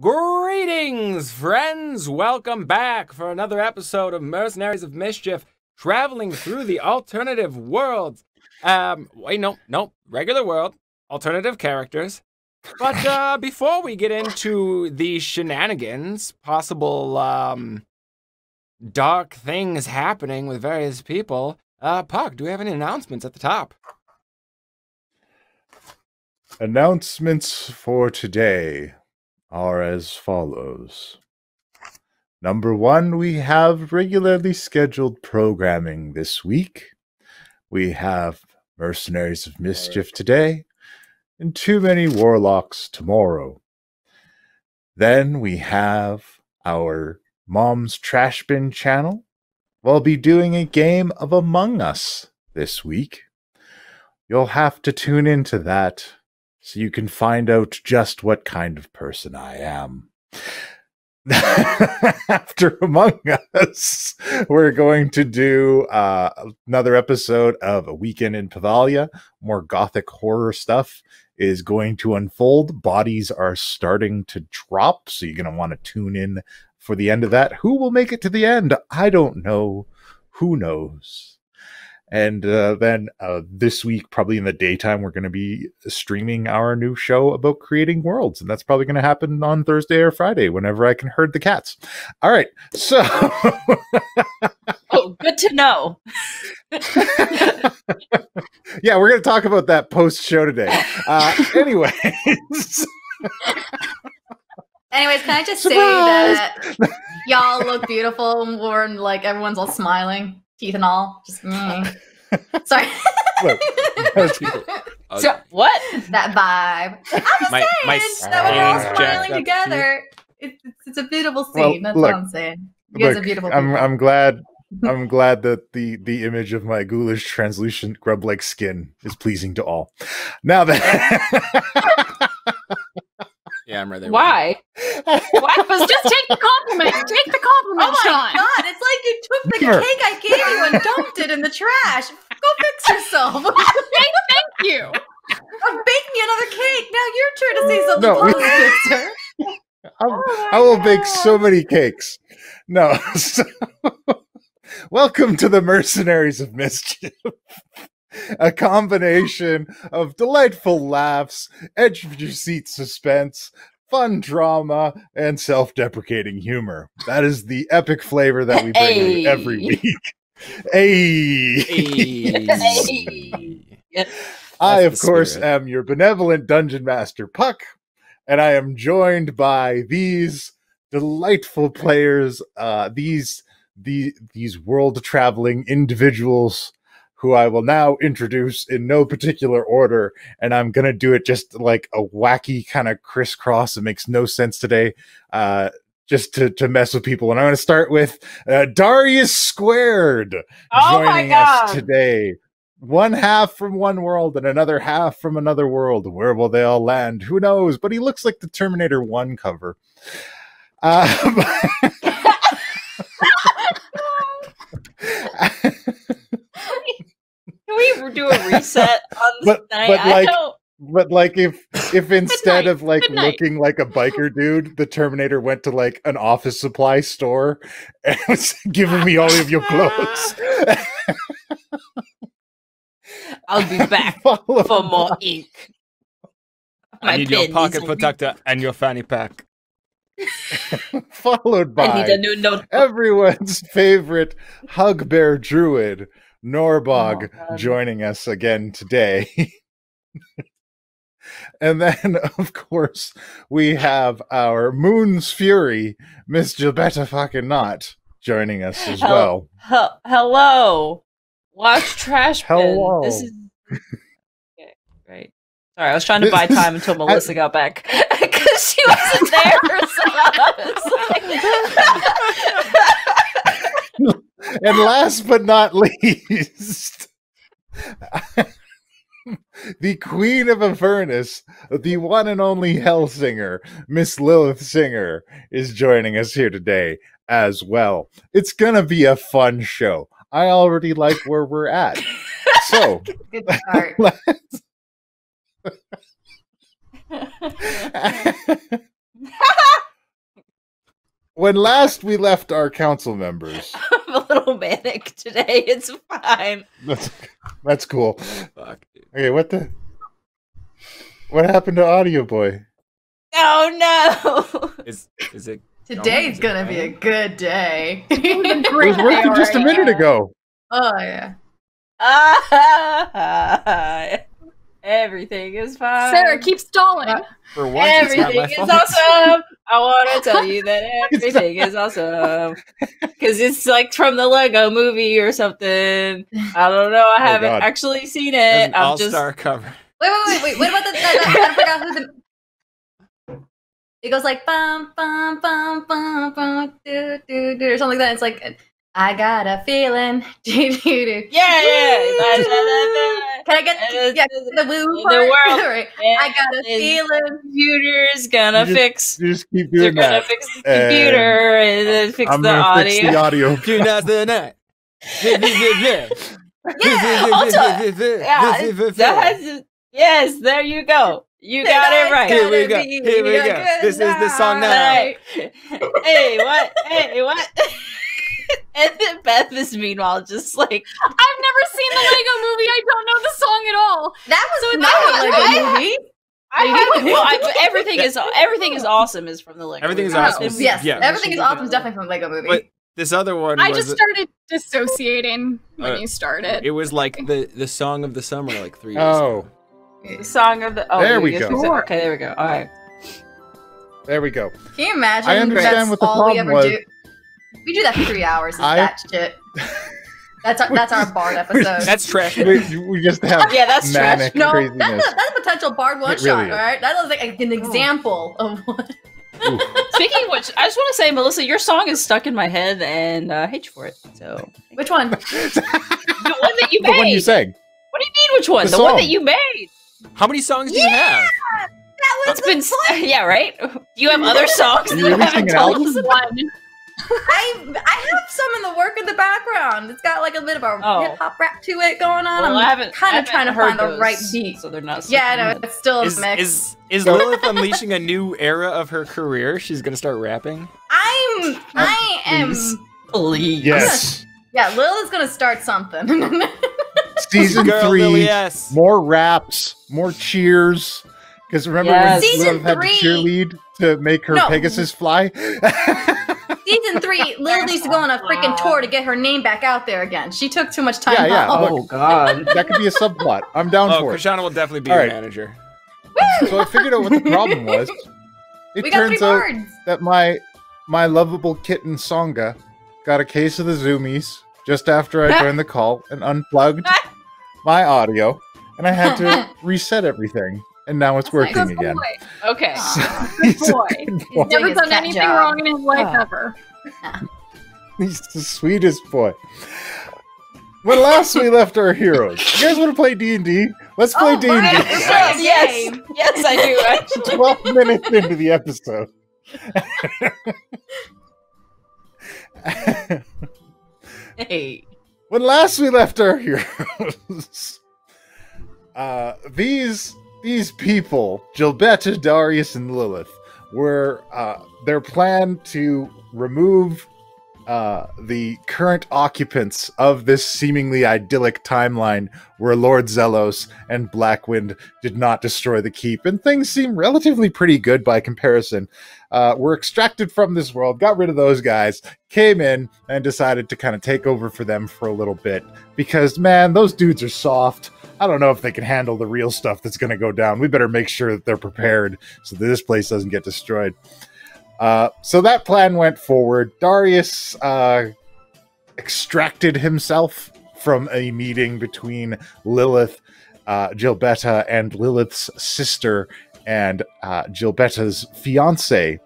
Greetings, friends! Welcome back for another episode of Mercenaries of Mischief, traveling through the alternative worlds. Regular world, alternative characters. But before we get into the shenanigans, possible dark things happening with various people, Puck, do we have any announcements at the top? Announcements for today are as follows. Number 1, we have regularly scheduled programming this week. We have Mercenaries of Mischief today, and Too Many Warlocks tomorrow. Then we have our Mom's Trash Bin channel. We'll be doing a game of Among Us this week. You'll have to tune into that so you can find out just what kind of person I am. After Among Us, we're going to do another episode of A Weekend in Pavalia. More gothic horror stuff is going to unfold. Bodies are starting to drop, so you're going to want to tune in for the end of that. Who will make it to the end? I don't know. Who knows? And then this week, probably in the daytime, we're going to be streaming our new show about creating worlds. And that's probably going to happen on Thursday or Friday, whenever I can herd the cats. All right. So. Oh, good to know. Yeah, we're going to talk about that post-show today. Anyways. Anyways, can I just say that y'all look beautiful and we're like everyone's all smiling, teeth and all. Just sorry. Look, So, what? That vibe. I'm just saying that when you're all smiling together, it's a beautiful scene. That's what I'm saying. You guys are beautiful people. I'm glad that the image of my ghoulish, translucent, grub-like skin is pleasing to all. Now that. Yeah, I'm right there. Why? Why? Just take the compliment. Take the compliment, Oh Sean. my god, it's like you took the cake I gave you and dumped it in the trash. Go fix yourself. Thank you. Bake me another cake. Now your turn to say something positive, sir. I will bake so many cakes. No. So, welcome to the Mercenaries of Mischief. A combination of delightful laughs, edge-of-your-seat suspense, fun drama, and self-deprecating humor. That is the epic flavor that we bring every week. I, of course, am your benevolent dungeon master, Puck, and I am joined by these delightful players, these world-traveling individuals who I will now introduce in no particular order, and I'm going to do it just like a wacky kind of crisscross. It makes no sense today, just to mess with people. And I'm going to start with Darius Squared joining us today. One half from one world and another half from another world. Where will they all land? Who knows? But he looks like the Terminator 1 cover. Can we do a reset on this night? But if instead of like looking like a biker dude, the Terminator went to like an office supply store and was giving me all of your clothes. I'll be back for more ink. I need your pocket protector and your fanny pack. Followed by I need a new notebook. Everyone's favorite hug bear druid, Norbog, joining us again today. And then, of course, we have our Moon's Fury, Miss Gilbetta fucking Not, joining us as well. Hello. Watch Trash Bin. Hello. This is... Okay, right. Sorry, I was trying to buy time until Melissa got back. Because she wasn't there. So I was like... And last but not least, the Queen of Avernus, the one and only Hellsinger, Miss Lilith Singer, is joining us here today as well. It's gonna be a fun show. I already like where we're at. So, good start. when last we left our council members. I'm a little manic today. It's fine. That's cool. Fuck, dude. Okay, what happened to Audio Boy? Oh no! Is it? Today's gonna be a good day. It was working just a minute ago. Oh yeah. Everything is fine. Sarah, keep stalling. For once, it's not Everything my is fault. awesome. I want to tell you that everything is awesome because it's like from the Lego Movie or something. I don't know. I haven't God. actually seen That's it. an I'm just all-star cover. Wait. What about I forgot who the. It goes like bum bum bum bum bum do do do or something like that. It's like I got a feeling. Do, do, do. yeah. Can I get the woo The part? world Right. I got a feeling. Computer's gonna fix. You just keep They're doing gonna that. fix the computer and then fix I'm the gonna audio. fix the audio. Do not the night. Yes, there you go. You got it right. Here we go. Here we go. This is the song now. Right. Hey, what? And then Beth is meanwhile just like, I've never seen the Lego Movie. I don't know the song at all. That was So not it's like a movie. everything is awesome is from the Lego. Everything is Movie. awesome. Yes, Yeah. everything is awesome. Is definitely from Lego Movie. But this other one I was just started dissociating when you started. it was like the song of the summer like 3 years Oh, ago. The song of the. Oh, There we you guys go. fixed it? Okay, there we go. All right. there we go. Can you imagine? I understand that's what the all we problem ever was. do. We do that for 3 hours. Is I- that shit? That's our Bard episode. That's trash. We just have Yeah, that's trash. manic no, craziness. that's a potential Bard one shot. really is. All right, that was like an example of what. Ooh. Speaking of which, I just want to say, Melissa, your song is stuck in my head, and I hate you for it. So Which one? the one that you The made. one you sang. What do you mean? Which one? The The one song. that you made. How many songs do you have? That was It's been yeah, right. Do you have other songs Are that you you releasing haven't an told album? us about? I have some in the work in the background. It's got like a bit of a Oh. hip hop rap to it going on. Well, I I'm haven't kind I of trying to haven't find the heard right those, beat. so they're not. Yeah, I know it's still a mix. Is Lilith unleashing a new era of her career? She's gonna start rapping. I am. Please. Yes. Yeah, Lilith's gonna start something. Season Girl, 3. Lily S. More raps, more cheers. Because remember Yes. when Season Lilith had to 3. cheerlead to make her No. Pegasus fly? Season 3, Lilith needs to go on a freaking tour to get her name back out there again. She took too much time Yeah, off. look. Oh God. That could be a subplot. I'm down Oh, for it. Krishana will definitely be All your right. manager. So I figured out what the problem was. It We got 3 turns out bards. that my lovable kitten Songa got a case of the zoomies just after I joined the call and unplugged my audio, and I had to reset everything, and now it's That's nice. working Good again. boy. Okay. He's a boy. good boy. Doing Never his done cat anything job. wrong in his life Oh. ever. He's the sweetest boy. When last we left our heroes, you guys want to play D&D? Let's play Oh, D&D. right. Yes. Yes, I do actually. 12 minutes into the episode. Hey. When last we left our heroes, these people, Gilbetta, Darius, and Lilith, were their plan to remove the current occupants of this seemingly idyllic timeline where Lord Zelos and Blackwind did not destroy the keep, and things seem relatively pretty good by comparison. Were extracted from this world, got rid of those guys, came in, and decided to kind of take over for them for a little bit. Because, man, those dudes are soft. I don't know if they can handle the real stuff that's going to go down. We better make sure that they're prepared so that this place doesn't get destroyed. So that plan went forward. Darius extracted himself from a meeting between Lilith, Gilbetta, and Lilith's sister, and Gilbetta's fiancé,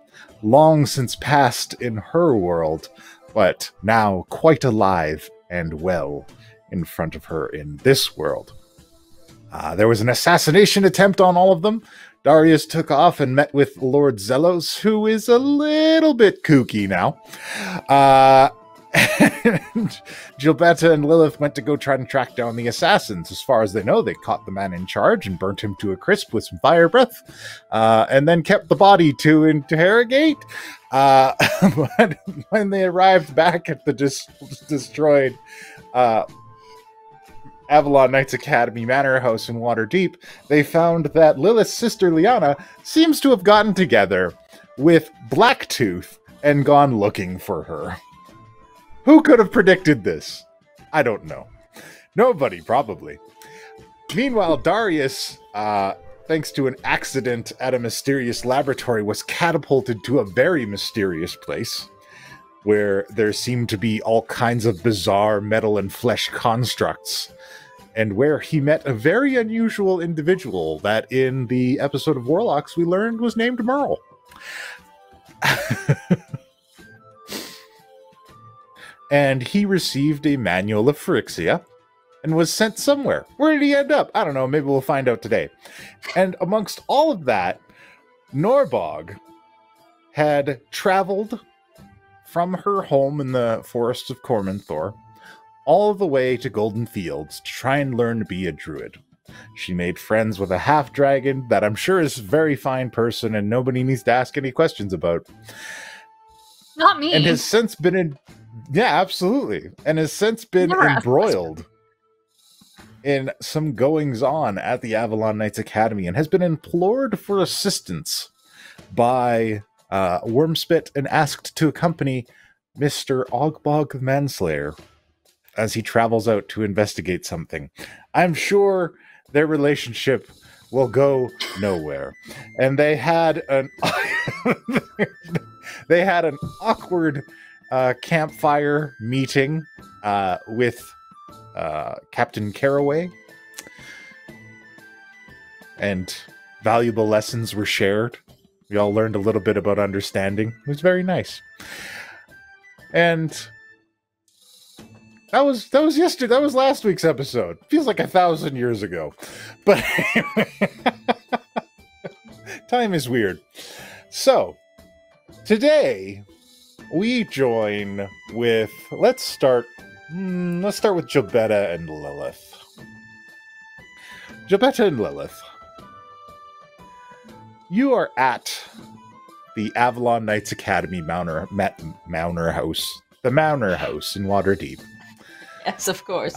long since passed in her world, but now quite alive and well in front of her in this world. There was an assassination attempt on all of them. Darius took off and met with Lord Zelos, who is a little bit kooky now. And Gilbetta and Lilith went to go try and track down the assassins. As far as they know, they caught the man in charge and burnt him to a crisp with some fire breath, and then kept the body to interrogate. But when they arrived back at the destroyed Avalon Knights Academy Manor House in Waterdeep, they found that Lilith's sister Liana seems to have gotten together with Blacktooth and gone looking for her. Who could have predicted this? I don't know. Nobody, probably. Meanwhile, Darius, thanks to an accident at a mysterious laboratory, was catapulted to a very mysterious place where there seemed to be all kinds of bizarre metal and flesh constructs, and where he met a very unusual individual that in the episode of Warlocks we learned was named Merle. And he received a manual of Phyrexia and was sent somewhere. Where did he end up? I don't know. Maybe we'll find out today. And amongst all of that, Norbog had traveled from her home in the forests of Cormanthor all the way to Golden Fields to try and learn to be a druid. She made friends with a half-dragon that I'm sure is a very fine person and nobody needs to ask any questions about. Not me. And has since been in... Yeah, absolutely. And has since been embroiled in some goings-on at the Avalon Knights Academy and has been implored for assistance by Wormspit and asked to accompany Mr. Ogbog the Manslayer as he travels out to investigate something. I'm sure their relationship will go nowhere. And they had an awkward campfire meeting with Captain Caraway, and valuable lessons were shared. We all learned a little bit about understanding. It was very nice. And that was yesterday. That was last week's episode. Feels like 1,000 years ago. But time is weird. So, today we join with, let's start with Gilbetta and Lilith. Gilbetta and Lilith, you are at the Avalon Knights Academy Manor House. The Manor House in Waterdeep. Yes, of course.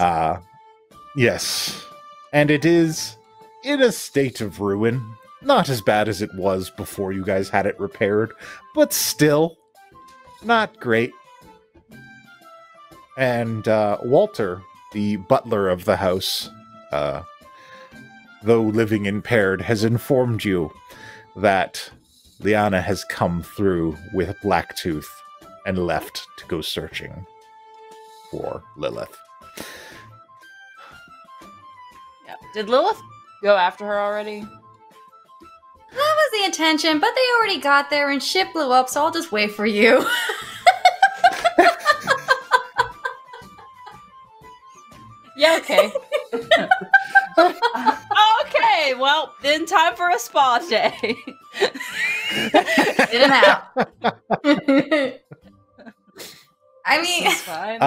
Yes. And it is in a state of ruin. Not as bad as it was before you guys had it repaired, but still not great. And Walter, the butler of the house, though living impaired, has informed you that Liana has come through with Blacktooth and left to go searching for Lilith. Yeah. Did Lilith go after her already? That was the intention, but they already got there and shit blew up, so I'll just wait for you. Yeah, okay. Okay, well, then time for a spa day. In and out. I mean, That's fine.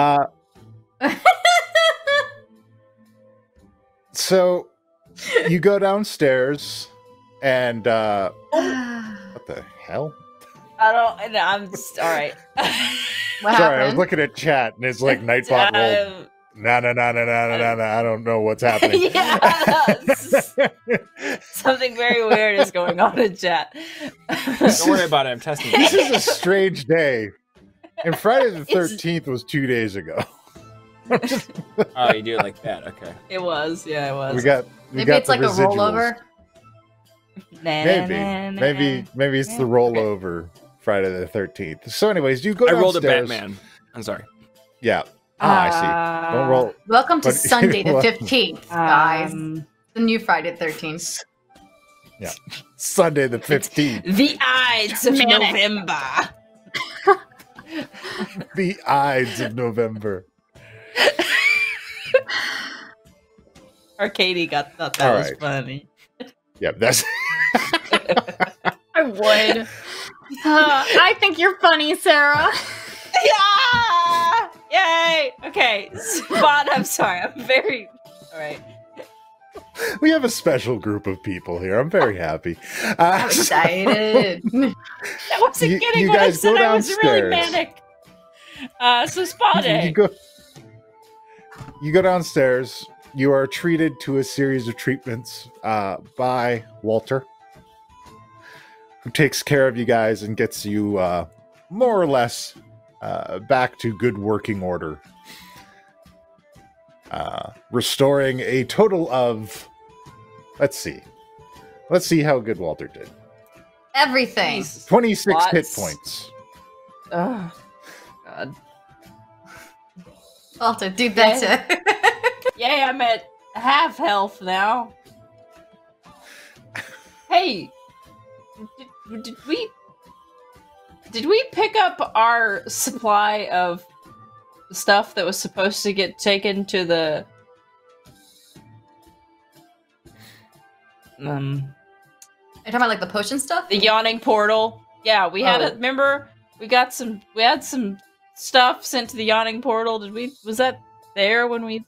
So you go downstairs and what the hell? I'm just, all right. what Sorry, happened? I was looking at chat and it's like Nightbot rolled. No, I don't know what's happening. Yeah, something very weird is going on in chat. Don't worry about it. I'm testing it. This is a strange day. And Friday the 13th was 2 days ago. Oh, you do it like that. Okay. It was. We got Maybe it's the like a residuals. rollover. Maybe it's the rollover Friday the 13th. So anyways, you go I downstairs. rolled a Batman. I'm sorry. Yeah. I see. Don't roll. Welcome to But- Sunday the 15th, guys. The new Friday the 13th. Yeah. Sunday the 15th. The Ides of Manic. November. The Ides of November. Arcady thought that All was right. funny. Yep, that's I would. I think you're funny, Sarah. Yeah! Yay! Okay, Spot, I'm sorry. I'm very... Alright. We have a special group of people here. I'm very happy. I'm excited. I wasn't kidding you when I guys said go I was really downstairs. manic. So Spot you go downstairs. You are treated to a series of treatments by Walter, who takes care of you guys and gets you more or less back to good working order. Restoring a total of, let's see how good Walter did. Everything. 26 hit points. Oh, God. Walter, do better. Yay, I'm at half health now. Hey, did we pick up our supply of stuff that was supposed to get taken to the Are you talking about like the potion stuff? the yawning portal? Yeah, we had a remember we had some stuff sent to the yawning portal. Was that there when we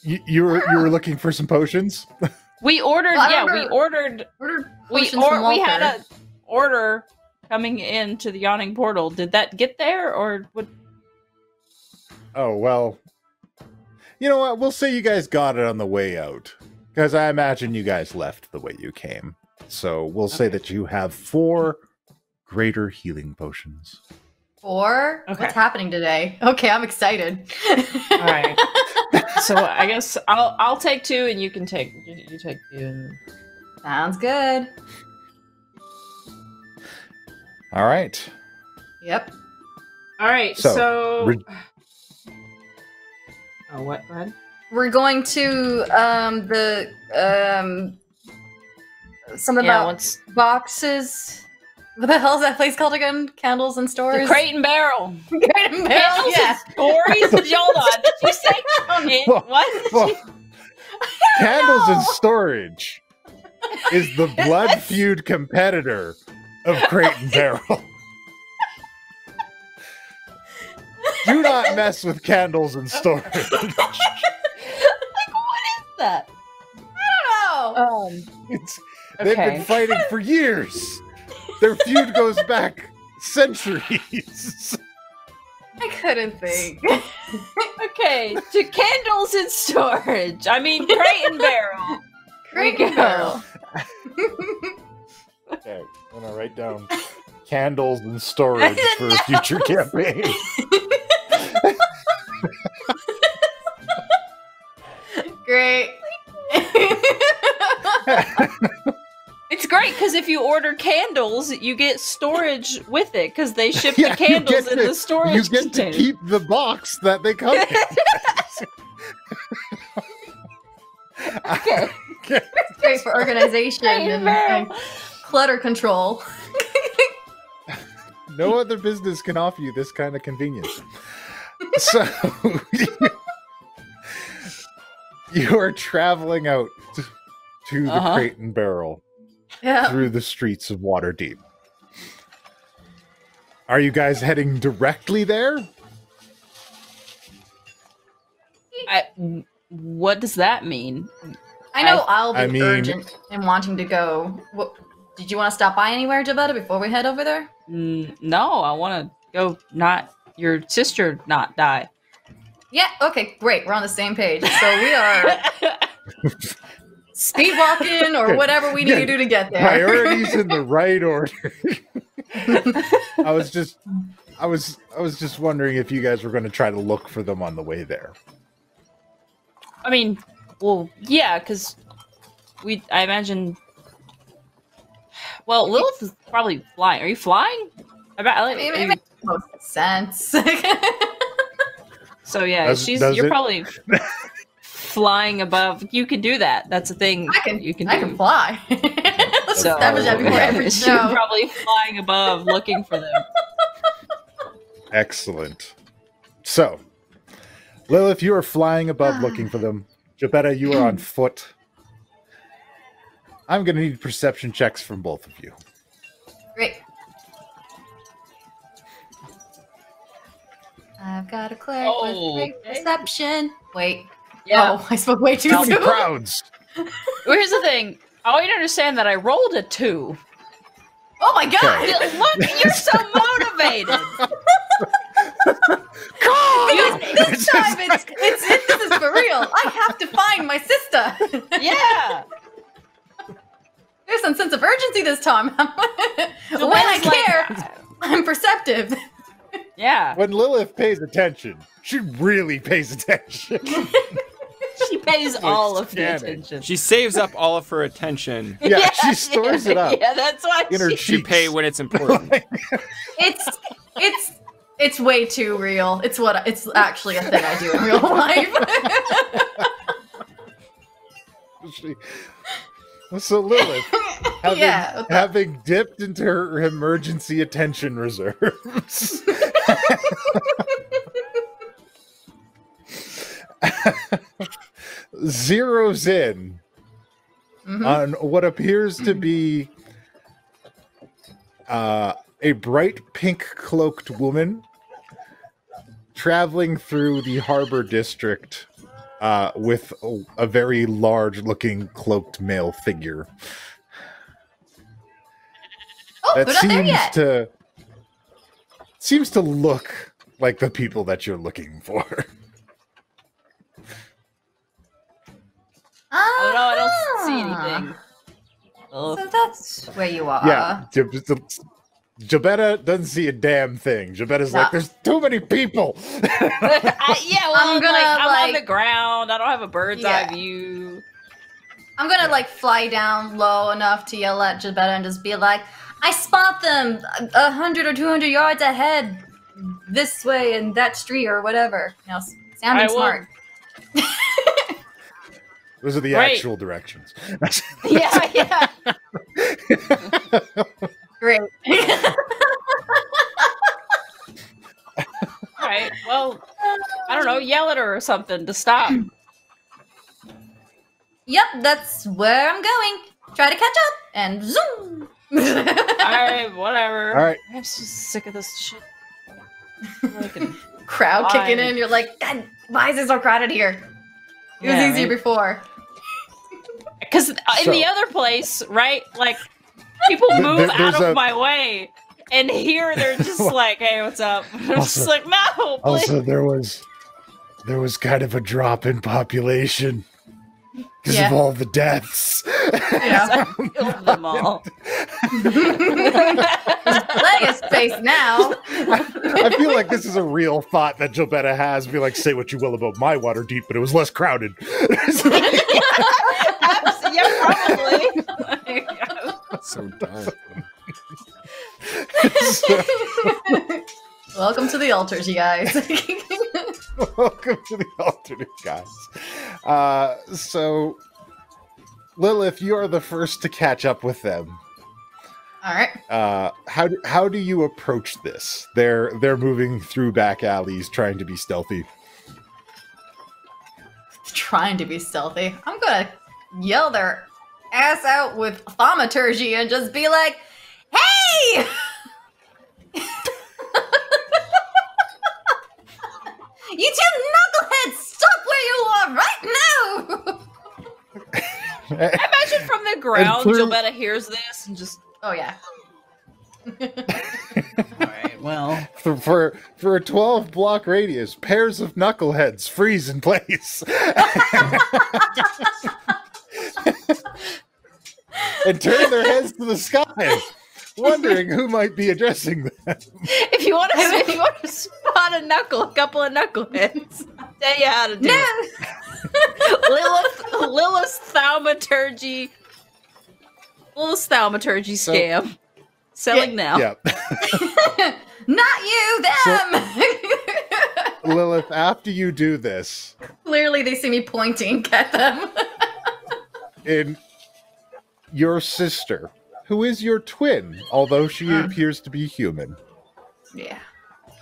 You were looking for some potions? we ordered we ordered potions from we had Walter. a order coming into the yawning portal. Did that get there or what? Oh, well. You know what? We'll say you guys got it on the way out. Because I imagine you guys left the way you came. So we'll say that you have 4 greater healing potions. 4? Okay. What's happening today? Okay, I'm excited. All right. So I guess I'll take 2 and you can take you take 2. And... Sounds good. All right. Yep. All right. So, So, oh, what? Go ahead. We're going to something Yeah, about once boxes. What the hell is that place called again? Candles and the stores? crate and barrel. Crate and barrel, Candles yeah. and stories. Hold on. Did you say Well, what? well, Candles and Storage is the blood feud competitor of Crate and Barrel. Do not mess with Candles and Storage. That. Oh. They've been fighting for years. Their feud goes back centuries. I couldn't think. Okay, to candles in storage. I mean, crate and barrel. Crate and barrel. Okay, I'm gonna write down Candles and Storage for a future campaign. Great. It's great because if you order candles, you get storage with it because they ship Yeah, the candles in the You storage get container. to keep the box that they come in. Okay. It's great for organization and clutter control. No other business can offer you this kind of convenience. So, you are traveling out to the Crate and Barrel Yeah. through the streets of Waterdeep. Are you guys heading directly there? What does that mean? I know I'll be I mean- urgent in wanting to go. What, did you want to stop by anywhere, Jabetta, before we head over there? No, I want to go. Not your sister, not die. Yeah, okay, great. We're on the same page. So we are speed walking or whatever we need to do to get there. Priorities in the right order. I was just wondering if you guys were going to try to look for them on the way there. I mean, well, yeah, because I imagine. Well, Lilith is probably flying. Are you flying? I mean, it makes most sense. So yeah, Does you're it? probably flying above. You can do that. That's a thing. You can. I can fly. Let's So establish that before every you're show. probably flying above, looking for them. Excellent. So, Lilith, you are flying above looking for them. Jabetta, you are on foot. I'm going to need perception checks from both of you. Great. got a cleric with great perception. Wait. Yeah. Oh, I spoke way too Too many soon. crowds. Well, here's the thing. I want you to understand that I rolled a 2. Oh my god! Okay. Look, you're so motivated. This time this is for real. I have to find my sister. Yeah. There's some sense of urgency this time. When I care, I'm perceptive. Yeah. When Lilith pays attention, she really pays attention. She pays all of the scanning. attention. She saves up all of her attention Yeah, she stores it up. Yeah, that's why In her to cheeks. pay when it's important. It's way too real. It's actually a thing I do in real life. So Lilith, Yeah, having dipped into her emergency attention reserves, zeroes in on what appears to be a bright pink cloaked woman traveling through the harbor district with a very large looking cloaked male figure. Oh, That we're not there yet. seems to look like the people that you're looking for. Oh no, I don't see anything. So that's where you are. Yeah, Jabetta doesn't see a damn thing. Jabetta's No. like, there's too many people. I'm on the ground. I don't have a bird's eye Yeah. view. I'm gonna like fly down low enough to yell at Jabetta and just be like, I spot them 100 or 200 yards ahead, this way in that street or whatever. You know, sounding I will- smart. Those are the Right. actual directions. Yeah. Great. All right. Well, I don't know. Yell at her or something to stop. Yep, that's where I'm going. Try to catch up and zoom. All right. Whatever. All right. I'm so sick of this shit. Fucking- Crowd Fine. kicking in. You're like, God, why is it so crowded here? It was Yeah, easier right. before. Because in So- the other place, right? Like people move There's out of a- my way, and here they're just like, "Hey, what's up?" I'm just Also- like, "No, please." Also, there was kind of a drop in population because Yeah. of all the deaths. Yeah. I killed them all. Lega's face now. I feel like this is a real thought that Jobetta has. Be like, say what you will about my water deep, but it was less crowded. Yeah, probably. So dark. Welcome to the altars, you guys. Welcome to the alternate guys. So, Lilith, you are the first to catch up with them. All right. How do you approach this? They're moving through back alleys, trying to be stealthy. Trying to be stealthy. I'm gonna yell their ass out with thaumaturgy and just be like, "Hey! You two knuckleheads, stop where you are right now!" I imagine from the ground, through- Jobetta hears this and just. Oh yeah. All right. Well. For a 12 block radius, pairs of knuckleheads freeze in place. And turn their heads to the sky, wondering who might be addressing them. If you want to spot a couple of knuckleheads, I'll tell you how to do it. Lilith's thaumaturgy. Lilith's thaumaturgy So- scam. Selling now. Yeah. Not you, them! Lilith, after you do this, Clearly they see me pointing at them. in your sister, who is your twin, although she appears to be human, Yeah.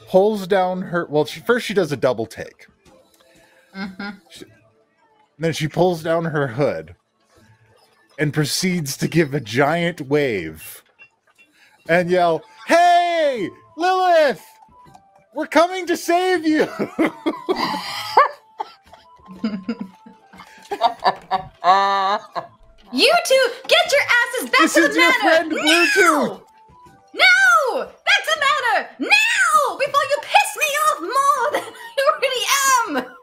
pulls down her. Well, first she does a double take. Mm-hmm. Then she pulls down her hood and proceeds to give a giant wave and yell, "Hey, Lilith! We're coming to save you! You two, get your asses back This to the is your manor! friend Bluetooth! No! Back to the manor! Now! Before you piss me off more than I already am!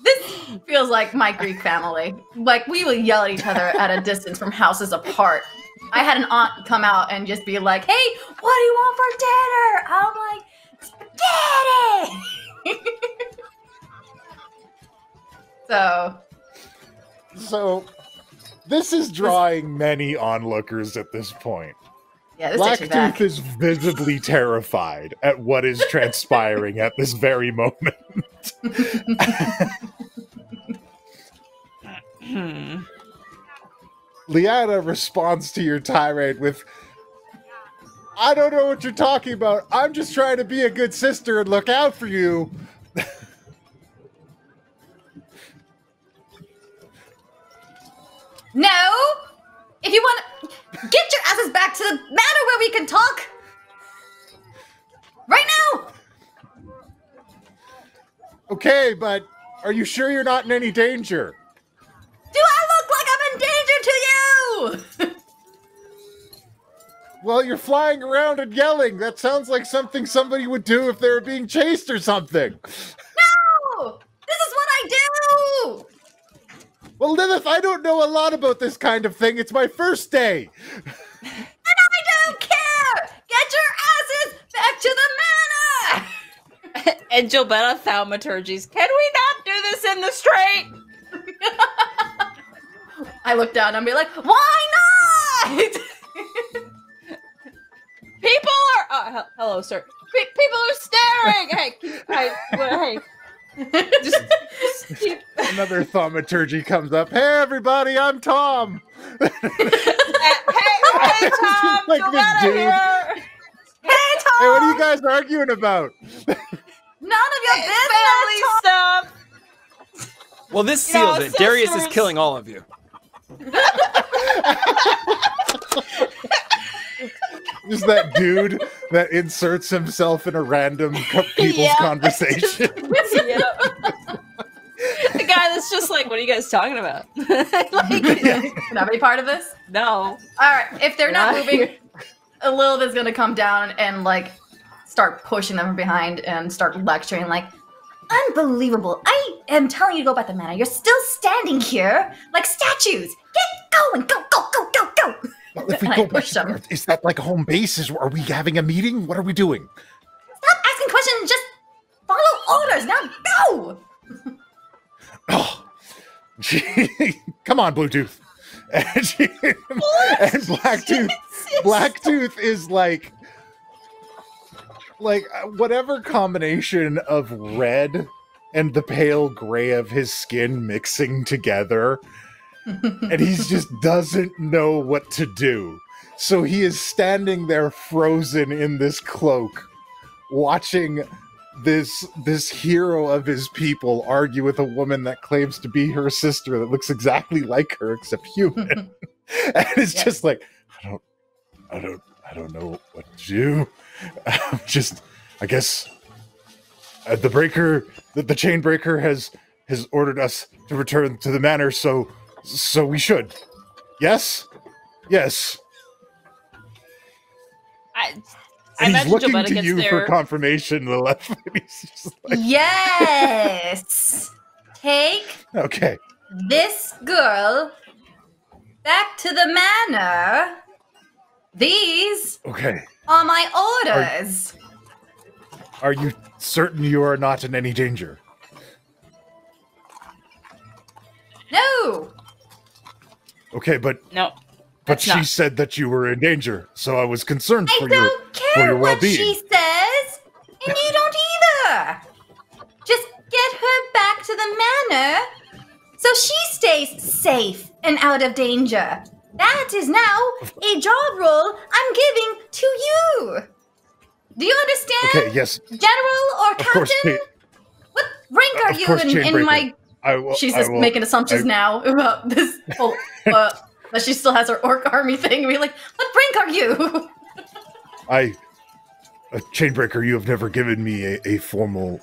This feels like my Greek family. Like, we would yell at each other at a distance from houses apart. I had an aunt come out and just be like, hey, what do you want for dinner? I'm like, spaghetti! So, this is drawing many onlookers at this point. Yeah, this takes me back. Blacktooth is visibly terrified at what is transpiring at this very moment. Liana responds to your tirade with, I don't know what you're talking about. I'm just trying to be a good sister and look out for you. No! If you want to get your asses back to the manor where we can talk! Right now! Okay, but are you sure you're not in any danger? Do I look like I'm in danger to you? Well, you're flying around and yelling. That sounds like something somebody would do if they were being chased or something. No! This is what I do! Well, Lilith, I don't know a lot about this kind of thing. It's my first day. And I don't care! Get your asses back to the manor! And Gilbetta thaumaturgies. Can we not do this in the straight? I look down and be like, why not? People are. Hello, sir. People are staring. Hey, hey. Just keep. Another thaumaturgy comes up. Hey, everybody, I'm Tom. Hey, Tom. Like this Gilbetta dude. here. Hey, Tom! Hey, what are you guys arguing about? None of your business, Family Tom! stuff. Well, this seals it. Darius is sisters. killing all of you. Just that dude that inserts himself in a random people's Yeah. conversation. Yeah. The guy that's just like, what are you guys talking about? Like, Can I be part of this? no. Alright, if they're not Yeah. moving, Lilith is gonna come down and, like, start pushing them from behind and start lecturing, like, unbelievable. I am telling you to go back to the manor. You're still standing here like statues. Get going. Go, go, go, go, go. Well, if we And I go back, push them. is that like home base? Are we having a meeting? What are we doing? Stop asking questions. Just follow orders. Now go. Oh, come on, Bluetooth. And Blacktooth is like whatever combination of red and the pale gray of his skin mixing together, and he just doesn't know what to do. So he is standing there frozen in this cloak, watching this hero of his people argue with a woman that claims to be her sister that looks exactly like her except human. And it's just like, I don't know what to do. I guess the chain breaker has ordered us to return to the manor, so we should. Yes. I And he's imagine looking Gilbetta to gets you there. for confirmation. The left. He's just like, Yes. Take okay. this girl back to the manor. These Okay. are my orders. Are you certain you are not in any danger? No. Okay, but No. But That's she not. said that you were in danger, so I was concerned I for don't care your what well-being. she says, and you don't either. Just get her back to the manor so she stays safe and out of danger. That is now a job role I'm giving to you. Do you understand? Okay, yes, General or of course. captain? What rank are Of you course, in Chainbreaker. my... I will. She's I just will- making assumptions now about this whole... that she still has her orc army thing. We're like, what rank are you? Chainbreaker, you have never given me a formal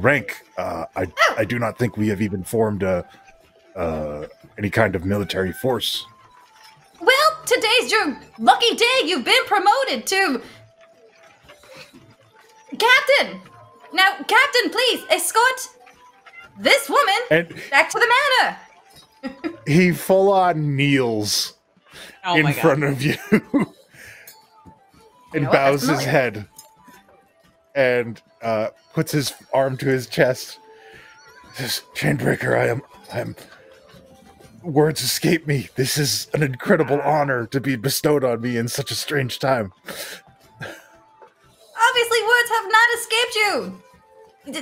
rank. I do not think we have even formed any kind of military force. Well, today's your lucky day. You've been promoted to Captain. Now, Captain, please escort this woman back to the manor. He full on kneels in front of you and bows his head and puts his arm to his chest. Says, Chainbreaker, I am. Words escape me. This is an incredible honor to be bestowed on me in such a strange time. Obviously, words have not escaped you.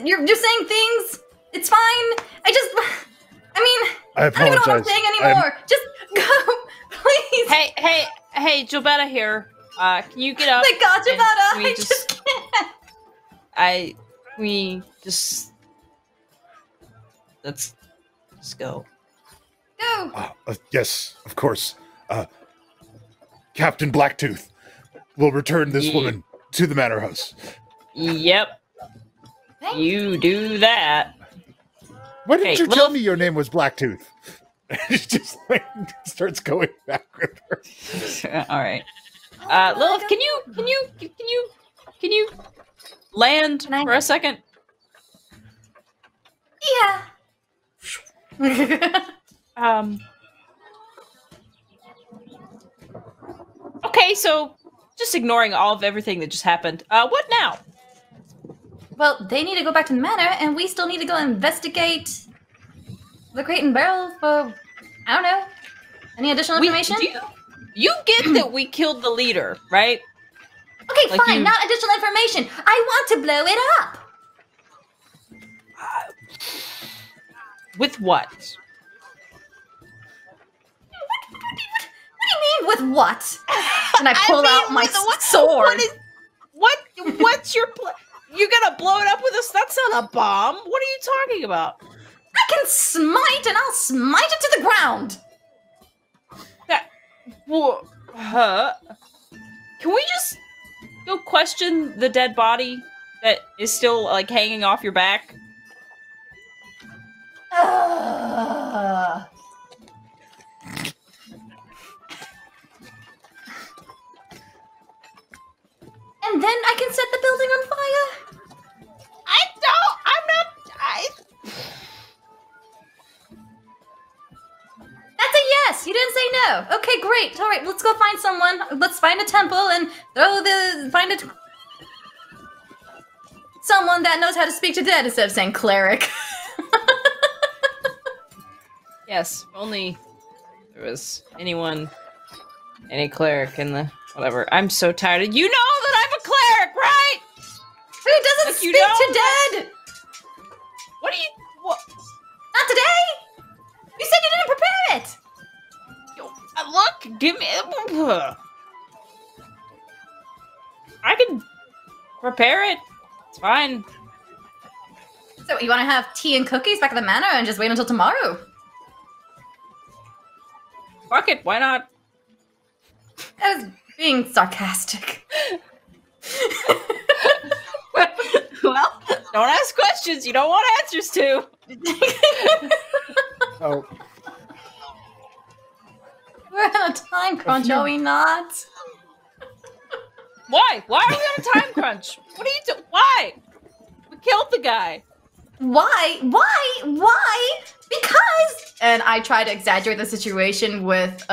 You're saying things. It's fine. I apologize. don't even know what I'm saying anymore. Just go, please. Hey, Jobetta here. Can you get up? My God, Jobetta, I just can't. Let's just go. Go. Yes, of course. Captain Blacktooth will return this woman to the manor house. Yep. You do that. Why didn't you tell me your name was Blacktooth? Just like starts going back with her. All right. Lilith, can you land for a second? Yeah. Okay, so just ignoring all of everything that just happened. What now? Well, they need to go back to the manor, and we still need to go investigate the Crate and Barrel for, I don't know, any additional information? You get that we killed the leader, right? Okay, like fine, not additional information. I want to blow it up. With what? What do you mean with what? And I pull out my sword. What's your plan? You're gonna blow it up with us? That's not a bomb. What are you talking about? I can smite, and I'll smite it to the ground. Can we just go question the dead body that is still like hanging off your back? And then I can set the building on fire? That's a yes! You didn't say no! Okay, great. Alright, let's go find someone. Let's find a temple and someone that knows how to speak to dead instead of saying cleric. Yes, only there was any cleric in the whatever. I'm so tired. You know that I'm a cleric, right? Who doesn't speak to dead? What? Not today? You said you didn't prepare it. Look, give me. I can prepare it. It's fine. So you want to have tea and cookies back at the manor and just wait until tomorrow? Fuck it, why not? I was being sarcastic. Well, don't ask questions you don't want answers to. Oh. We're on a time crunch, are we not? Why? Why are we on a time crunch? What are you doing? Why? We killed the guy. Why? Because! And I try to exaggerate the situation with,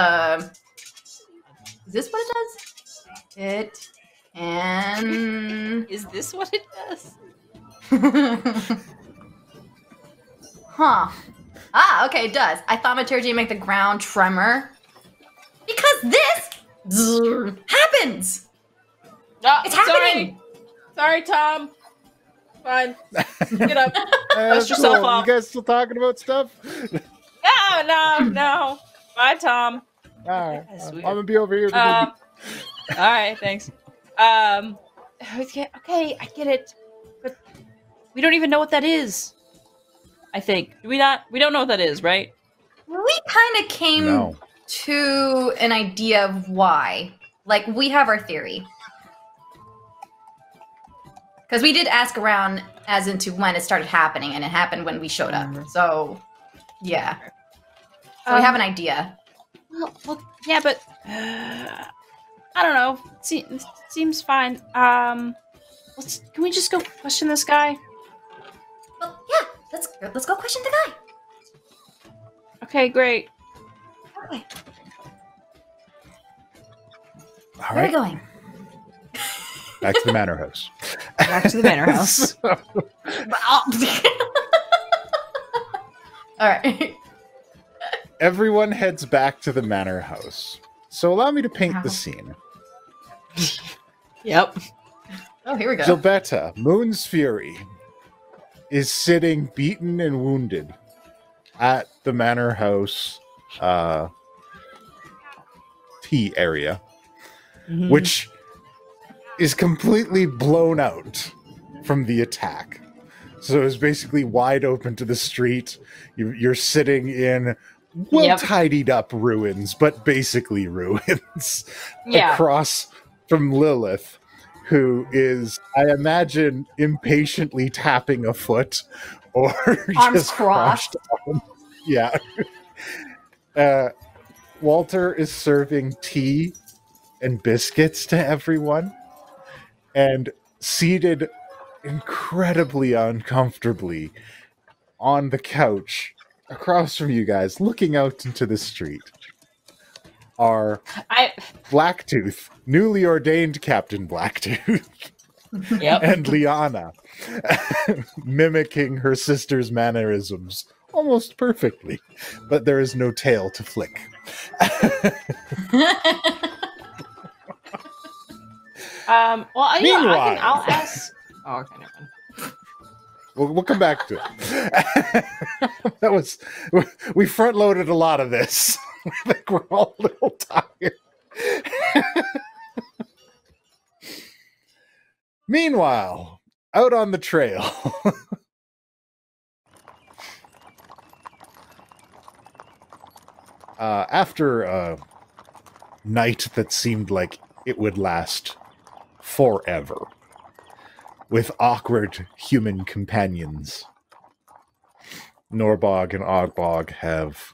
is this what it does? It can... Is this what it does? Huh. Ah, okay, it does. I thaumaturgy make the ground tremor. Because this happens! It's happening! Sorry, Tom. Fine. Get up. Dust yourself off. You guys still talking about stuff? No. Bye, Tom. Alright. I'm gonna be over here. Alright, thanks. Okay, I get it. But we don't even know what that is. I think. Do we not? We don't know what that is, right? We kind of came to an idea of why. Like, we have our theory. Because we did ask around as into when it started happening, and it happened when we showed up. So, yeah. So we have an idea. Well, yeah, but I don't know. Seems fine. Can we just go question this guy? Well, yeah. Let's go question the guy. Okay, great. Okay. All Where are right. we going? Back to the manor house. Back to the manor house. All right. Everyone heads back to the manor house. So allow me to paint the scene. Yep. Oh, here we go. Gilbetta, Moon's Fury, is sitting beaten and wounded at the manor house tea area, which is completely blown out from the attack. So it's basically wide open to the street. You're sitting in tidied up ruins, but basically ruins across from Lilith, who is, I imagine, impatiently tapping a foot or Arms just crossed. Yeah. Walter is serving tea and biscuits to everyone, and seated incredibly uncomfortably on the couch across from you guys, looking out into the street, are Blacktooth, newly ordained Captain Blacktooth, and Liana, mimicking her sister's mannerisms almost perfectly, but there is no tail to flick. Meanwhile, I'll ask. Oh, okay, never mind. We'll come back to it. That was, we front loaded a lot of this. I think we're all a little tired. Meanwhile, out on the trail. After a night that seemed like it would last forever, with awkward human companions, Norbog and Ogbog have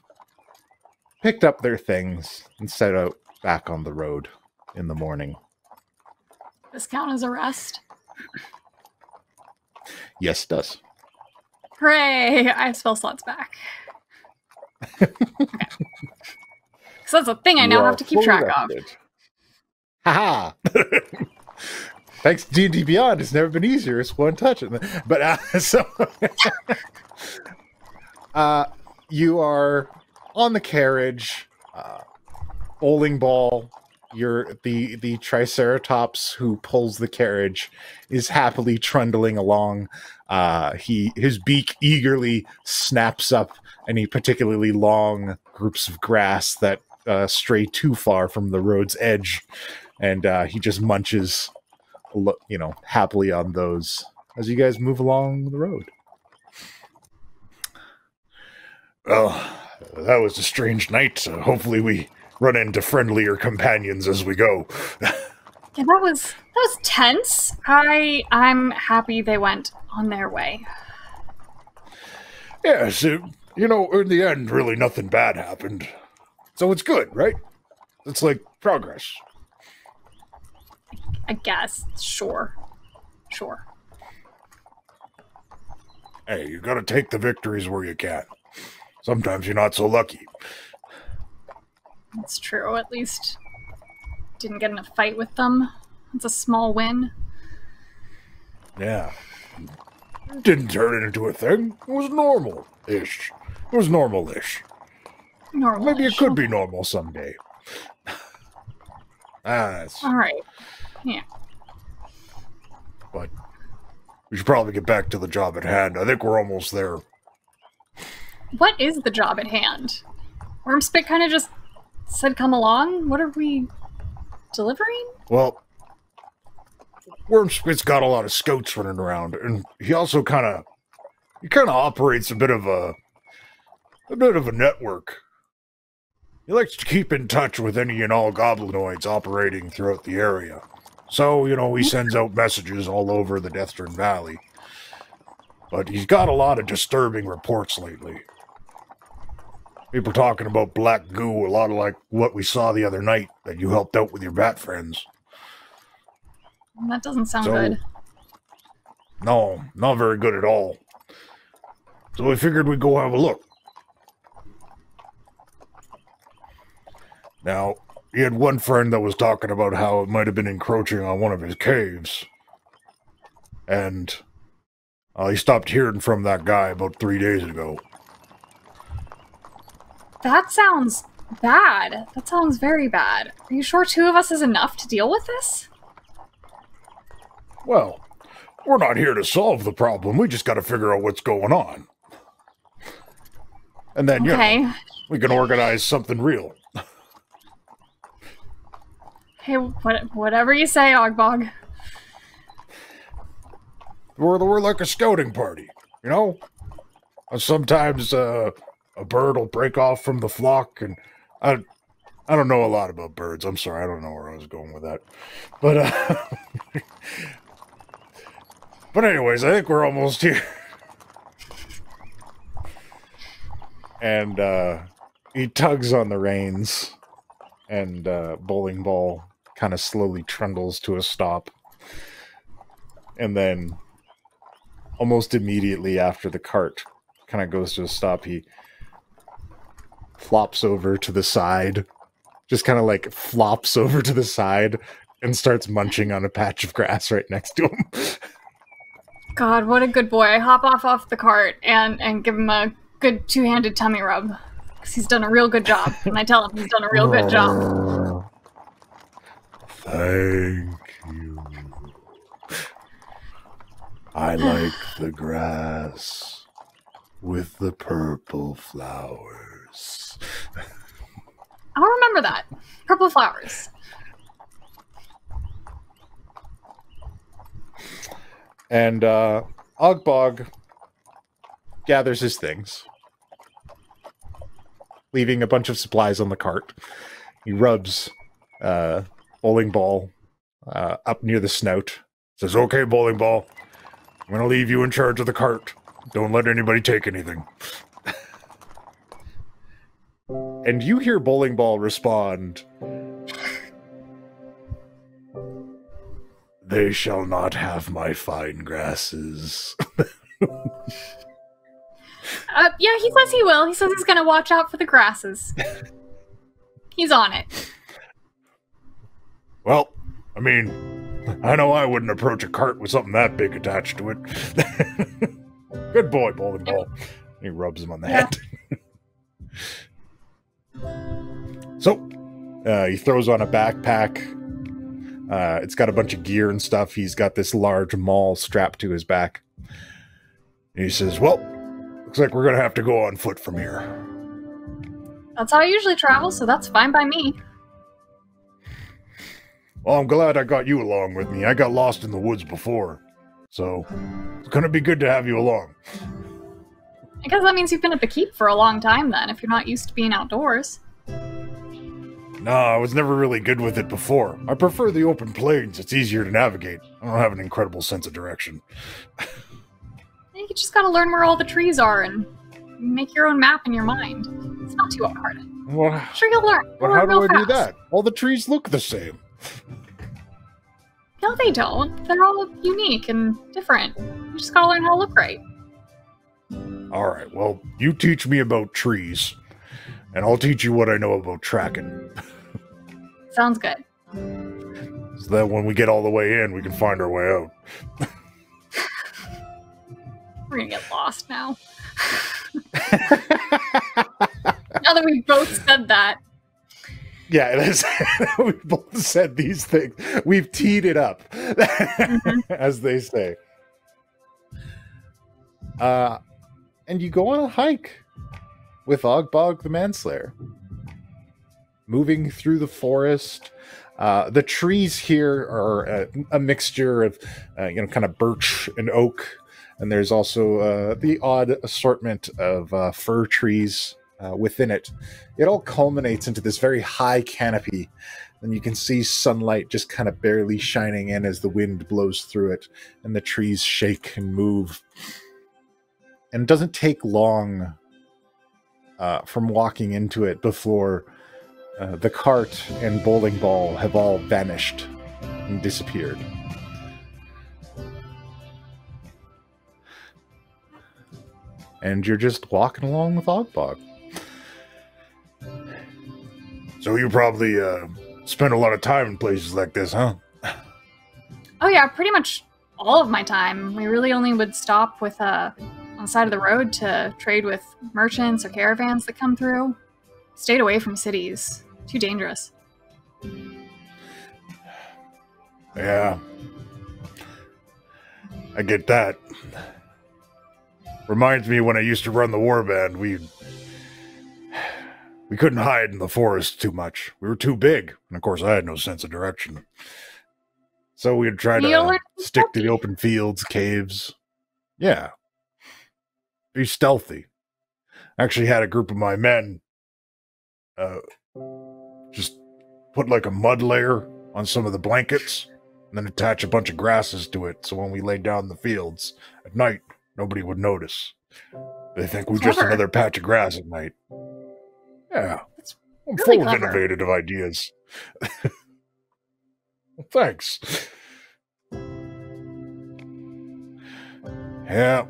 picked up their things and set out back on the road in the morning. This count as a rest? Yes, it does. Hooray! I have spell slots back. Okay. So that's a thing I now have to keep track of. Haha! Thanks to D&D Beyond, it's never been easier. It's one touch. But you are on the carriage, bowling ball. You're the Triceratops who pulls the carriage is happily trundling along. His beak eagerly snaps up any particularly long groups of grass that stray too far from the road's edge, and he just munches, happily on those as you guys move along the road. Well, that was a strange night. Hopefully we run into friendlier companions as we go. Yeah, that was tense. I'm happy they went on their way. Yes, in the end, really nothing bad happened. So it's good, right? It's like progress. I guess. Sure. Hey, you gotta take the victories where you can. Sometimes you're not so lucky. That's true. At least didn't get in a fight with them. It's a small win. Yeah. It didn't turn it into a thing. It was normal-ish. It was normal-ish. Normal. Maybe it could be normal someday. All right. Yeah. But we should probably get back to the job at hand. I think we're almost there. What is the job at hand? Wormspit kind of just said come along. What are we delivering? Well, Wormspit's got a lot of scouts running around, and he also kind of operates a bit of a network. He likes to keep in touch with any and all goblinoids operating throughout the area. So, he sends out messages all over the Deathstern Valley. But he's got a lot of disturbing reports lately. People talking about black goo, a lot of like what we saw the other night that you helped out with your bat friends. That doesn't sound good. No, not very good at all. So we figured we'd go have a look. Now, he had one friend that was talking about how it might have been encroaching on one of his caves. And he stopped hearing from that guy about 3 days ago. That sounds bad. That sounds very bad. Are you sure 2 of us is enough to deal with this? Well, we're not here to solve the problem. We just got to figure out what's going on. And then, we can organize something real. Hey, whatever you say, Ogbog. We're like a scouting party, Sometimes a bird will break off from the flock, and I don't know a lot about birds. I'm sorry, I don't know where I was going with that. But, but anyways, I think we're almost here. And he tugs on the reins, and Bowling Ball kind of slowly trundles to a stop. And then, almost immediately after the cart kind of goes to a stop, he flops over to the side, just kind of like flops over to the side and starts munching on a patch of grass right next to him. God, what a good boy. I hop off the cart and give him a good 2-handed tummy rub. Because he's done a real good job. And I tell him he's done a real good job. Thank you. I like the grass with the purple flowers. I'll remember that. Purple flowers. And Ogbog gathers his things, leaving a bunch of supplies on the cart. He rubs Bowling Ball up near the snout. Says, "Okay, Bowling Ball, I'm going to leave you in charge of the cart. Don't let anybody take anything." And you hear Bowling Ball respond, "They shall not have my fine grasses." Yeah, he says he will. He says he's going to watch out for the grasses. He's on it. Well, I mean, I know I wouldn't approach a cart with something that big attached to it. Good boy, Bowling Ball. He rubs him on the head. So, he throws on a backpack. It's got a bunch of gear and stuff. He's got this large maul strapped to his back. And he says, "Well, looks like we're going to have to go on foot from here." That's how I usually travel, so that's fine by me. Well, I'm glad I got you along with me. I got lost in the woods before. So, it's going to be good to have you along. I guess that means you've been at the keep for a long time then, if you're not used to being outdoors. No, I was never really good with it before. I prefer the open plains. It's easier to navigate. I don't have an incredible sense of direction. You just gotta learn where all the trees are and make your own map in your mind. It's not too hard. Well, Sure, you'll learn. but how do I do that? All the trees look the same. No, they don't. They're all unique and different. You just gotta learn how to look right. Alright, well, you teach me about trees, and I'll teach you what I know about tracking. Sounds good. So that when we get all the way in, we can find our way out. We're gonna get lost now. Now that we both said that. Yeah, it is. We both said these things. We've teed it up, as they say. And you go on a hike with Ogbog the Manslayer. Moving through the forest. The trees here are a mixture of, kind of birch and oak. And there's also the odd assortment of fir trees within it. It all culminates into this very high canopy and you can see sunlight just kind of barely shining in as the wind blows through it, and the trees shake and move. And it doesn't take long from walking into it before the cart and bowling ball have all vanished and disappeared. And you're just walking along with Ogbog. So you probably spend a lot of time in places like this, huh? Oh yeah, pretty much all of my time. We really only would stop with on the side of the road to trade with merchants or caravans that come through. Stayed away from cities. Too dangerous. Yeah. I get that. Reminds me when I used to run the warband, we couldn't hide in the forest too much. We were too big. And of course, I had no sense of direction. So we'd try to stick to the open fields, caves. Yeah. Be stealthy. I actually had a group of my men just put like a mud layer on some of the blankets and then attach a bunch of grasses to it. So when we lay down in the fields at night, nobody would notice. They think we're just another patch of grass at night. Yeah. I'm really full of clever. innovative ideas. Well, thanks. Yeah.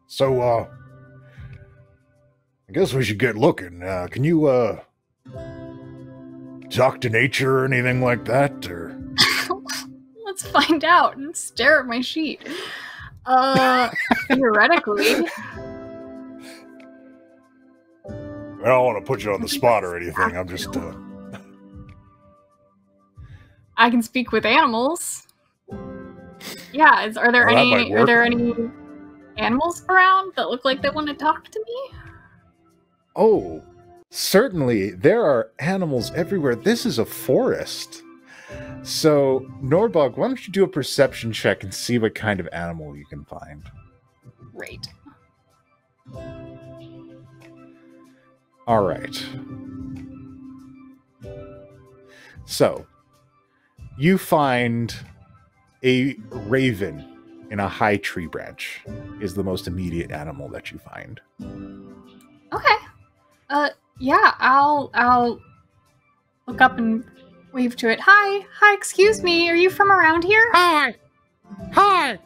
So, I guess we should get looking. Can you, talk to nature or anything like that, or? Let's find out and stare at my sheet. Theoretically. I don't want to put you on the spot or anything. I'm just, I can speak with animals. Yeah, are there any animals around that look like they want to talk to me? Oh, certainly. There are animals everywhere. This is a forest. So, Nordbog, why don't you do a perception check and see what kind of animal you can find? Great. All right. So, you find a raven in a high tree branch is the most immediate animal that you find. Okay. Yeah, I'll look up and wave to it. Hi, excuse me, are you from around here? Hi! Hi!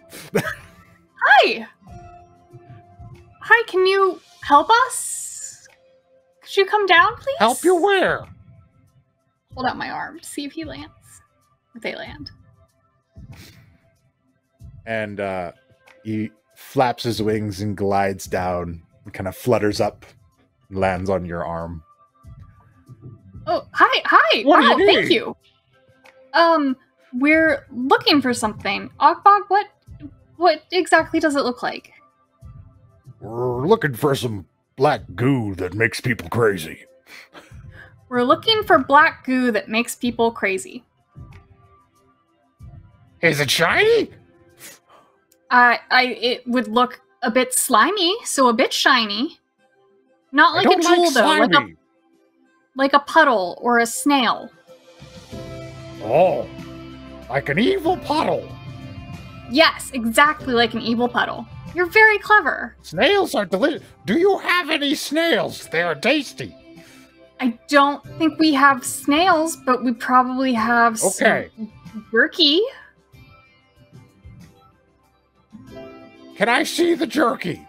Hi, can you help us? Could you come down, please? Help you where? Hold out my arm to see if he lands. If they land. And he flaps his wings and glides down and kind of flutters up and lands on your arm. Oh, hi! What do Wow, you thank need? you. We're looking for something. Ogbog, what exactly does it look like? We're looking for some black goo that makes people crazy. We're looking for black goo that makes people crazy. Is it shiny? It would look a bit slimy, so a bit shiny. Not like a jewel, though. Like a puddle or a snail. Oh, like an evil puddle. Yes, exactly like an evil puddle. You're very clever. Snails are delicious. Do you have any snails? They are tasty. I don't think we have snails, but we probably have Okay. some jerky. Can I see the jerky?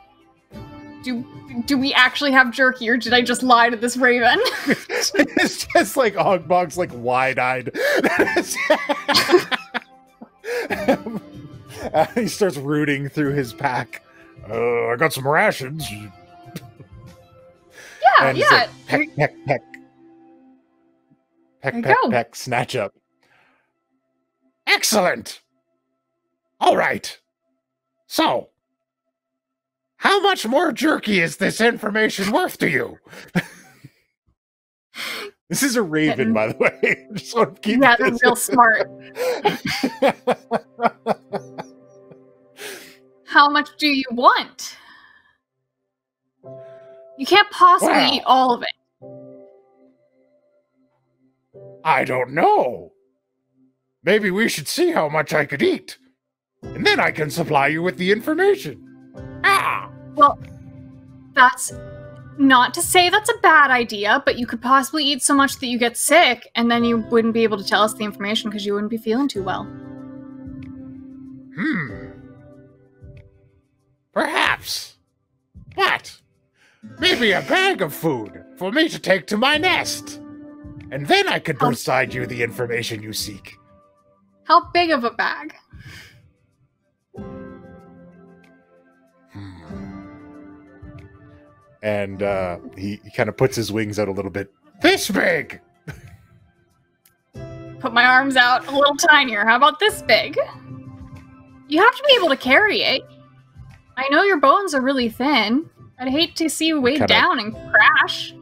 Do we actually have jerky, or did I just lie to this raven? It's just like Ogbog's like wide-eyed. He starts rooting through his pack. I got some rations. Yeah, And he's yeah. like, peck, peck, peck. Peck, There you peck, go. peck, snatch up. Excellent. All right. So, how much more jerky is this information worth to you? This is a raven, by the way. Just want to keep Yeah, they're this. real smart. How much do you want? You can't possibly Wow. eat all of it. I don't know. Maybe we should see how much I could eat. And then I can supply you with the information. Ah! Well, that's not to say that's a bad idea, but you could possibly eat so much that you get sick, and then you wouldn't be able to tell us the information because you wouldn't be feeling too well. Perhaps. But maybe a bag of food for me to take to my nest. And then I could provide you the information you seek. How big of a bag? And he kind of puts his wings out a little bit. This big! Put my arms out a little tinier. How about this big? You have to be able to carry it. I know your bones are really thin. I'd hate to see you weighed down and crash.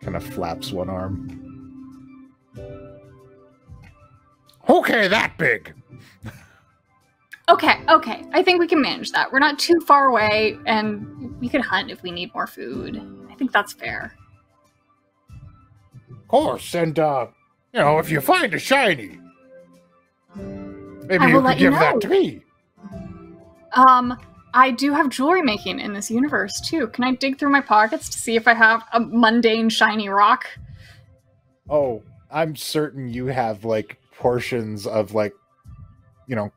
Kind of flaps one arm. Okay, that big. Okay. I think we can manage that. We're not too far away, and we could hunt if we need more food. I think that's fair. Of course, and, if you find a shiny, maybe you could give that to me. I do have jewelry making in this universe, too. Can I dig through my pockets to see if I have a mundane shiny rock? Oh, I'm certain you have, portions of,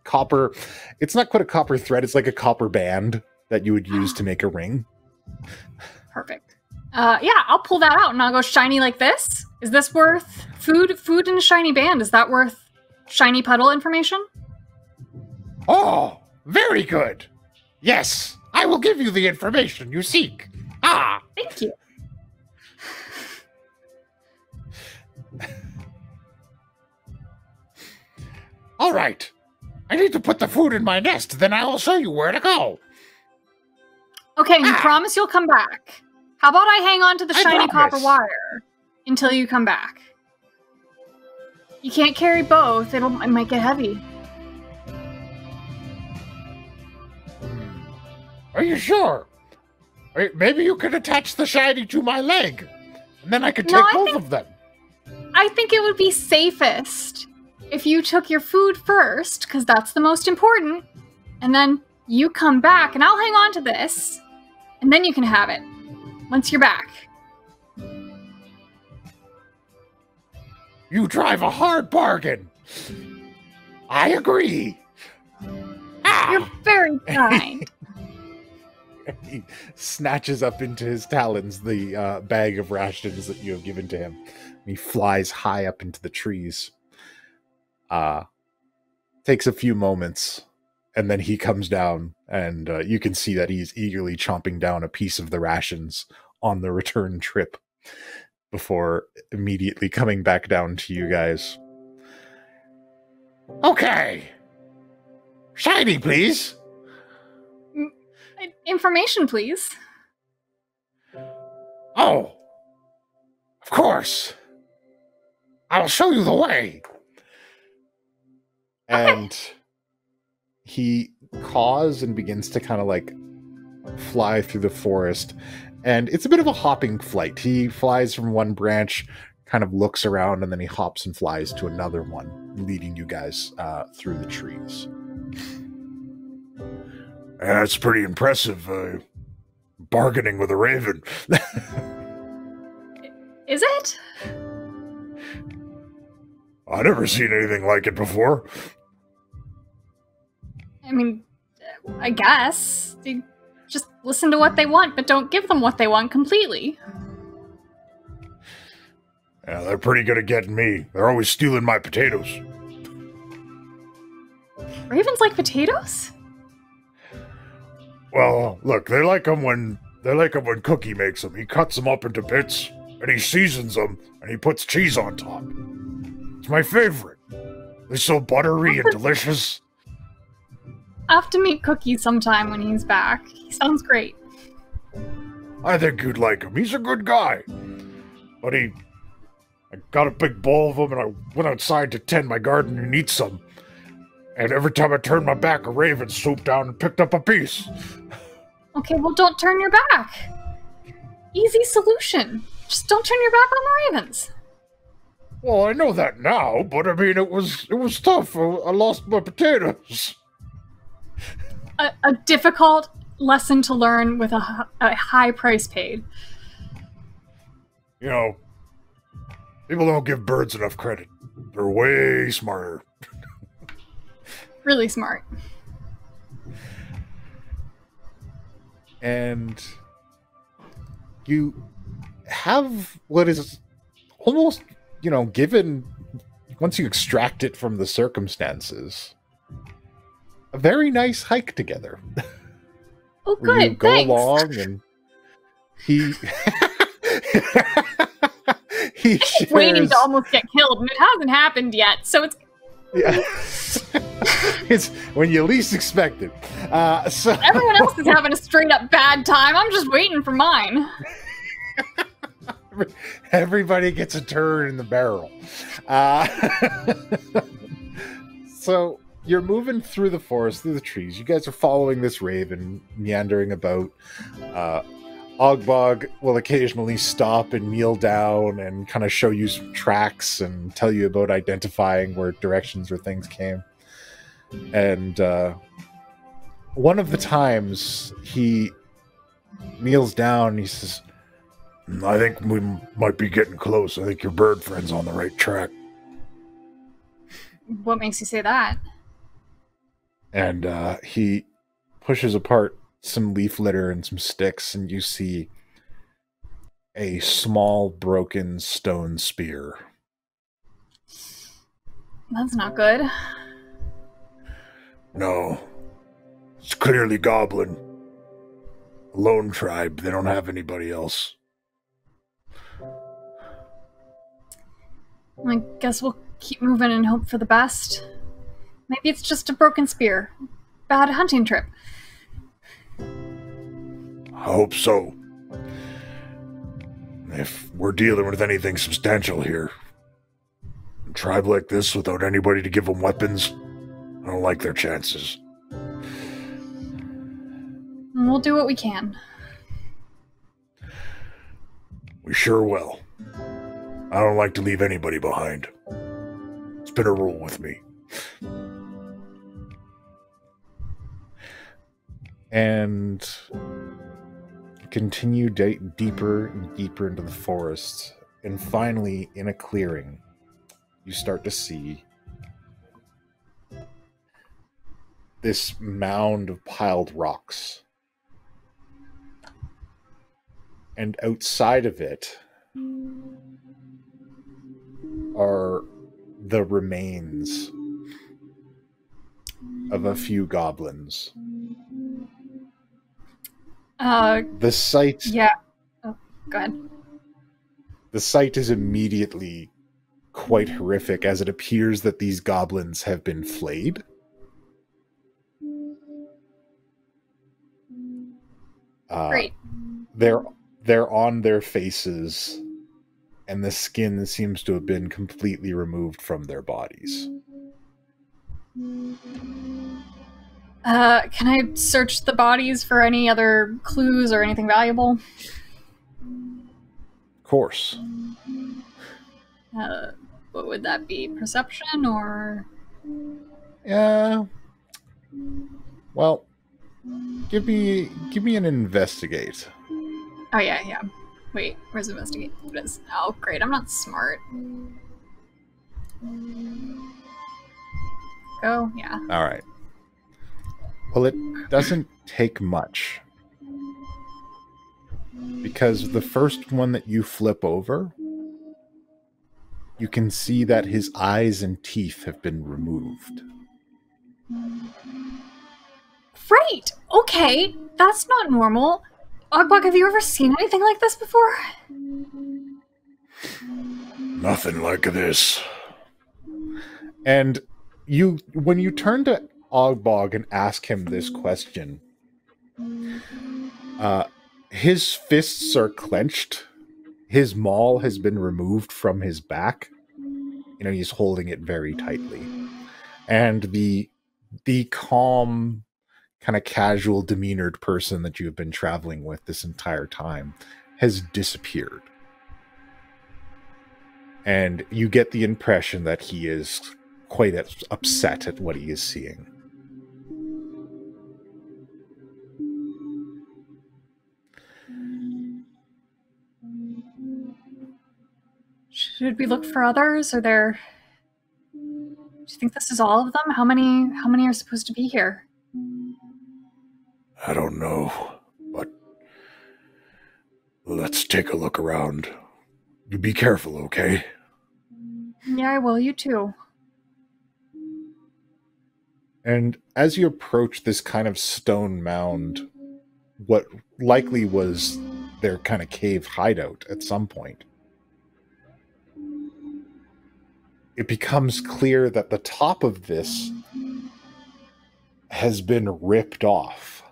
copper. It's not quite a copper thread. It's like a copper band that you would use to make a ring. Perfect. Yeah, I'll pull that out and I'll go shiny like this. Is this worth food? Food in a shiny band. Is that worth shiny puddle information? Oh, very good. Yes, I will give you the information you seek. Ah! Thank you. All right. I need to put the food in my nest, then I will show you where to go. Okay, you promise you'll come back. How about I hang on to the shiny copper wire until you come back? You can't carry both. It might get heavy. Are you sure? Maybe you could attach the shiny to my leg, and then I could take both of them. I think it would be safest if you took your food first, because that's the most important, and then you come back, and I'll hang on to this, and then you can have it once you're back. You drive a hard bargain. I agree. Ah! You're very kind. He snatches up into his talons the bag of rations that you have given to him. And he flies high up into the trees. Takes a few moments, and then he comes down, and you can see that he's eagerly chomping down a piece of the rations on the return trip before immediately coming back down to you guys. Okay. Shiny, please. Information, please. Oh, of course. I'll show you the way. And he caws and begins to kind of fly through the forest. And it's a bit of a hopping flight. He flies from one branch, kind of looks around, and then he hops and flies to another one, leading you guys through the trees. That's pretty impressive, bargaining with a raven. Is it? I've never seen anything like it before. I mean, I guess. You just listen to what they want, but don't give them what they want completely. Yeah, they're pretty good at getting me. They're always stealing my potatoes. Ravens like potatoes? Well, look, they like them when Cookie makes them. He cuts them up into bits, and he seasons them, and he puts cheese on top. It's my favorite. They're so buttery and delicious. I'll have to meet Cookie sometime when he's back. He sounds great. I think you'd like him. He's a good guy. But I got a big bowl of them, and I went outside to tend my garden and eat some. And every time I turned my back, a raven swooped down and picked up a piece. Okay, well, don't turn your back. Easy solution. Just don't turn your back on the ravens. Well, I know that now, but I mean, it was tough. I lost my potatoes. A difficult lesson to learn with a high price paid. You know, people don't give birds enough credit. They're way smarter. Really smart. And you have what is almost, given, once you extract it from the circumstances, a very nice hike together. Oh, Where you good. go Thanks. along and he he shares, Waiting to almost get killed, and it hasn't happened yet, so it's yeah. It's when you least expect it. So everyone else is having a straight up bad time. I'm just waiting for mine. Everybody gets a turn in the barrel. So you're moving through the forest, through the trees. You guys are following this raven, meandering about. Ogbog will occasionally stop and kneel down and kind of show you some tracks and tell you about identifying where directions where things came. And one of the times he kneels down and he says, I think we might be getting close. I think your bird friend's on the right track. What makes you say that? and he pushes apart some leaf litter and some sticks, and you see a small broken stone spear. That's not good. No. It's clearly goblin. A lone tribe. They don't have anybody else. I guess we'll keep moving and hope for the best. Maybe it's just a broken spear. Bad hunting trip. I hope so. If we're dealing with anything substantial here, a tribe like this without anybody to give them weapons, I don't like their chances. We'll do what we can. We sure will. I don't like to leave anybody behind. It's been a rule with me. And continue deeper and deeper into the forest. And finally, in a clearing, you start to see this mound of piled rocks. And outside of it are the remains of a few goblins. The site... Yeah. Oh, go ahead. The sight is immediately quite horrific, as it appears that these goblins have been flayed. Great. They're on their faces, and the skin seems to have been completely removed from their bodies. Can I search the bodies for any other clues or anything valuable? Of course. What would that be? Perception or... Yeah. Well, give me an investigate. Oh, yeah. Wait, where's investigate? It is. Oh, great, I'm not smart. Go, yeah. All right. Well, it doesn't take much. Because the first one that you flip over, you can see that his eyes and teeth have been removed. Great! Okay, that's not normal. Ogbog, have you ever seen anything like this before? Nothing like this. And when you turn to Ogbog and ask him this question, his fists are clenched. His maul has been removed from his back. You know, he's holding it very tightly. And the calm, kind of casual, demeanored person that you have been traveling with this entire time has disappeared. And you get the impression that he is quite upset at what he is seeing. Should we look for others? Do you think this is all of them? How many are supposed to be here? I don't know, but let's take a look around. You be careful, okay? Yeah, I will. You too. And as you approach this kind of stone mound, what likely was their kind of cave hideout at some point, it becomes clear that the top of this has been ripped off.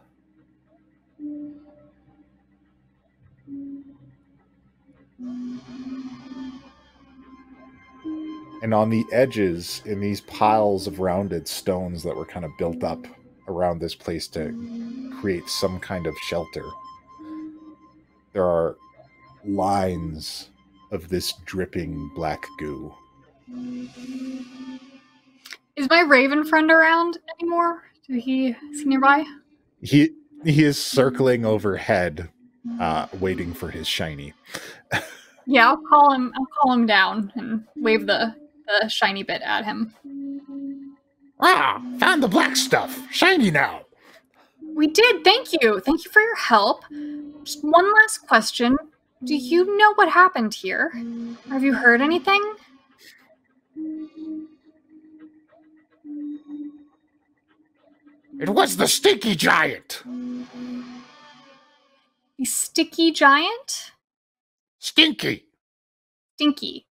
And on the edges, in these piles of rounded stones that were kind of built up around this place to create some kind of shelter, there are lines of this dripping black goo. Is my raven friend around anymore? Is he nearby? He is circling overhead, waiting for his shiny. Yeah, I'll call him down and wave the shiny bit at him. Ah, found the black stuff. Shiny now. We did. Thank you. Thank you for your help. Just one last question. Do you know what happened here? Or have you heard anything? It was the stinky giant. The sticky giant? Stinky. Stinky.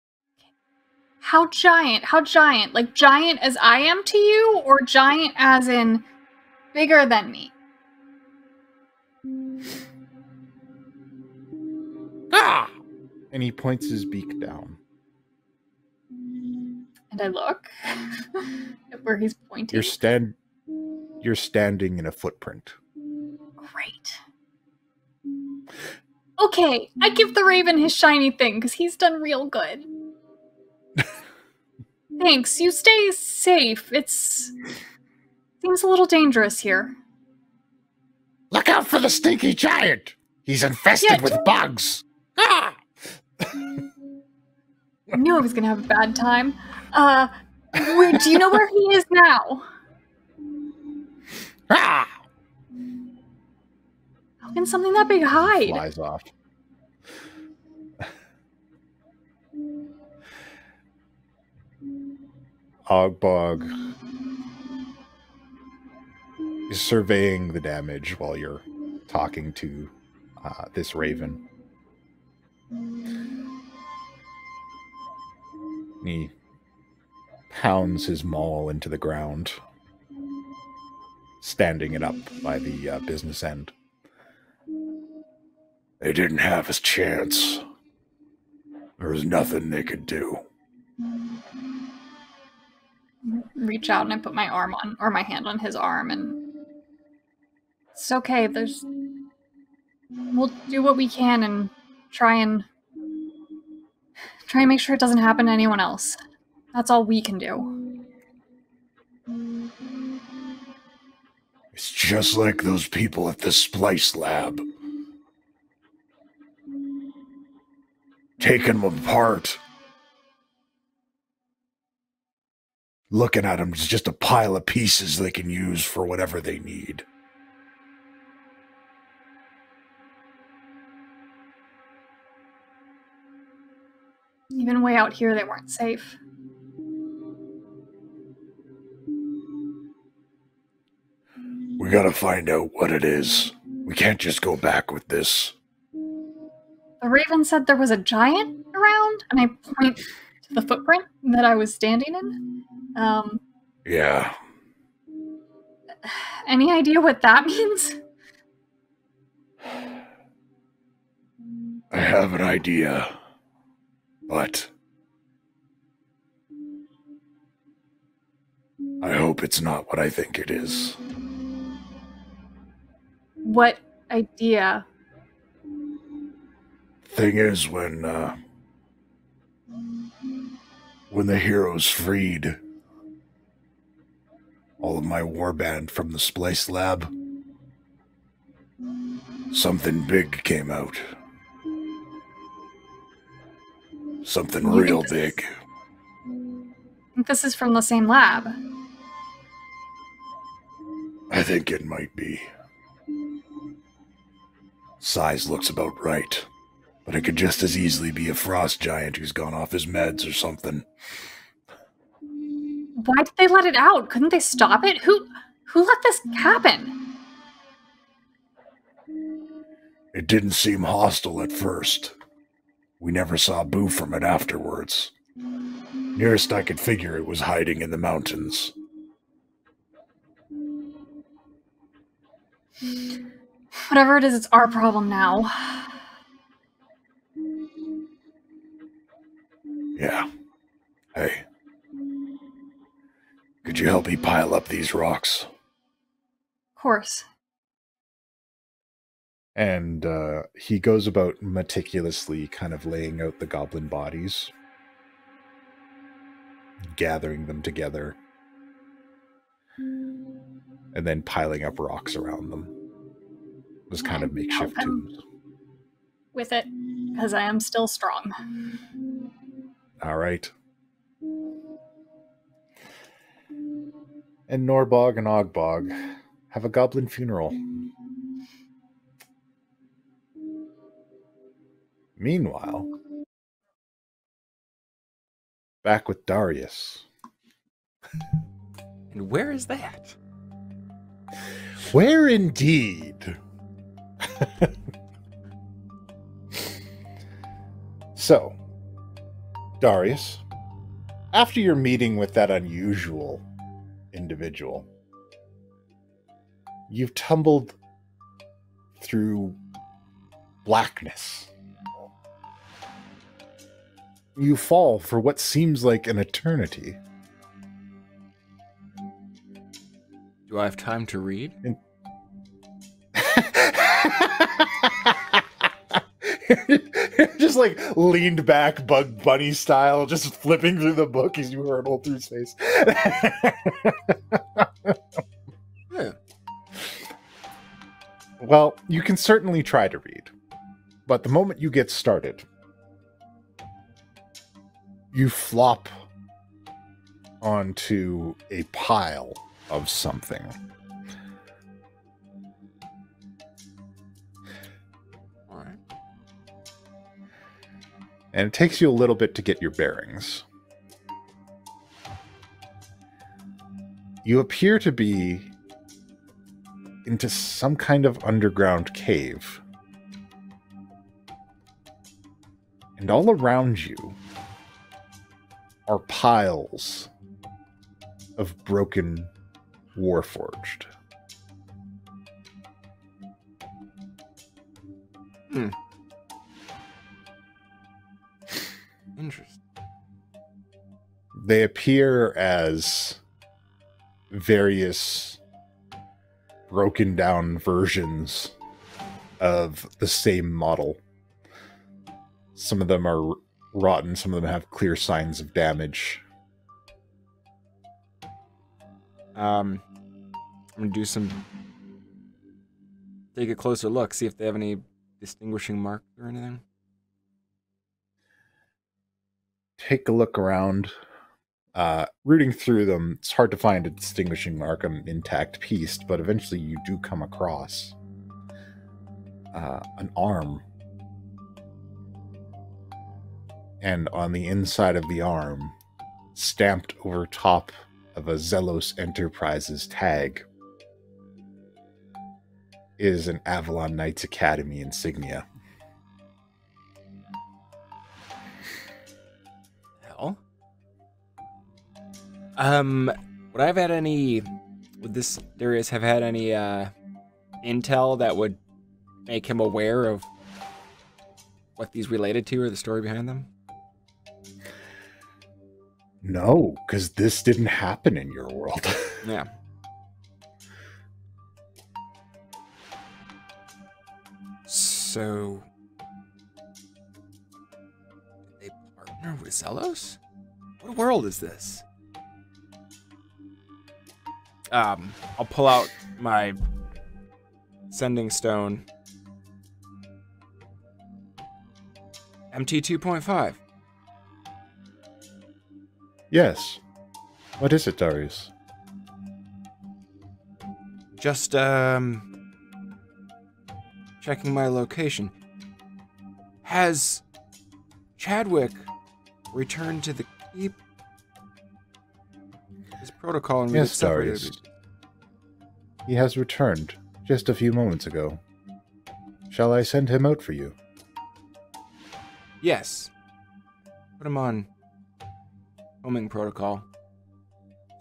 How giant? How giant? Like giant as I am to you? Or giant as in bigger than me? Ah! And he points his beak down. And I look at where he's pointing. You're standing in a footprint. Great. Okay, I give the raven his shiny thing, because he's done real good. Thanks, you stay safe. Seems a little dangerous here. Look out for the stinky giant. He's infested with bugs. Ah! I knew I was gonna have a bad time. Do you know where he is now? Ah! How can something that big hide? Flies off. Ogbog is surveying the damage while you're talking to this raven. He pounds his maul into the ground, standing it up by the business end. They didn't have a chance. There was nothing they could do. Reach out and I put my my hand on his arm, and it's okay. We'll do what we can and try and make sure it doesn't happen to anyone else. That's all we can do. It's just like those people at the Splice Lab. Taking them apart. Looking at them is just a pile of pieces they can use for whatever they need. Even way out here, they weren't safe. We gotta find out what it is. We can't just go back with this. The raven said there was a giant around, and I point to the footprint that I was standing in. Yeah. Any idea what that means? I have an idea. But I hope it's not what I think it is. What idea? Thing is, when when the heroes freed all of my warband from the Splice Lab, something big came out. Something real big. I think this is from the same lab. I think it might be. Size looks about right, but it could just as easily be a frost giant who's gone off his meds or something. Why did they let it out? Couldn't they stop it? Who let this happen? It didn't seem hostile at first. We never saw Boo from it afterwards. Nearest I could figure, it was hiding in the mountains. Whatever it is, it's our problem now. Yeah. Hey. Could you help me pile up these rocks? Of course. And he goes about meticulously kind of laying out the goblin bodies, gathering them together, and then piling up rocks around them. It was kind of makeshift Help him tombs. with it, because I am still strong. All right. And Norbog and Ogbog have a goblin funeral. Meanwhile, back with Darius. And where is that? Where indeed? So, Darius, after your meeting with that unusual individual, you've tumbled through blackness. You fall for what seems like an eternity. Do I have time to read? Just like leaned back, Bug Bunny style, just flipping through the book as you hurtle through space. Yeah. Well, you can certainly try to read, but the moment you get started, you flop onto a pile of something. All right. And it takes you a little bit to get your bearings. You appear to be into some kind of underground cave. And all around you are piles of broken Warforged. Interesting. They appear as various broken down versions of the same model. Some of them are rotten, some of them have clear signs of damage. I'm gonna take a closer look, see if they have any distinguishing marks or anything. Take a look around. Rooting through them, it's hard to find a distinguishing mark, an intact piece, but eventually you do come across an arm. And on the inside of the arm, stamped over top of a Zelos Enterprises tag, is an Avalon Knights Academy insignia. Hell. Would this Darius have had any intel that would make him aware of what these related to or the story behind them? No, because this didn't happen in your world. Yeah. So, did they partner with Zelos? What world is this? I'll pull out my sending stone. MT 2.5. Yes. What is it, Darius? Just, checking my location. Has Chadwick returned to the keep? His protocol and we Yes, get separated. Darius. He has returned just a few moments ago. Shall I send him out for you? Yes. Put him on homing protocol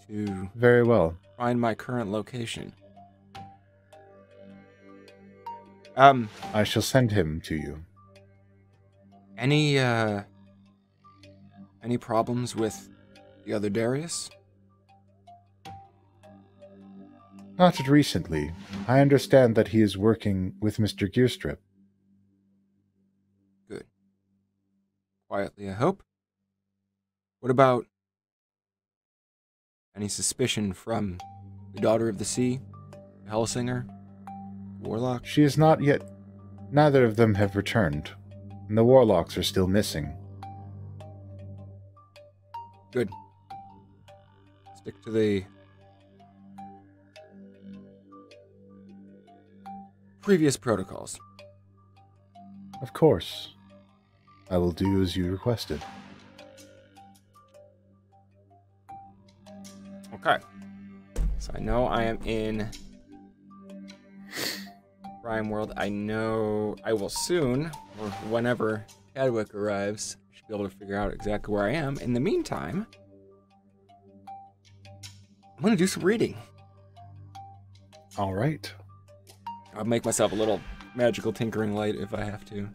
to Very well. find my current location. I shall send him to you. Any problems with the other Darius? Not recently. I understand that he is working with Mr. Gearstrip. Good. Quietly, I hope. What about any suspicion from the Daughter of the Sea, the Hellsinger, Warlock? She is not yet. Neither of them have returned, and the Warlocks are still missing. Good. Stick to the previous protocols. Of course. I will do as you requested. Okay. So I know I am in Prime World. I know I will soon, or whenever Chadwick arrives, I should be able to figure out exactly where I am. In the meantime, I'm going to do some reading. All right. I'll make myself a little magical tinkering light if I have to.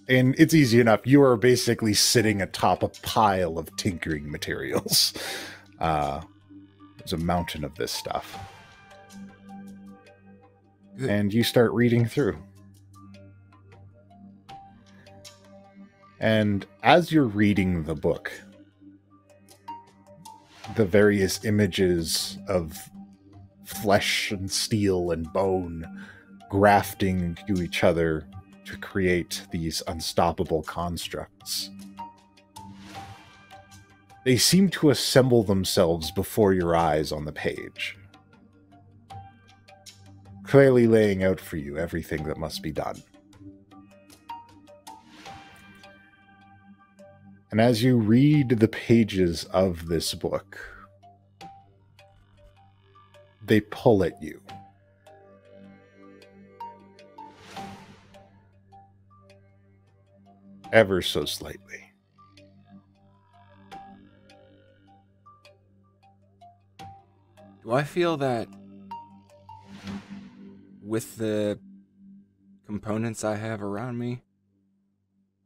And it's easy enough. You are basically sitting atop a pile of tinkering materials. There's a mountain of this stuff. Good. And you start reading through. And as you're reading the book, the various images of flesh and steel and bone grafting to each other to create these unstoppable constructs. They seem to assemble themselves before your eyes on the page, clearly laying out for you everything that must be done. And as you read the pages of this book, they pull at you. Ever so slightly. Do I feel that with the components I have around me,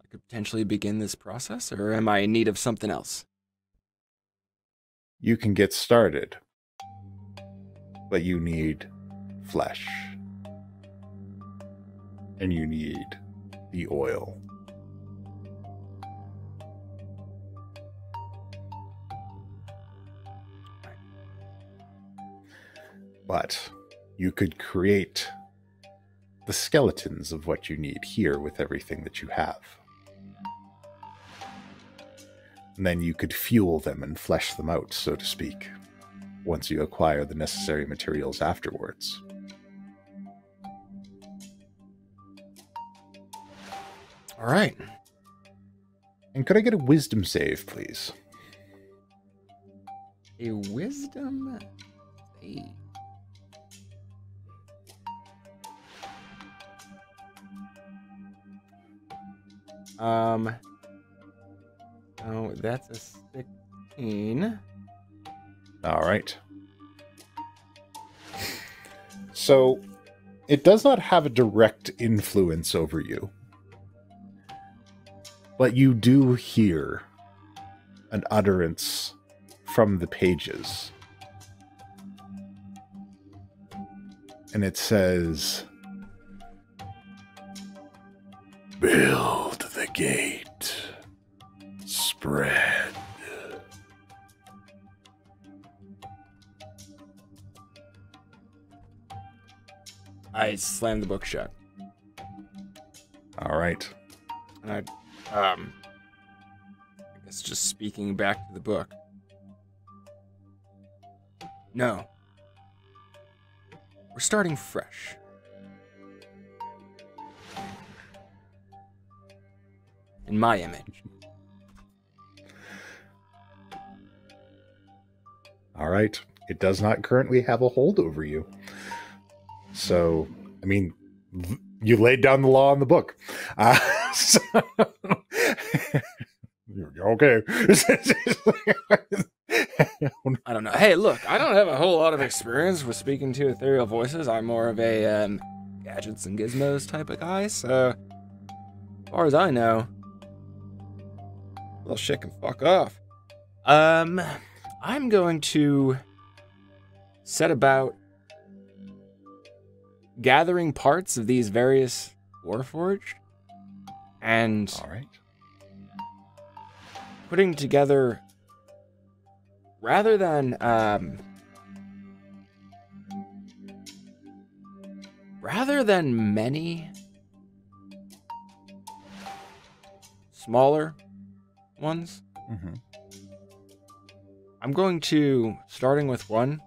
I could potentially begin this process, or am I in need of something else? You can get started, but you need flesh. And you need the oil. But you could create the skeletons of what you need here with everything that you have. And then you could fuel them and flesh them out, so to speak, once you acquire the necessary materials afterwards. All right. And could I get a wisdom save, please? A wisdom save. Oh, that's a 16. All right. So, it does not have a direct influence over you. But you do hear an utterance from the pages. And it says, "Build the gate. Spread I slammed the book shut. All right. And I guess just speaking back to the book. No. We're starting fresh. In my image. All right. It does not currently have a hold over you. So, I mean, you laid down the law in the book. So, okay. I don't know. Hey, look, I don't have a whole lot of experience with speaking to ethereal voices. I'm more of a gadgets and gizmos type of guy, so as far as I know, little shit can fuck off. I'm going to set about gathering parts of these various Warforged and all right, putting together, rather than many smaller ones. Mm-hmm. I'm going to, starting with one,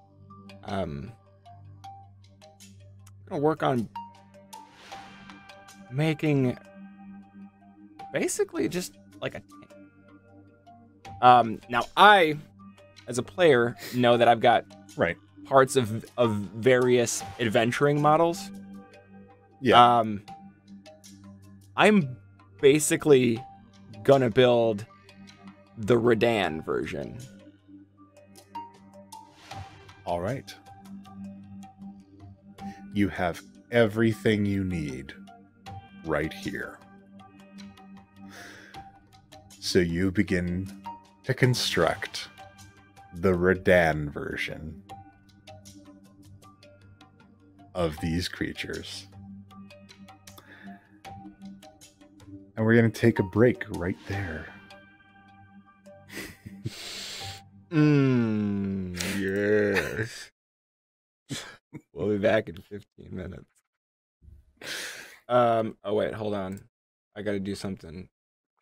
I'm going to work on making basically just like a tank. Now I, as a player, know that I've got right parts of various adventuring models. Yeah. I'm basically gonna build the Redan version. All right. You have everything you need right here. So you begin to construct the Redan version of these creatures. And we're going to take a break right there. Yes. We'll be back in 15 minutes. Oh wait, hold on. I gotta do something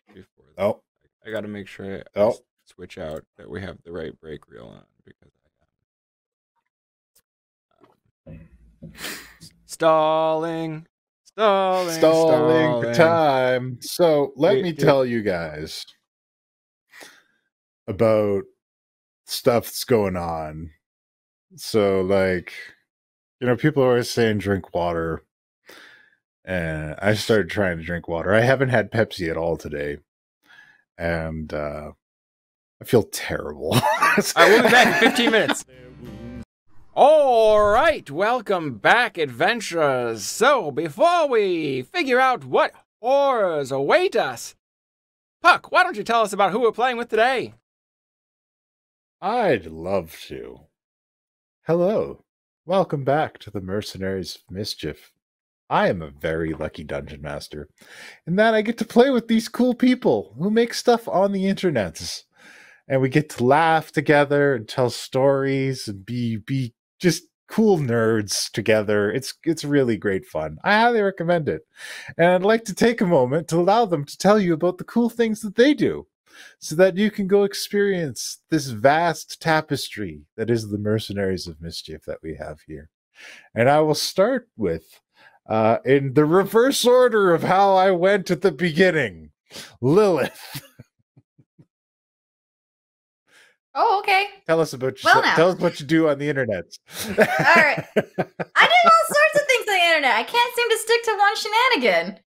before that. Oh. I gotta make sure I Oh. switch out that we have the right break reel on, because stalling For time. So let me tell you guys about stuff that's going on. So, like, you know, people are always saying drink water, and I started trying to drink water. I haven't had Pepsi at all today, and I feel terrible. All right, we'll be back in 15 minutes. All right, welcome back, adventurers. So, before we figure out what horrors await us, Puck, why don't you tell us about who we're playing with today? I'd love to. Hello. Welcome back to the Mercenaries of Mischief. I am a very lucky dungeon master in that I get to play with these cool people who make stuff on the internets. And we get to laugh together and tell stories and be just cool nerds together. It's really great fun. I highly recommend it. And I'd like to take a moment to allow them to tell you about the cool things that they do, so that you can go experience this vast tapestry that is the Mercenaries of Mischief that we have here. And I will start with, in the reverse order of how I went at the beginning, Lilith. Oh, okay. Tell us about Well, yourself. now. Tell us what you do on the internet. All right. I do all sorts of things on the internet. I can't seem to stick to one shenanigan.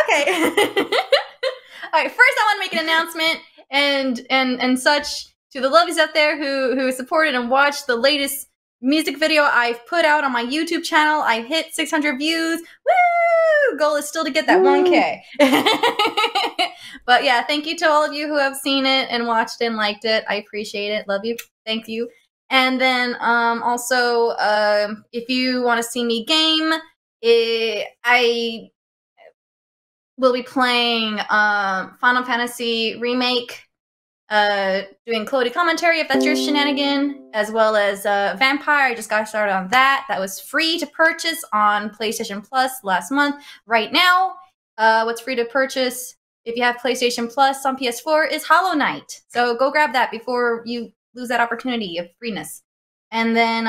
Okay. All right. First, I want to make an announcement and such to the lovies out there who supported and watched the latest music video I've put out on my YouTube channel. I've hit 600 views. Woo! Goal is still to get that 1K. But yeah, thank you to all of you who have seen it and watched it and liked it. I appreciate it. Love you. Thank you. And then also, if you want to see me game, I will be playing Final Fantasy Remake doing Clody commentary if that's your shenanigan, as well as Vampire. I just got started on that. That was free to purchase on PlayStation Plus last month. Right now, what's free to purchase if you have PlayStation Plus on PS4 is Hollow Knight. So go grab that before you lose that opportunity of freeness. And then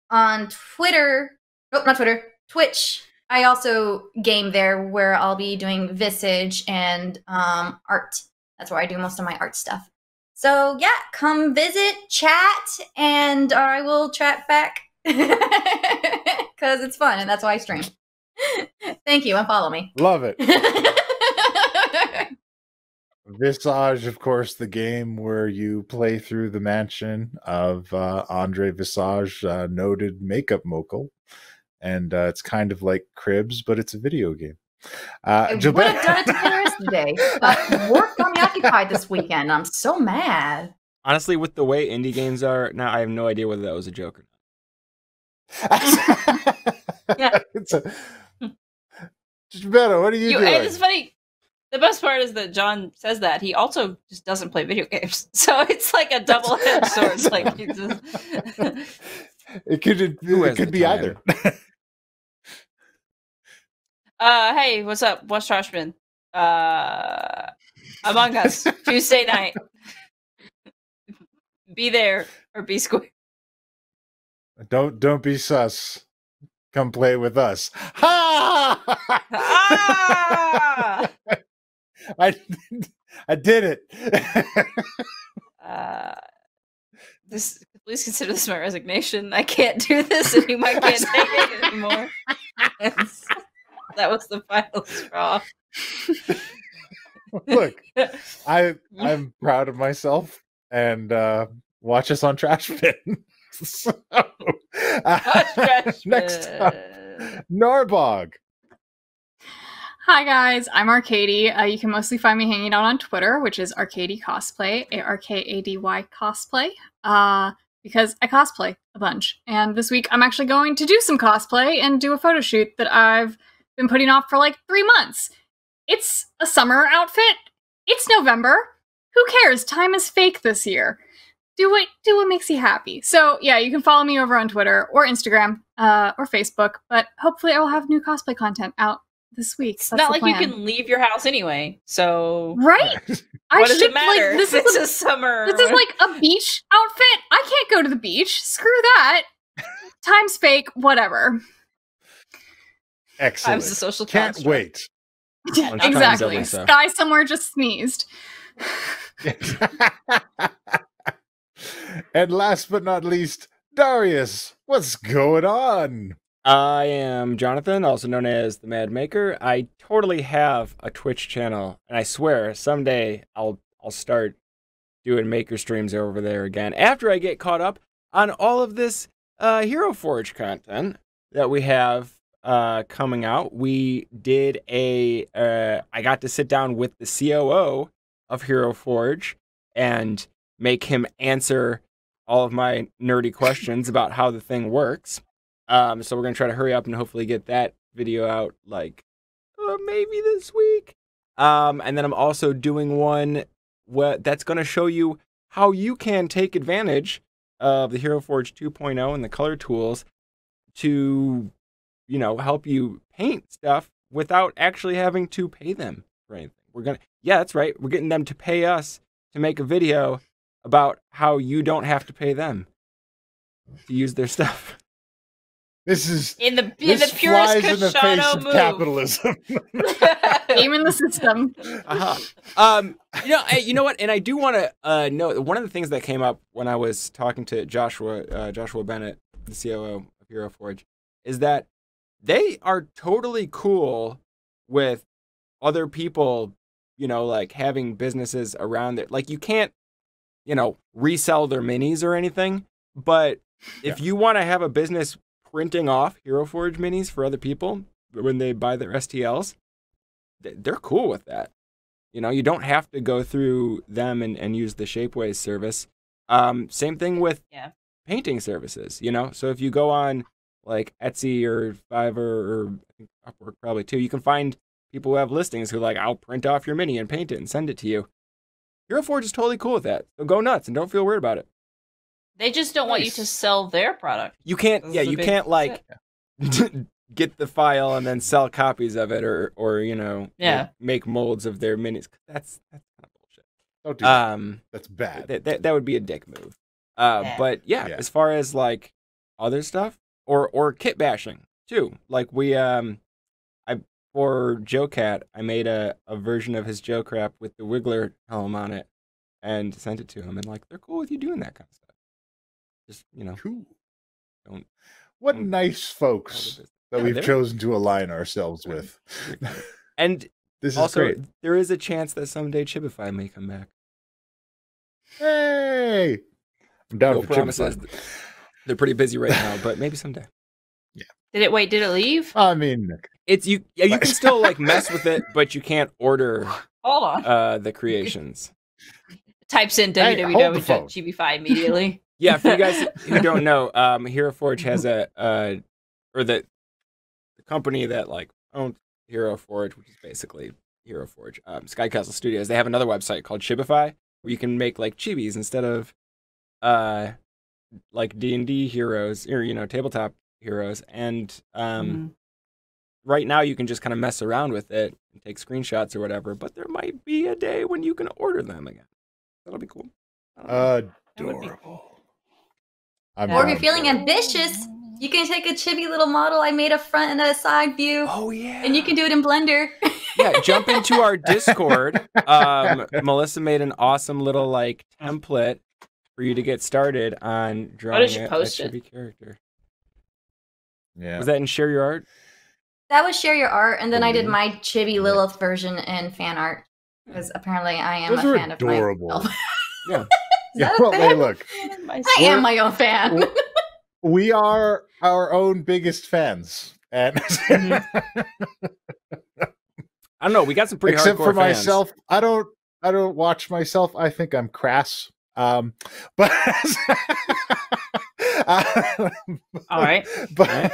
on Twitter, nope, not Twitter, Twitch, I also game there where I'll be doing Visage and art. That's where I do most of my art stuff. So yeah, come visit, chat, and I will chat back because it's fun and that's why I stream. Thank you, and follow me. Love it. Visage, of course, the game where you play through the mansion of Andre Visage, noted makeup mogul. And it's kind of like Cribs, but it's a video game. I would have done it to Paris today, but work got me occupied this weekend. I'm so mad. Honestly, with the way indie games are now, I have no idea whether that was a joke or not. Yeah. Beto, what are you doing? And it's funny. The best part is that John says that he also just doesn't play video games, so it's like a double-edged sword. It's like he just... it could be either. Hey, what's up? What's Trashman? Among Us, Tuesday night. Be there or be square. Don't be sus. Come play with us. Ha! Ah! I did it. Please consider this my resignation. I can't do this anymore. I can't take it anymore. That was the final straw. Look, I'm proud of myself, and watch us on Trash Bin. So, next up, Norbog. Hi guys, I'm Arcady. You can mostly find me hanging out on Twitter, which is Arcady Cosplay, Arkady Cosplay, because I cosplay a bunch. And this week I'm actually going to do some cosplay and do a photo shoot that I've been putting off for like 3 months. It's a summer outfit. It's November. Who cares? Time is fake this year. Do what makes you happy. So yeah, you can follow me over on Twitter or Instagram or Facebook, but hopefully I will have new cosplay content out this week. It's not like you can leave your house anyway, so... Right? What does it matter? Like, this it's is a summer... This is like a beach outfit. I can't go to the beach. Screw that. Time's fake. Whatever. Excellent. Time's a social Can't construct. wait. Yeah, exactly. Guy somewhere just sneezed. And last but not least, Darius. What's going on? I am Jonathan, also known as the Mad Maker. I totally have a Twitch channel, and I swear someday I'll start doing Maker streams over there again after I get caught up on all of this Hero Forge content that we have coming out. We did I got to sit down with the COO of Hero Forge and make him answer all of my nerdy questions about how the thing works. So we're going to try to hurry up and hopefully get that video out like maybe this week. And then I'm also doing one that's going to show you how you can take advantage of the Hero Forge 2.0 and the color tools to, help you paint stuff without actually having to pay them for anything. Yeah, that's right. We're getting them to pay us to make a video about how you don't have to pay them to use their stuff. This is in the purest in the face of capitalism. Game in the system. You know what? And I do want to know one of the things that came up when I was talking to Joshua Bennett, the COO of Hero Forge, is that they are totally cool with other people, like having businesses around it. Like you can't, resell their minis or anything, but if you want to have a business printing off Hero Forge minis for other people when they buy their STLs, they're cool with that. You don't have to go through them and use the Shapeways service. Same thing with painting services, So if you go on like Etsy or Fiverr or I think Upwork probably too, you can find people who have listings who I'll print off your mini and paint it and send it to you. Hero Forge is totally cool with that. So go nuts and don't feel weird about it. They just don't want you to sell their product. You can't, This yeah, is a you big can't like set. get the file and then sell copies of it or you know, Yeah. make molds of their minis. That's kind of bullshit. Don't do that. That's bad. That would be a dick move. Yeah. But yeah, Yeah. as far as like other stuff or kit bashing too. Like we for Joe Cat, I made a version of his Joe Crap with the Wiggler helm on it and sent it to him, and like they're cool with you doing that kind of stuff. Just, you know, Cool. don't What don't nice tell the folks business. that Yeah, we've they're- chosen to align ourselves with. And This is also, great. there is a chance that someday Chibify may come back. Hey! I'm down No for promises. Chibify. They're pretty busy right now, but maybe someday. Did it leave? I mean, It's you. Yeah, you can still like mess with it, but you can't order Hold on. the creations. Types in Hey, hold the phone. www.gbfi immediately. Yeah, for you guys who don't know, Hero Forge has or the company that like owns Hero Forge, which is basically Hero Forge, Sky Castle Studios. They have another website called Chibify where you can make like chibis instead of like D&D heroes or, you know, tabletop heroes. And right now you can just kind of mess around with it and take screenshots or whatever, but there might be a day when you can order them again. That'll be cool. I don't know. adorable. I'm Or if down you're feeling for it. ambitious, you can take a chibi little model I made a front and a side view, Oh yeah. and you can do it in Blender. Yeah, jump into our Discord. Melissa made an awesome little like template for you to get started on drawing did you a post it? chibi character. Yeah. Was that in Share Your Art? That was Share Your Art, and then I did Mhm. my chibi Lilith version in fan art, because apparently I am Those a are fan adorable. of myself. Yeah. Is that a well, hey, fan? look, I am my own fan. we are our own biggest fans, and I don't know. We got some pretty except hardcore for fans. myself, I don't watch myself. I think I'm crass. But All right. but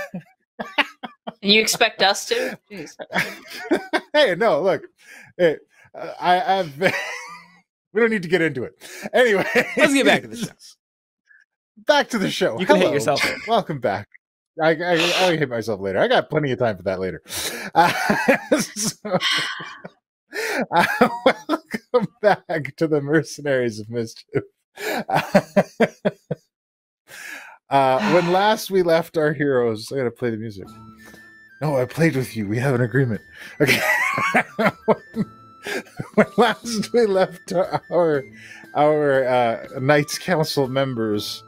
And you expect us to? Jeez. hey, no, look, hey, I've we don't need to get into it. Anyway, Let's get back to the show. Back to the show. You can hit Hello. yourself. Welcome back. I'll hit myself later. I got plenty of time for that later. Welcome back to the Mercenaries of Mischief. When last we left our heroes, I gotta play the music. No, I played with you. We have an agreement. Okay. When last we left our Knights Council members,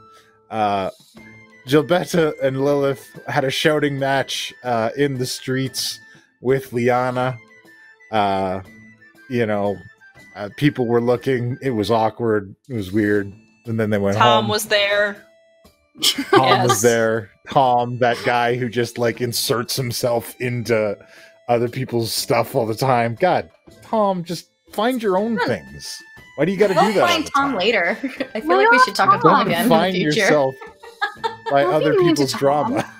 Gilbetta and Lilith had a shouting match in the streets with Liana. People were looking. It was awkward. It was weird. And then they went Tom home. was there. Tom was Yes. there. Tom, that guy who just like inserts himself into other people's stuff all the time. God, Tom, just find your own things. Why do you got to We'll do that? all find the Tom time? later. I feel We like we love should talk to Tom. Tom Don't again in find the future. yourself by Don't other be mean to people's Tom. drama.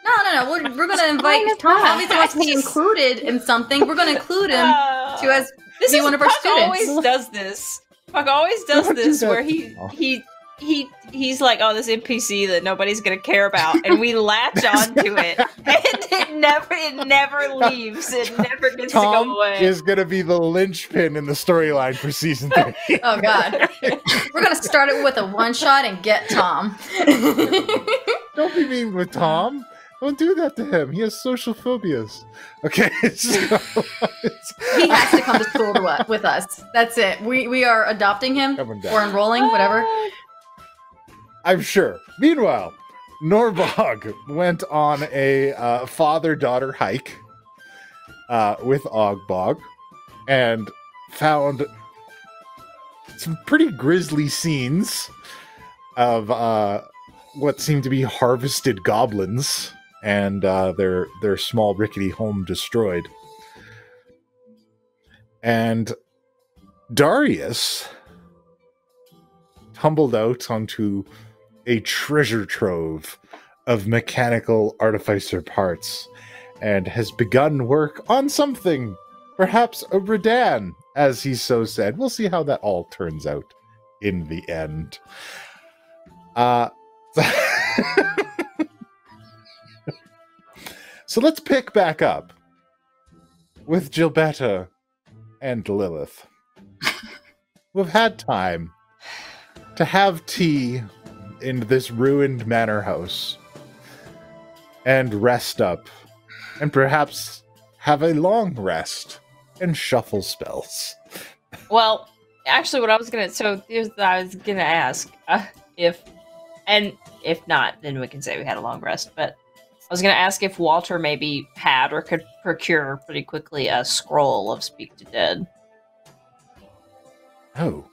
No. We're going to invite Fine, it's Tom. fine. Obviously, wants to be included in something. We're going to include him to as This be is one of our Puck students. always does this. Puck always does Don't do this that where to he's like, oh, this NPC that nobody's gonna care about, and we latch onto it, and it never leaves. It never gets to Tom go away. is going to be the linchpin in the storyline for season 3. Oh God, we're gonna start it with a one shot and get Tom. Don't be mean with Tom. Don't do that to him. He has social phobias. Okay, so He has to come to school with us. That's it. We are adopting him Coming down. or enrolling, whatever. I'm sure. Meanwhile, Norbog went on a father-daughter hike with Ogbog and found some pretty grisly scenes of what seemed to be harvested goblins and their small rickety home destroyed. And Darius tumbled out onto a treasure trove of mechanical artificer parts and has begun work on something, perhaps a Redan, as he so said. We'll see how that all turns out in the end. So let's pick back up with Gilbetta and Lilith. We've had time to have tea in this ruined manor house and rest up and perhaps have a long rest and shuffle spells. Well, actually, what I was gonna ask if not, then we can say we had a long rest. But I was gonna ask if Walter maybe had or could procure pretty quickly a scroll of Speak to Dead. Oh,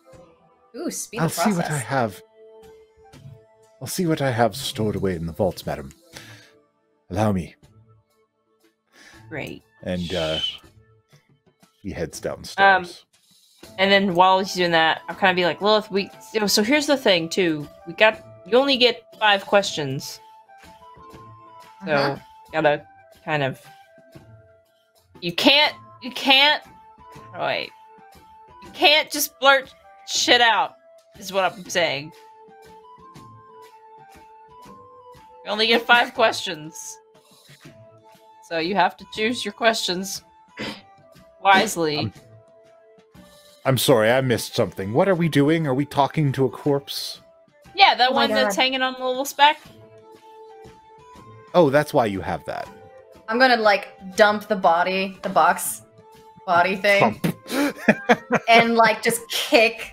Ooh, speed I'll of see process. what I have. I'll see what I have stored away in the vaults, madam. Allow me. Great. And he heads downstairs. And then while he's doing that, I'll kind of be like, Lilith, so here's the thing too. You only get 5 questions. So Uh-huh. gotta kind of you can't just blurt shit out, is what I'm saying. You only get 5 questions. So you have to choose your questions wisely. I'm sorry, I missed something. What are we doing? Are we talking to a corpse? Yeah, that Oh my one that's God. hanging on the little speck. Oh, that's why you have that. I'm gonna like dump the box body thing, and like just kick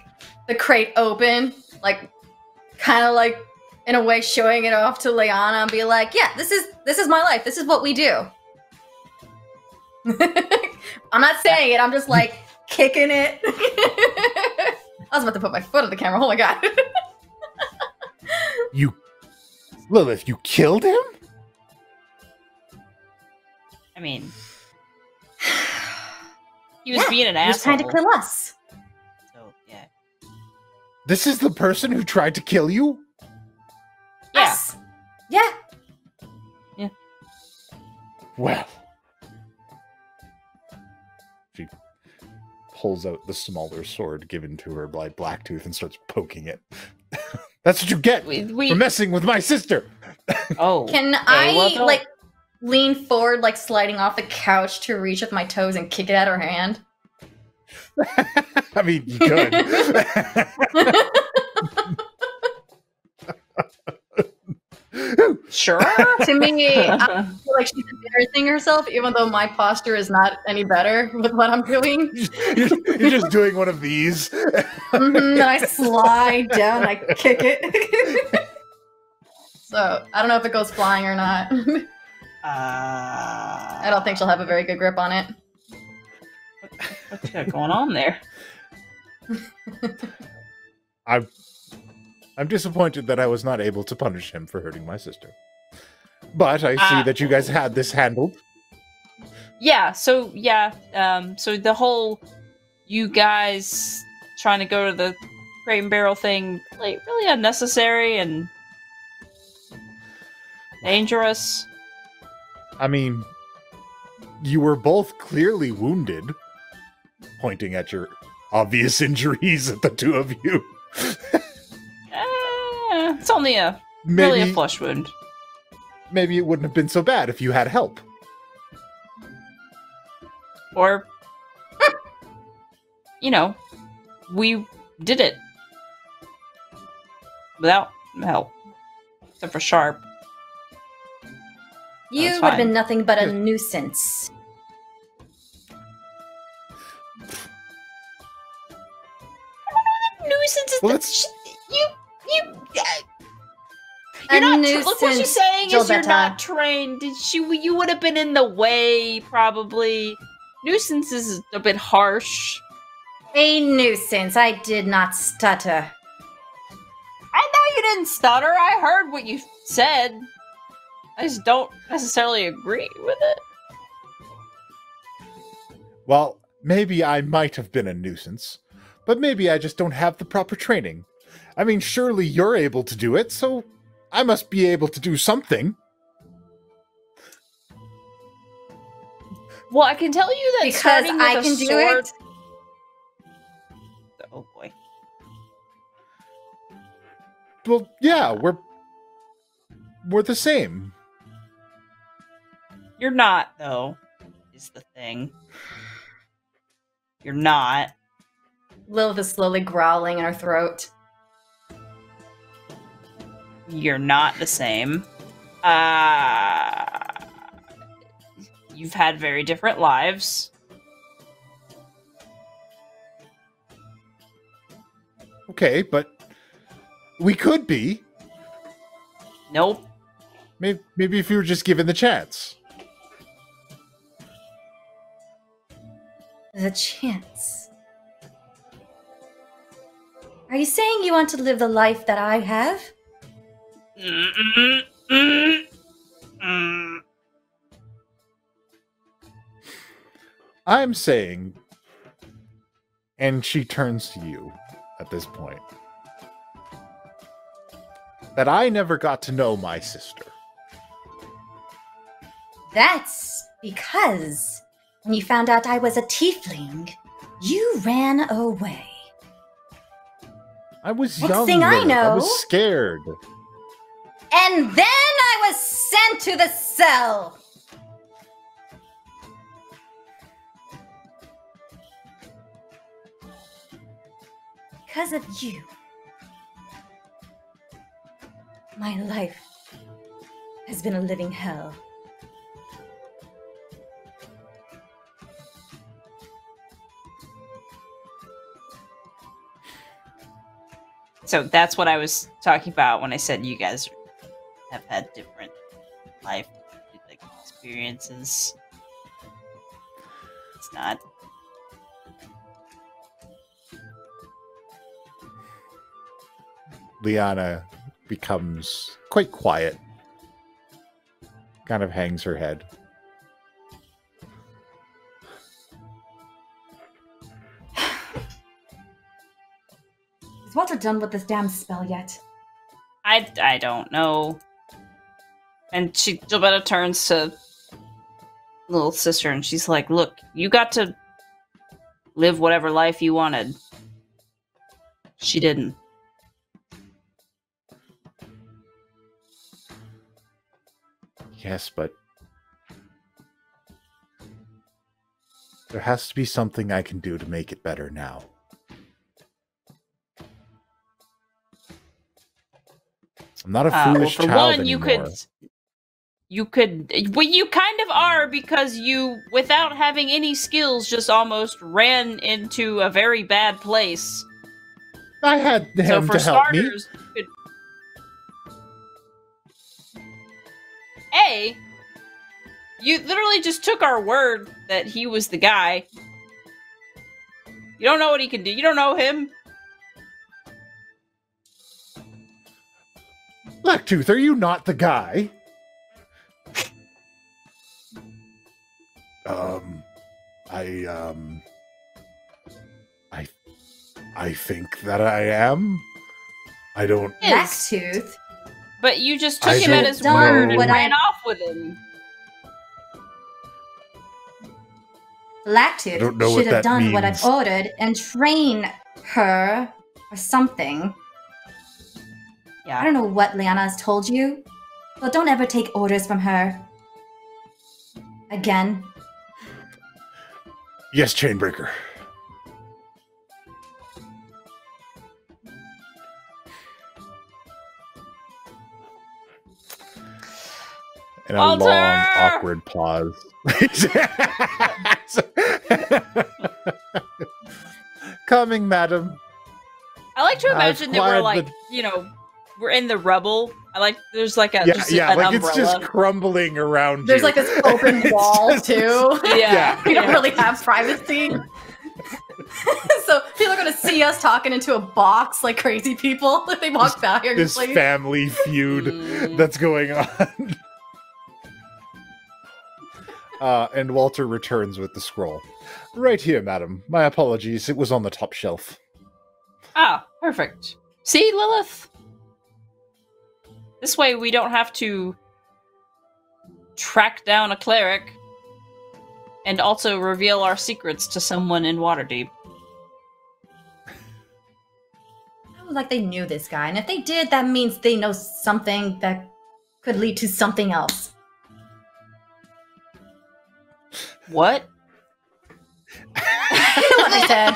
the crate open, like kind of like in a way showing it off to Leanna and be like, yeah, this is my life. This is what we do. I'm not saying it. I'm just like kicking it. I was about to put my foot on the camera. Oh my god. Lilith, you killed him? I mean, he was being an He was asshole. trying to kill us. So yeah, This is the person who tried to kill you? yeah. Us. Yeah. Well. She pulls out the smaller sword given to her by Blacktooth and starts poking it. That's what you get for messing with my sister! Oh, Can okay, I well, don't- like lean forward, like sliding off the couch to reach with my toes and kick it out of her hand? I mean, you could. Sure. To me, I feel like she's embarrassing herself, even though my posture is not any better with what I'm doing. You're just doing one of these. And I slide down, I kick it. So I don't know if it goes flying or not. I don't think she'll have a very good grip on it. What's going on there? I'm disappointed that I was not able to punish him for hurting my sister. But I see that you guys had this handled. Yeah. So the whole you guys trying to go to the Crate and Barrel thing, like, really unnecessary and dangerous. I mean, you were both clearly wounded, pointing at your obvious injuries at the two of you. It's only really a flesh wound. Maybe it wouldn't have been so bad if you had help. Or, we did it without help, except for Sharp. You That's would have fine. been nothing but a nuisance. Nuisance is Well, the it's- A You're not. nuisance, Look what she's saying is you're Gilbetta. not trained. You would have been in the way, probably. Nuisance is a bit harsh. A nuisance. I did not stutter. I know you didn't stutter. I heard what you said. I just don't necessarily agree with it. Well, maybe I might have been a nuisance, but maybe I just don't have the proper training. I mean, surely you're able to do it, so I must be able to do something. Well, I can tell you that Because starting with I a can do sword, it. oh boy. Well, yeah, we're the same. You're not, though, is the thing. You're not. Lilith is slowly growling in her throat. You're not the same. You've had very different lives. Okay, but we could be. Nope. Maybe if you were just given the chance. The chance. Are you saying you want to live the life that I have? I'm saying, and she turns to you at this point, that I never got to know my sister. That's because when you found out I was a tiefling, you ran away. I was Next young. thing I Lilith. I know- was scared. And then I was sent to the cell. Because of you, my life has been a living hell. So that's what I was talking about when I said you guys have had different life experiences. It's not. Liana becomes quite quiet. Kind of hangs her head. Is Walter done with this damn spell yet? I don't know. And Gilberta turns to little sister and she's like, look, you got to live whatever life you wanted. She didn't. Yes, but there has to be something I can do to make it better now. I'm not a foolish well, for child one, anymore. you could, well, you kind of are because you, without having any skills, just almost ran into a very bad place. I had him So for to help me. starters, you could, you literally just took our word that he was the guy. You don't know what he can do. You don't know him. Blacktooth, are you not the guy? I think that I am. I don't. Blacktooth. But you just took I him at don't his know. word and What I- ran off with him. Blacktooth I don't know what should have that done what I've means. ordered and train her or something. I Yeah. don't know what Liana has told you, but don't ever take orders from her. Again. Yes, Chainbreaker. And a Walter! long, awkward pause. Coming, madam. I like to I've imagine that we're acquired like, the- we're in the rubble. I like, there's like a, Yeah, just yeah, an like umbrella. it's just crumbling around There's you. like this open It's wall just- too. Yeah. We don't really have privacy. So people are gonna see us talking into a box like crazy people if they walk by our This place. family feud Mm. that's going on. And Walter returns with the scroll. Right here, madam. My apologies. It was on the top shelf. Ah, perfect. See, Lilith? This way we don't have to track down a cleric and also reveal our secrets to someone in Waterdeep. like they knew this guy, and if they did, that means they know something that could lead to something else. What? You know what I said.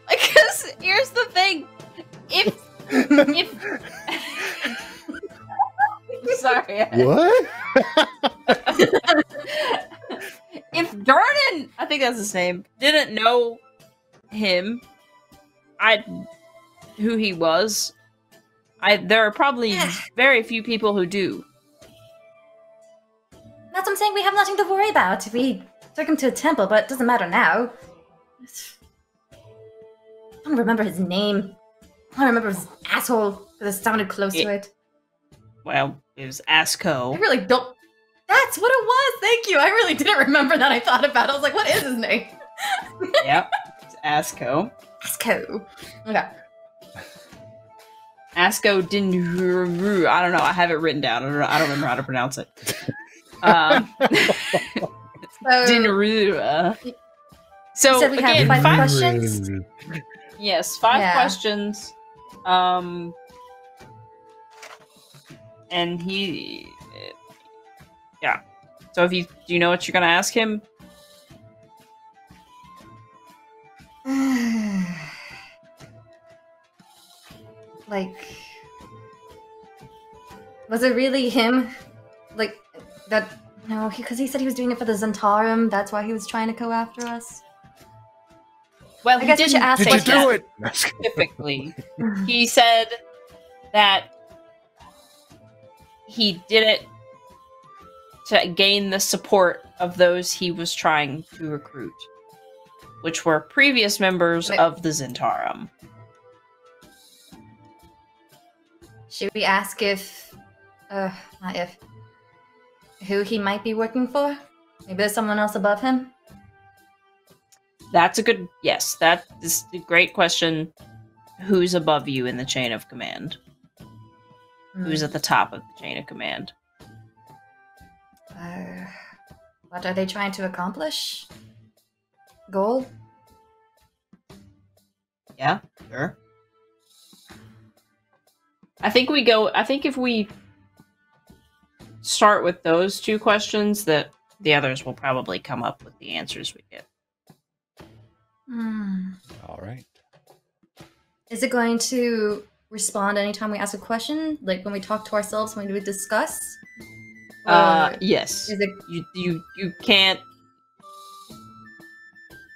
Because here's the thing. If sorry. What? If Darnan, I think that's his name, didn't know him, who he was, there are probably very few people who do. That's what I'm saying. We have nothing to worry about. We took him to a temple, but it doesn't matter now. I don't remember his name. I don't remember his asshole because it sounded close to it. Well, it was Asco. I really don't. That's what it was. Thank you. I really didn't remember that. I thought about it. I was like, what is his name? Yep, it's Asco. Asco. Okay. Asco Dinuru. I don't know. I have it written down. I don't remember how to pronounce it. Dinuru. So said we have again, 5 questions. Yes, 5 Yeah. questions. And he, yeah. So do you know what you're gonna ask him? Like, was it really him? Like, that, no, because he said he was doing it for the Zentarum, that's why he was trying to go after us. Well, I guess we should ask Did you like do that. it? specifically. He said that he did it to gain the support of those he was trying to recruit, which were previous members of the Zentarum. Should we ask if, not if, who he might be working for? Maybe there's someone else above him? That's a good, yes, that is a great question. Who's above you in the chain of command? Who's at the top of the chain of command? What are they trying to accomplish? Goal? Yeah, sure. I think if we start with those 2 questions, that the others will probably come up with the answers we get. All right. Is it going to respond anytime we ask a question? Like when we talk to ourselves, when we discuss? Or Yes. Is it You can't,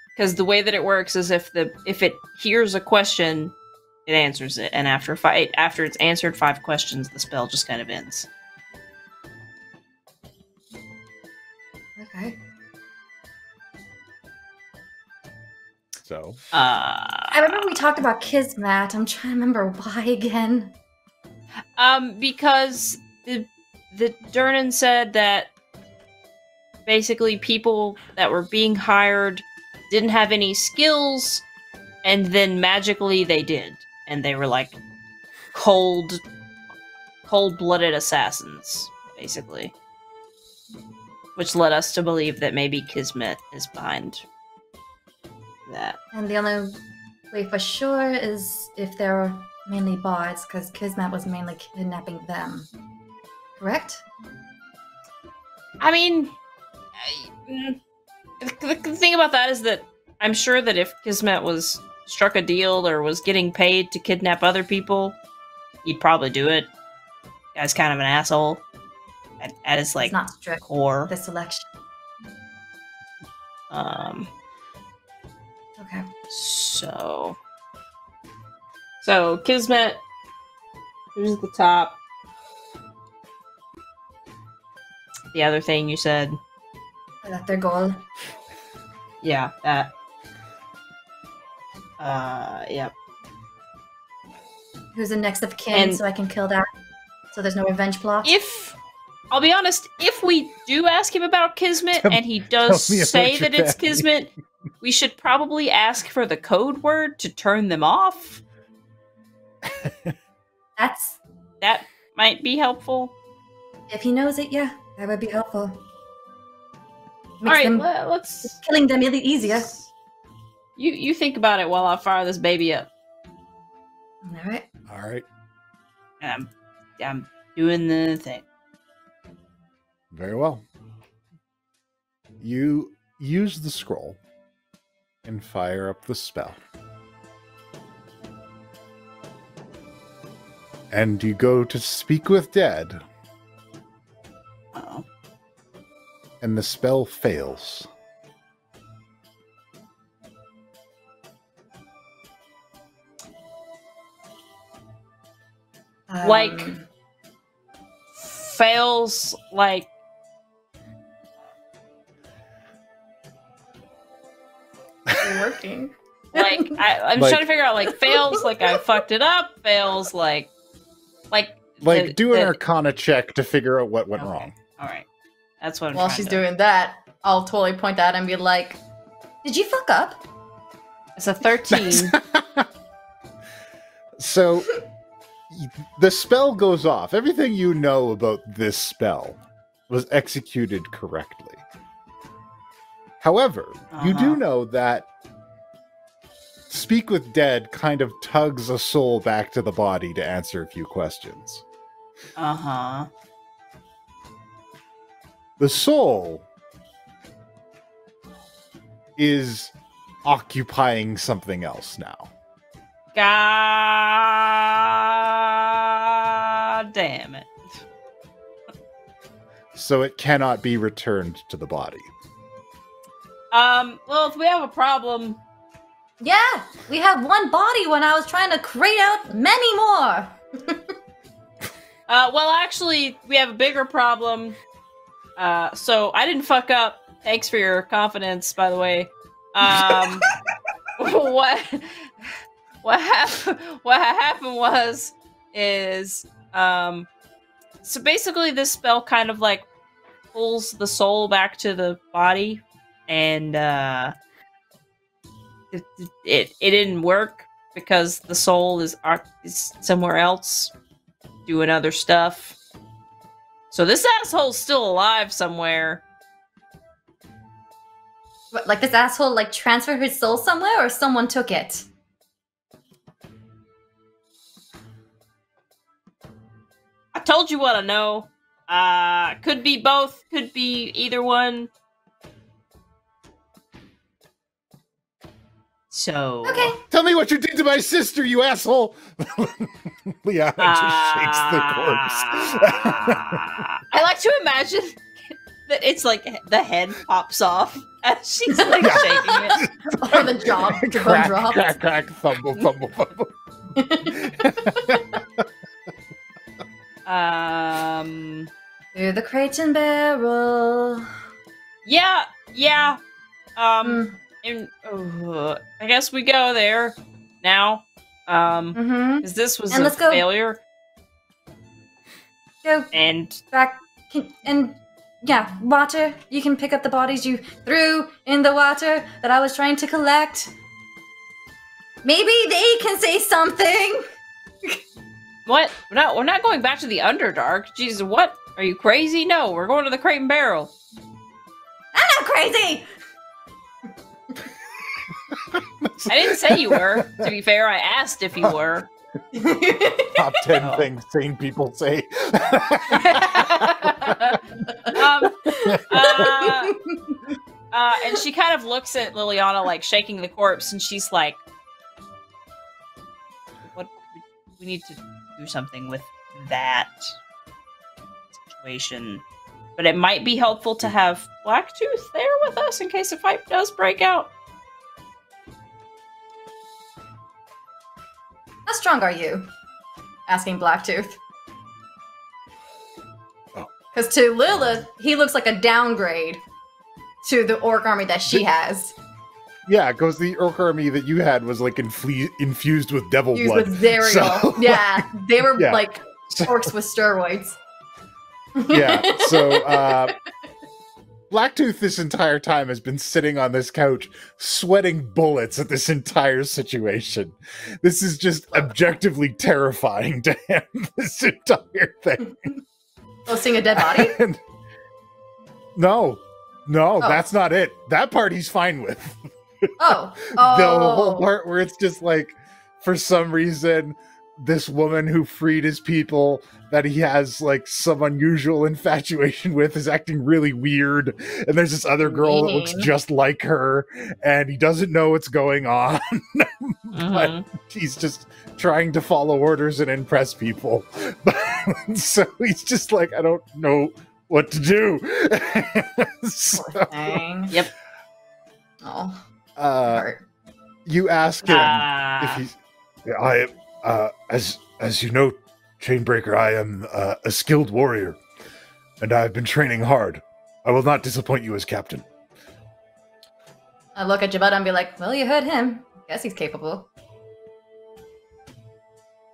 because the way that it works is if it hears a question, it answers it, and after it's answered 5 questions, the spell just kind of ends. okay? So, I remember we talked about Kismet. I'm trying to remember why again. Because the Durnan said that basically people that were being hired didn't have any skills, and then magically they did, and they were like cold-blooded assassins, basically, which led us to believe that maybe Kismet is behind that. And the only way for sure is if they're mainly bards, because Kismet was mainly kidnapping them. Correct? I mean, the thing about that is that I'm sure that if Kismet was struck a deal or was getting paid to kidnap other people, he'd probably do it. Guy's kind of an asshole at his like It's not strict. core. The selection. Okay. So Kismet, who's at the top? The other thing you said, That's their goal. yeah, that. Yep. Who's the next of kin, And- so I can kill that? So there's no revenge plot? I'll be honest, if we do ask him about Kismet and he does tell me about say your that it's family. Kismet, we should probably ask for the code word to turn them off. That might be helpful. If he knows it, yeah, that would be helpful. Makes All right, them, let's killing them really easier. You think about it while I fire this baby up. All right. All right. I'm doing the thing. Very well. You use the scroll and fire up the spell. And you go to speak with dead, Uh-oh. and the spell fails. Like, fails, like... working. Like, I'm Like- trying to figure out, like, fails, like I fucked it up, fails, like... Do an Arcana check to figure out what went Okay. wrong. Alright. That's what I'm While trying she's to... doing that, I'll totally point that and be like, "Did you fuck up?" It's a 13. So, the spell goes off. Everything you know about this spell was executed correctly. However, you do Uh-huh. know that Speak with Dead kind of tugs a soul back to the body to answer a few questions. Uh-huh. The soul is occupying something else now. God damn it. So it cannot be returned to the body. Well, if we have a problem... Yeah, we have one body when I was trying to crate out many more. Well, actually, we have a bigger problem. So I didn't fuck up. Thanks for your confidence, by the way. What happened was, so basically this spell kind of like pulls the soul back to the body, and it didn't work because the soul is somewhere else doing other stuff. So this asshole's still alive somewhere. What, like this asshole like transferred his soul somewhere, or someone took it? I told you what I know. Could be both, could be either one. So Okay. Tell me what you did to my sister, you asshole! Liana just shakes the corpse. I like to imagine that it's like the head pops off as she's like shaking it. Or the jaw crack, drops. crack, crack, fumble, fumble, fumble. Through the crate and barrel. Yeah. Mm. And I guess we go there now. Mm-hmm. Because this was And a let's go. failure. Go And back and yeah, water. You can pick up the bodies you threw in the water that I was trying to collect. Maybe they can say something. what? We're not going back to the Underdark. Jesus, what? Are you crazy? No, we're going to the Crate and Barrel. I'm not crazy. I didn't say you were. To be fair, I asked if you were. Top 10 Oh. things sane people say. And she kind of looks at Liliana, like shaking the corpse, and she's like, "What? We need to do something with that situation. But it might be helpful to have Blacktooth there with us in case a fight does break out." How strong are you? Asking Blacktooth. Oh. Because to Lilith, he looks like a downgrade to the orc army that she has. Yeah, because the orc army that you had was like infused with devil Used blood. with Zerial. So- Yeah, they were Yeah. like orcs with steroids. Yeah, so Blacktooth this entire time has been sitting on this couch sweating bullets at this entire situation. This is just objectively terrifying to him, this entire thing. Oh, seeing a dead body? And- no, Oh. that's not it. That part he's fine with. Oh. The whole Oh. part where it's just like, for some reason, this woman who freed his people that he has like some unusual infatuation with is acting really weird, and there's this other girl that looks Mean. just like her, and he doesn't know what's going on. Mhm. He's just trying to follow orders and impress people. So he's just like, I don't know what to do. So, Dang. Yep. Oh. uh, Heart. you ask him if Ah. he's I as you know, Chainbreaker, I am a skilled warrior, and I've been training hard. I will not disappoint you as captain. I look at Jabata and be like, well, you heard him. Guess he's capable.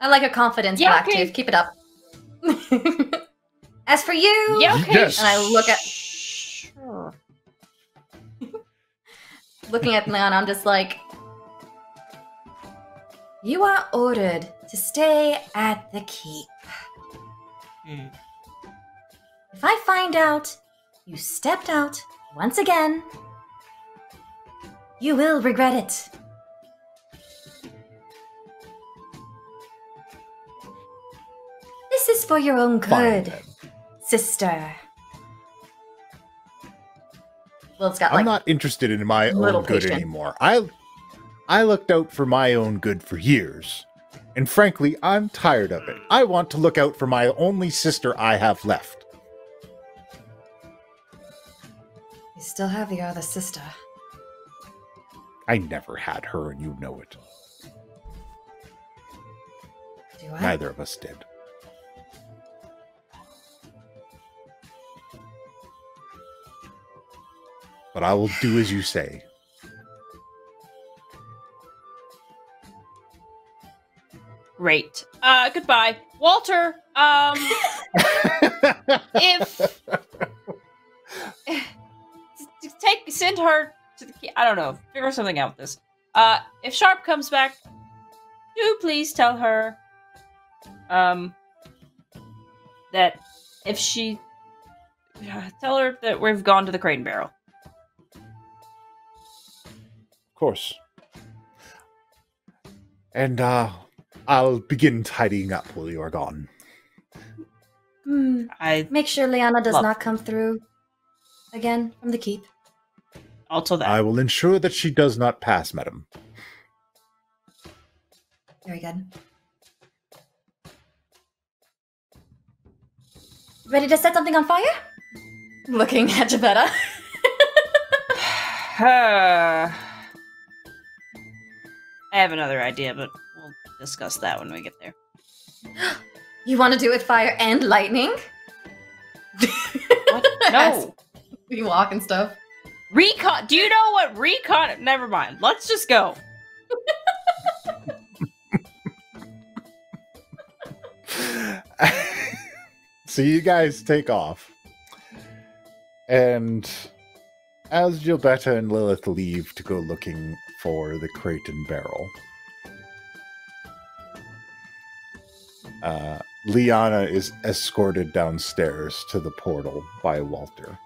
I like your confidence, Yeah, Black okay. Tooth. Keep it up. As for you, Yeah, okay. Yes. And I look at- Sure. looking at Leon, I'm just like, you are ordered to stay at the keep. Hmm. If I find out you stepped out once again, you will regret it. This is for your own fine good, then. sister. Well, it's got I'm like not interested in my little own good patron. anymore. I looked out for my own good for years. And frankly, I'm tired of it. I want to look out for my only sister I have left. You still have your other sister. I never had her, and you know it. Do I? Neither of us did. But I will do as you say. Great. Goodbye. Walter, if send her to the key. I don't know. Figure something out with this. If Sharp comes back, do please tell her that if she tell her that we've gone to the Crate and Barrel. Of course. And I'll begin tidying up while you are gone. I Make sure Liana does Love. not come through again from the keep. also that. I will ensure that she does not pass, madam. Very good. Ready to set something on fire? Looking at Javetta. I have another idea, but we'll discuss that when we get there. You want to do it with fire and lightning? What? No. We walk and stuff. Recon. Do you know what recon? Never mind. Let's just go. So you guys take off. And as Gilbetta and Lilith leave to go looking for the Crate and Barrel, Liana is escorted downstairs to the portal by Walter.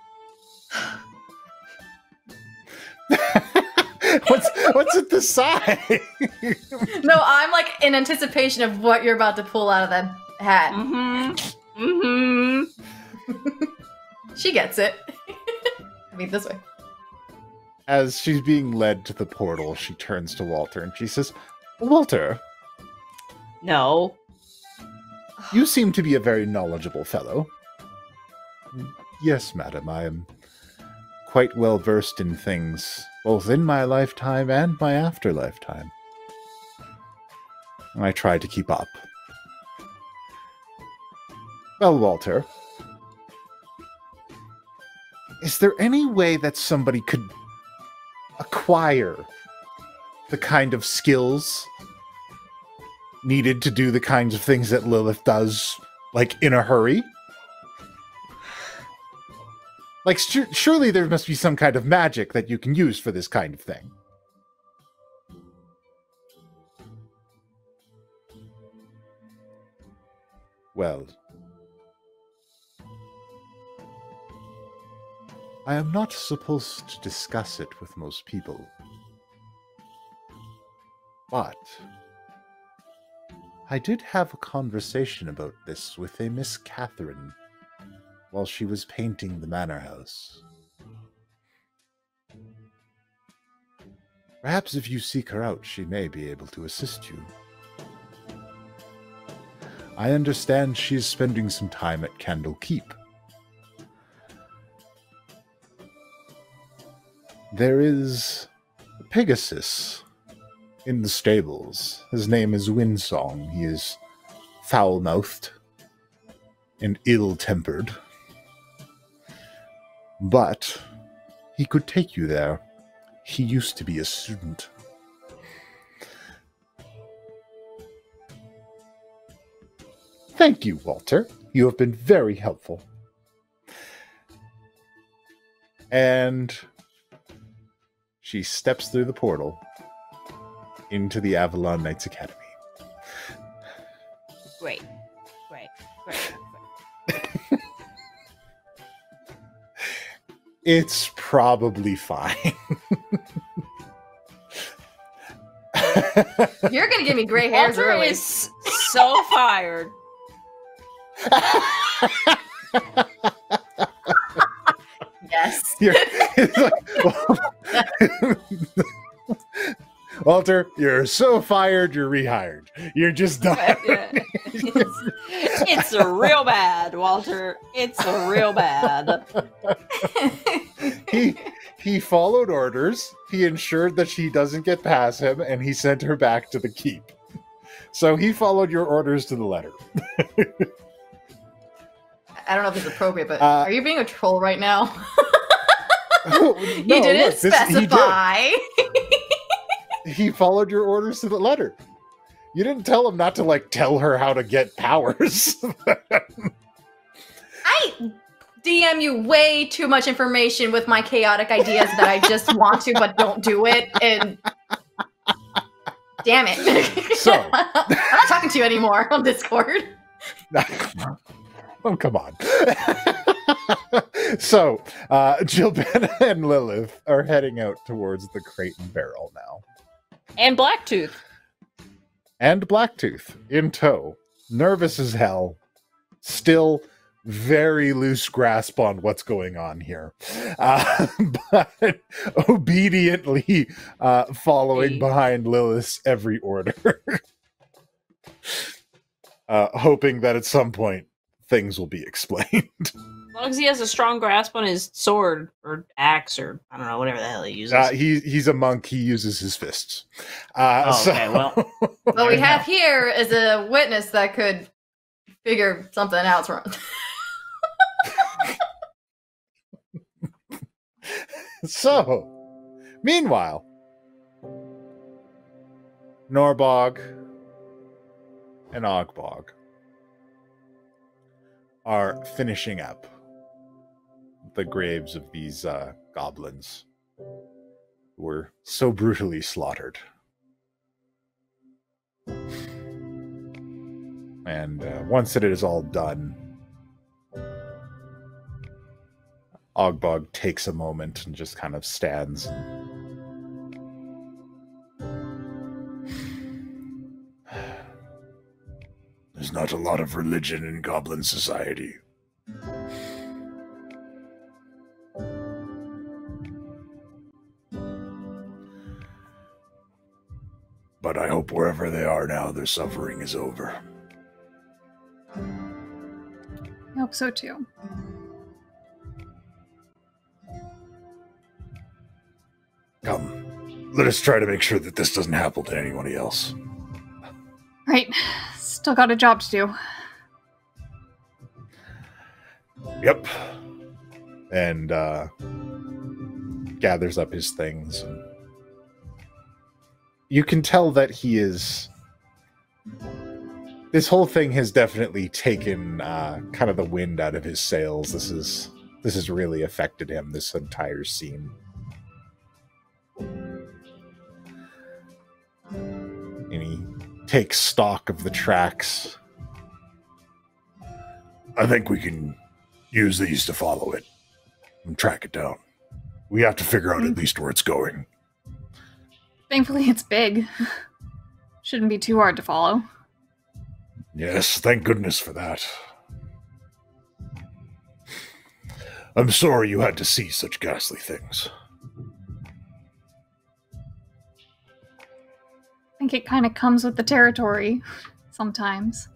What's at the side? No, I'm like in anticipation of what you're about to pull out of that hat. Mm-hmm. Mm-hmm. She gets it. I mean, this way. As she's being led to the portal, she turns to Walter and she says, Walter, No. you seem to be a very knowledgeable fellow. Yes, madam, I am quite well versed in things, both in my lifetime and my after-lifetime. I try to keep up. Well, Walter, is there any way that somebody could acquire the kind of skills needed to do the kinds of things that Lilith does, like, in a hurry? Like, surely there must be some kind of magic that you can use for this kind of thing. Well, I am not supposed to discuss it with most people. But I did have a conversation about this with a Miss Catherine while she was painting the manor house. Perhaps if you seek her out, she may be able to assist you. I understand she is spending some time at Candle Keep. There is a Pegasus in the stables. His name is Windsong. He is foul-mouthed and ill-tempered. But he could take you there. He used to be a student. Thank you, Walter. You have been very helpful. And she steps through the portal into the Avalon Knights Academy. Great. It's probably fine. You're gonna give me gray hairs Walter early. is so fired. Yes. It's like, Walter, you're so fired, you're rehired. You're just done. Yeah. It's a real bad, Walter. It's a real bad. He followed orders, he ensured that she doesn't get past him, and he sent her back to the keep. So he followed your orders to the letter. I don't know if it's appropriate, but are you being a troll right now? No, You didn't look, specify. He followed your orders to the letter. You didn't tell him not to, like, tell her how to get powers. I DM you way too much information with my chaotic ideas that I just want to but don't do it, and damn it. So. I'm not talking to you anymore on Discord. Oh, come on. So, Jilbena and Lilith are heading out towards the Crate and Barrel now. And Blacktooth. And Blacktooth in tow. Nervous as hell. Still very loose grasp on what's going on here. But obediently following behind Lilith's every order. Hoping that at some point things will be explained. As long as he has a strong grasp on his sword or axe or I don't know, whatever the hell he uses. He's a monk. He uses his fists. Okay, well. What we have here is a witness that could figure something out. So, meanwhile, Norbog and Ogbog are finishing up the graves of these goblins who were so brutally slaughtered. And once it is all done, Ogbog takes a moment and just kind of stands. There's not a lot of religion in Goblin Society. But I hope wherever they are now, their suffering is over. I hope so too. Come, let us try to make sure that this doesn't happen to anybody else. Right. Still got a job to do. Yep. And gathers up his things. And you can tell that he is... This whole thing has definitely taken kind of the wind out of his sails. This has really affected him, this entire scene. And he takes stock of the tracks. I think we can use these to follow it and track it down. We have to figure out at least where it's going. Thankfully, it's big. Shouldn't be too hard to follow. Yes, thank goodness for that. I'm sorry you had to see such ghastly things. I think it kind of comes with the territory sometimes.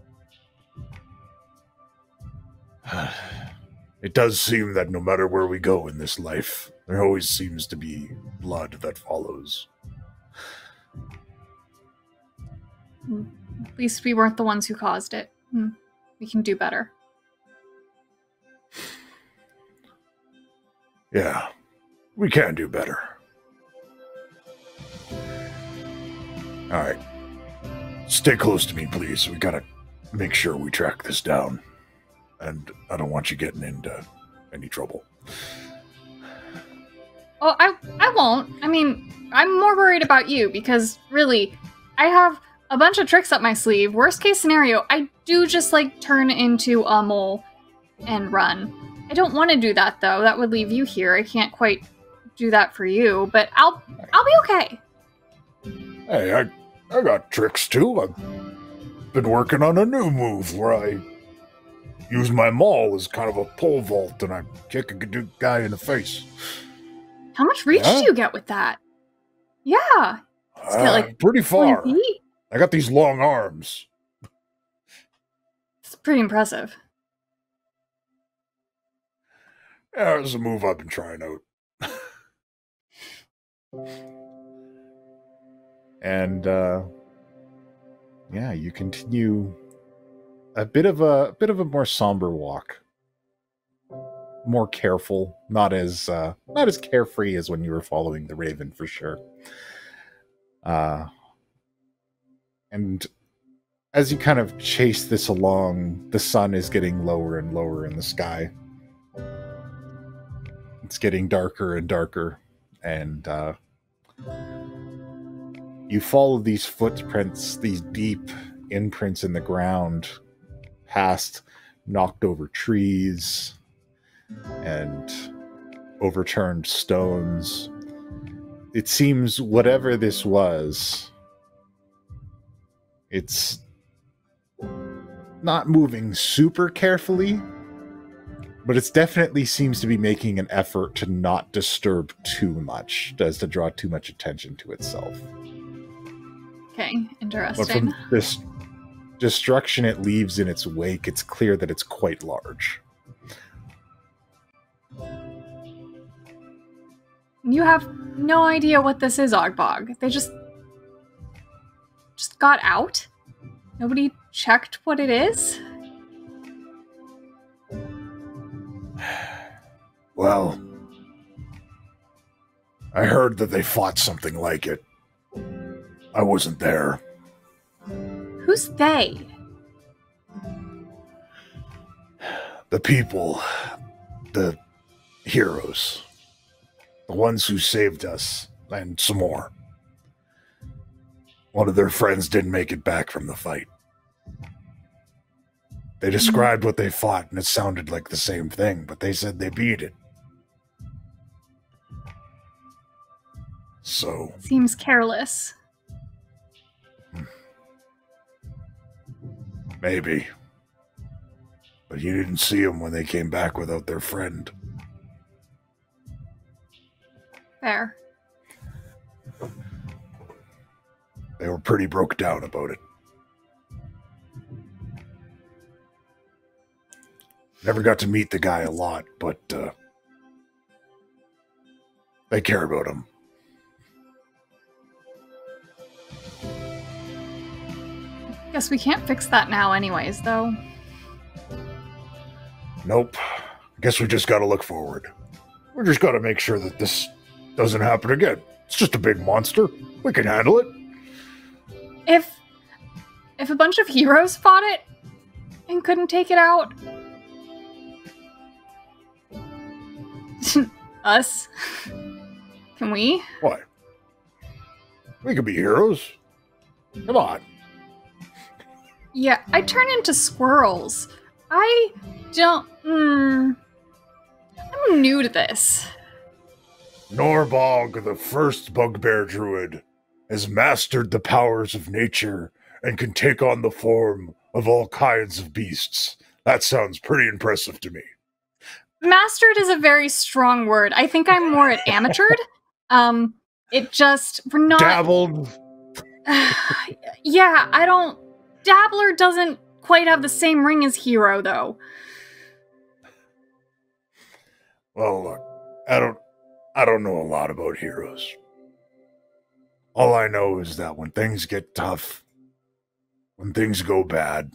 It does seem that no matter where we go in this life, there always seems to be blood that follows. At least we weren't the ones who caused it. We can do better. Yeah, we can do better. Alright. Stay close to me, please. We gotta make sure we track this down. And I don't want you getting into any trouble. Oh, I won't. I mean, I'm more worried about you because, really, I have a bunch of tricks up my sleeve. Worst case scenario, I do just, like, turn into a mole and run. I don't want to do that, though. That would leave you here. I can't quite do that for you, but I'll be okay. Hey, I got tricks, too. I've been working on a new move where I use my maul as kind of a pole vault and I kick a guy in the face. How much reach do you get with that? Yeah. It's get, like, pretty far. 20 feet? I got these long arms. It's pretty impressive. Yeah, it's a move I've been trying out. And yeah, you continue a bit of a more somber walk. More careful, not as carefree as when you were following the Raven, for sure. And as you kind of chase this along, the sun is getting lower and lower in the sky. It's getting darker and darker, and you follow these footprints, these deep imprints in the ground, past knocked over trees and overturned stones. It seems whatever this was, it's not moving super carefully, but it definitely seems to be making an effort to not disturb too much, as to draw too much attention to itself. Okay, interesting. But from this destruction it leaves in its wake, it's clear that it's quite large. You have no idea what this is, Ogbog. They just got out? Nobody checked what it is? Well, I heard that they fought something like it. I wasn't there. Who's they? The people. The heroes. The ones who saved us, and some more. One of their friends didn't make it back from the fight. They described what they fought, and it sounded like the same thing, but they said they beat it. So... Seems careless. Maybe. But you didn't see them when they came back without their friend. Fair. They were pretty broke down about it. Never got to meet the guy a lot, but they care about him. Guess we can't fix that now anyways, though. Nope. Guess we just gotta look forward. We just gotta make sure that this doesn't happen again. It's just a big monster. We can handle it. If a bunch of heroes fought it and couldn't take it out, us, can we? What? We could be heroes. Come on. Yeah, I turn into squirrels. I don't... I'm new to this. Norbog, the first bugbear druid. has mastered the powers of nature and can take on the form of all kinds of beasts. That sounds pretty impressive to me. Mastered is a very strong word. I think I'm more at amateured. We're not... Dabbled? Yeah, I don't... Dabbler doesn't quite have the same ring as hero, though. Well, look, I don't know a lot about heroes. All I know is that when things get tough, when things go bad,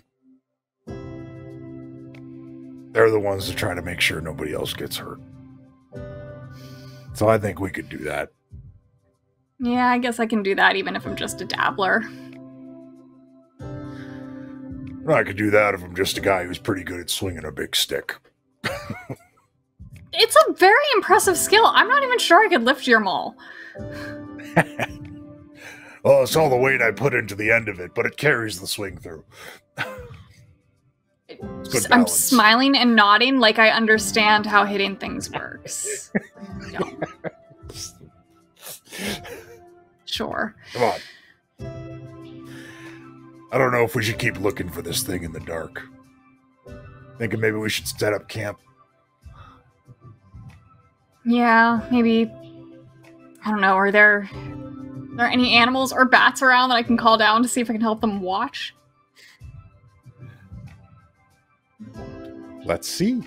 they're the ones that try to make sure nobody else gets hurt. So I think we could do that. Yeah, I guess I can do that even if I'm just a dabbler. I could do that if I'm just a guy who's pretty good at swinging a big stick. It's a very impressive skill. I'm not even sure I could lift your maul. Well, it's all the weight I put into the end of it, but it carries the swing through. I'm smiling and nodding like I understand how hitting things works. No. Sure. Come on. I don't know if we should keep looking for this thing in the dark. Thinking maybe we should set up camp. Yeah, maybe. I don't know. Are there any animals or bats around that I can call down to see if I can help them watch? Let's see.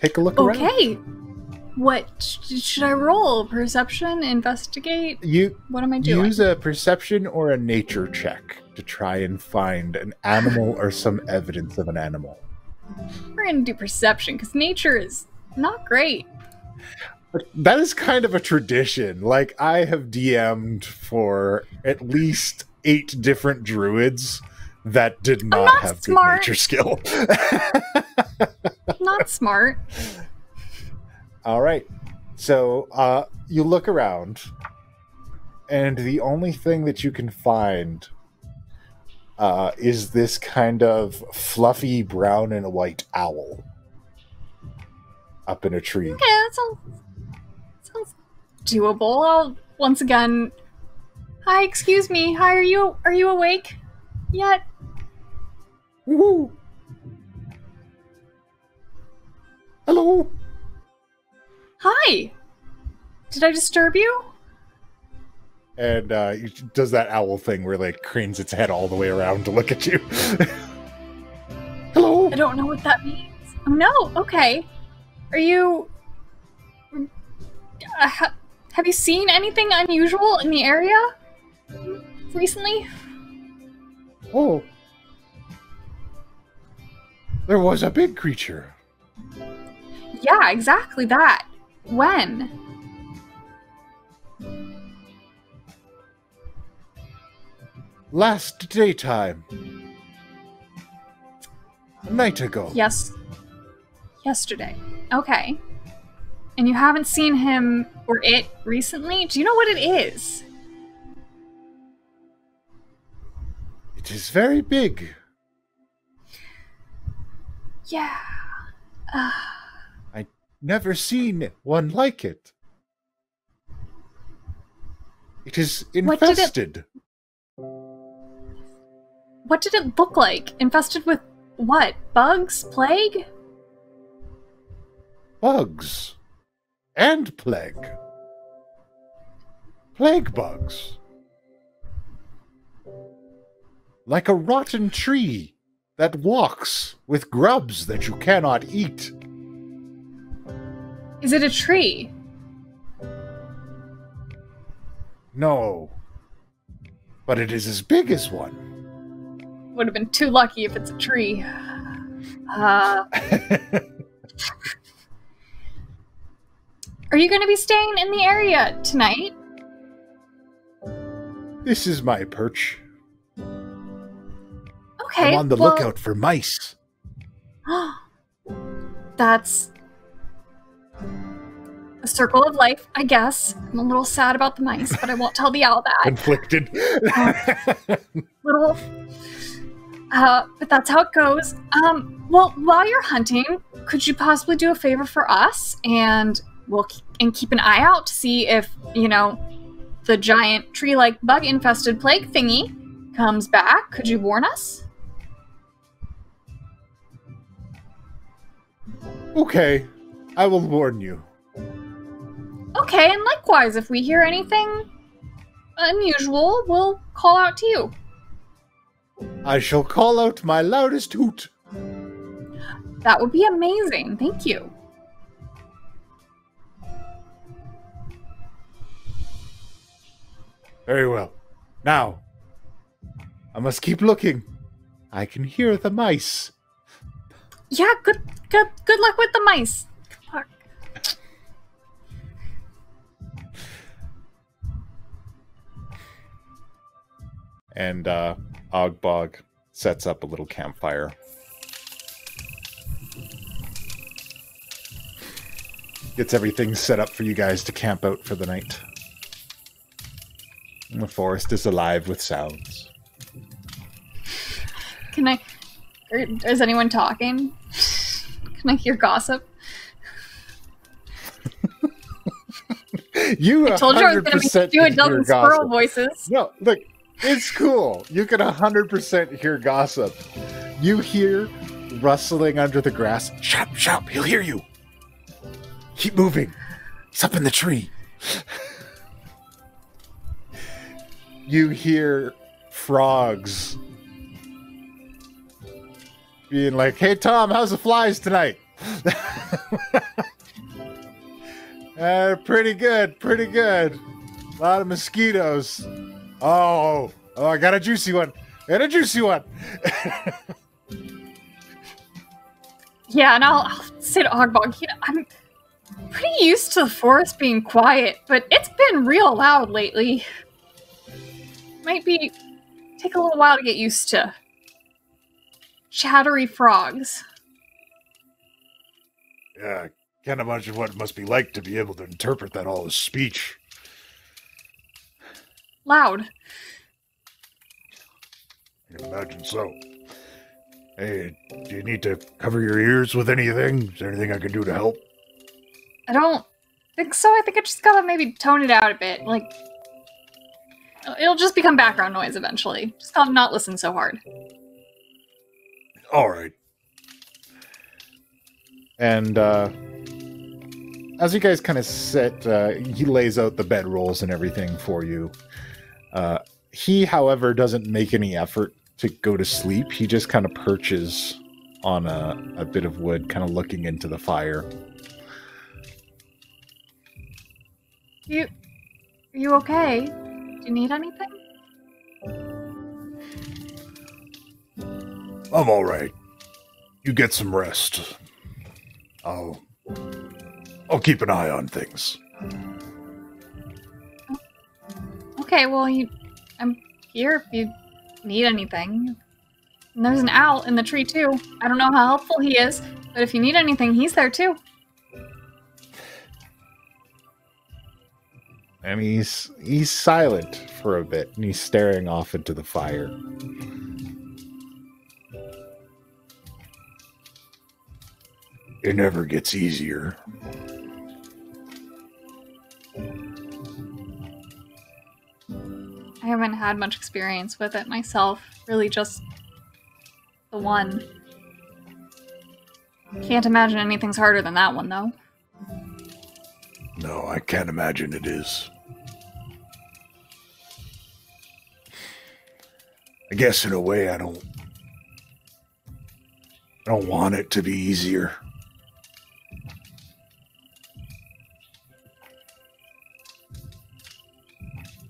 Take a look around. Okay. What should I roll? Perception? Investigate? What am I doing? Use a perception or a nature check to try and find an animal or some evidence of an animal. We're going to do perception because nature is not great. That is kind of a tradition. Like, I have DM'd for at least 8 different druids that did not have good nature skill. Not smart. All right. So you look around, and the only thing that you can find is this kind of fluffy brown and white owl up in a tree. Okay, that sounds doable. I'll once again. Hi, excuse me. Hi, are you awake yet? Woohoo! Hello. Hi. Did I disturb you? And it does that owl thing where like cranes its head all the way around to look at you. Hello. I don't know what that means. Oh, no. Okay. Are you? Have you seen anything unusual in the area recently? Oh. There was a big creature. Yeah, exactly that. When? Last daytime. A night ago. Yes. Yesterday. Okay. And you haven't seen him or it recently? Do you know what it is? It is very big. Yeah. I never seen one like it. It is infested. What did it look like? Infested with what? Bugs? Plague? Bugs. And plague. Plague bugs. Like a rotten tree that walks with grubs that you cannot eat. Is it a tree? No. But it is as big as one. Would have been too lucky if it's a tree. Are you going to be staying in the area tonight? This is my perch. Okay. I'm on the lookout for mice. That's a circle of life, I guess. I'm a little sad about the mice, but I won't tell the owl that. Conflicted. But that's how it goes. Well, while you're hunting, could you possibly do a favor for us? And keep an eye out to see if, the giant tree-like bug-infested plague thingy comes back, could you warn us? Okay, I will warn you. Okay, and likewise, if we hear anything unusual, we'll call out to you. I shall call out my loudest hoot. That would be amazing. Thank you. Very well. Now, I must keep looking. I can hear the mice. Yeah, good luck with the mice. Good luck. And Ogbog sets up a little campfire. Gets everything set up for you guys to camp out for the night. And the forest is alive with sounds. Is anyone talking? Can I hear gossip? I told you I was going to be doing dozen squirrel voices. No, look, it's cool. You can 100% hear gossip. You hear rustling under the grass. Shop, shop, he'll hear you. Keep moving. He's up in the tree. You hear frogs being like, hey, Tom, how's the flies tonight? Pretty good, pretty good. A lot of mosquitoes. Oh, I got a juicy one. Yeah, and I'll say to Ogbog, I'm pretty used to the forest being quiet, but it's been real loud lately. Might take a little while to get used to chattery frogs. Yeah, I can't imagine what it must be like to be able to interpret that all as speech. Loud. I can imagine so. Hey, do you need to cover your ears with anything? Is there anything I can do to help? I don't think so. I think I just gotta maybe tone it out a bit. Like, it'll just become background noise eventually. Just gotta not listen so hard. All right. And as you guys kind of sit, he lays out the bedrolls and everything for you. He, however, doesn't make any effort to go to sleep. He just kind of perches on a bit of wood, kind of looking into the fire. You okay? Do you need anything? I'm all right. You get some rest. I'll keep an eye on things. Okay, well, I'm here if you need anything. And there's an owl in the tree, too. I don't know how helpful he is, but if you need anything, he's there, too. And he's silent for a bit, and he's staring off into the fire. It never gets easier. I haven't had much experience with it myself. Really just the one. Can't imagine anything's harder than that one, though. No, I can't imagine it is. I guess in a way I don't want it to be easier.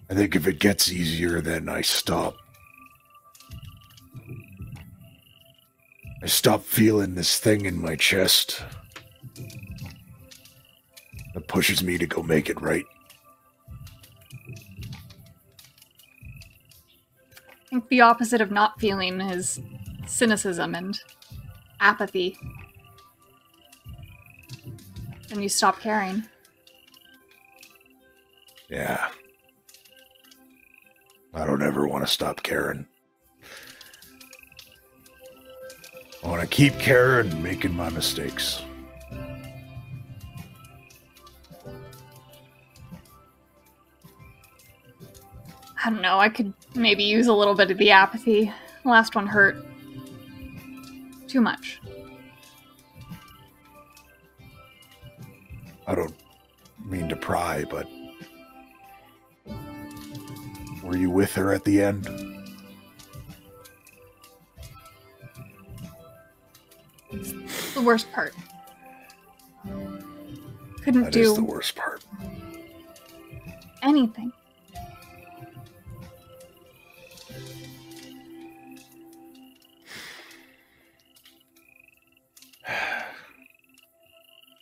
I think if it gets easier, then I stop. I stop feeling this thing in my chest that pushes me to go make it right. I think the opposite of not feeling is cynicism and apathy. Then you stop caring. Yeah. I don't ever want to stop caring. I want to keep caring and making my mistakes. I don't know, I could maybe use a little bit of the apathy. The last one hurt. Too much. I don't mean to pry, but were you with her at the end? It's the worst part. Couldn't That is do the worst part. anything.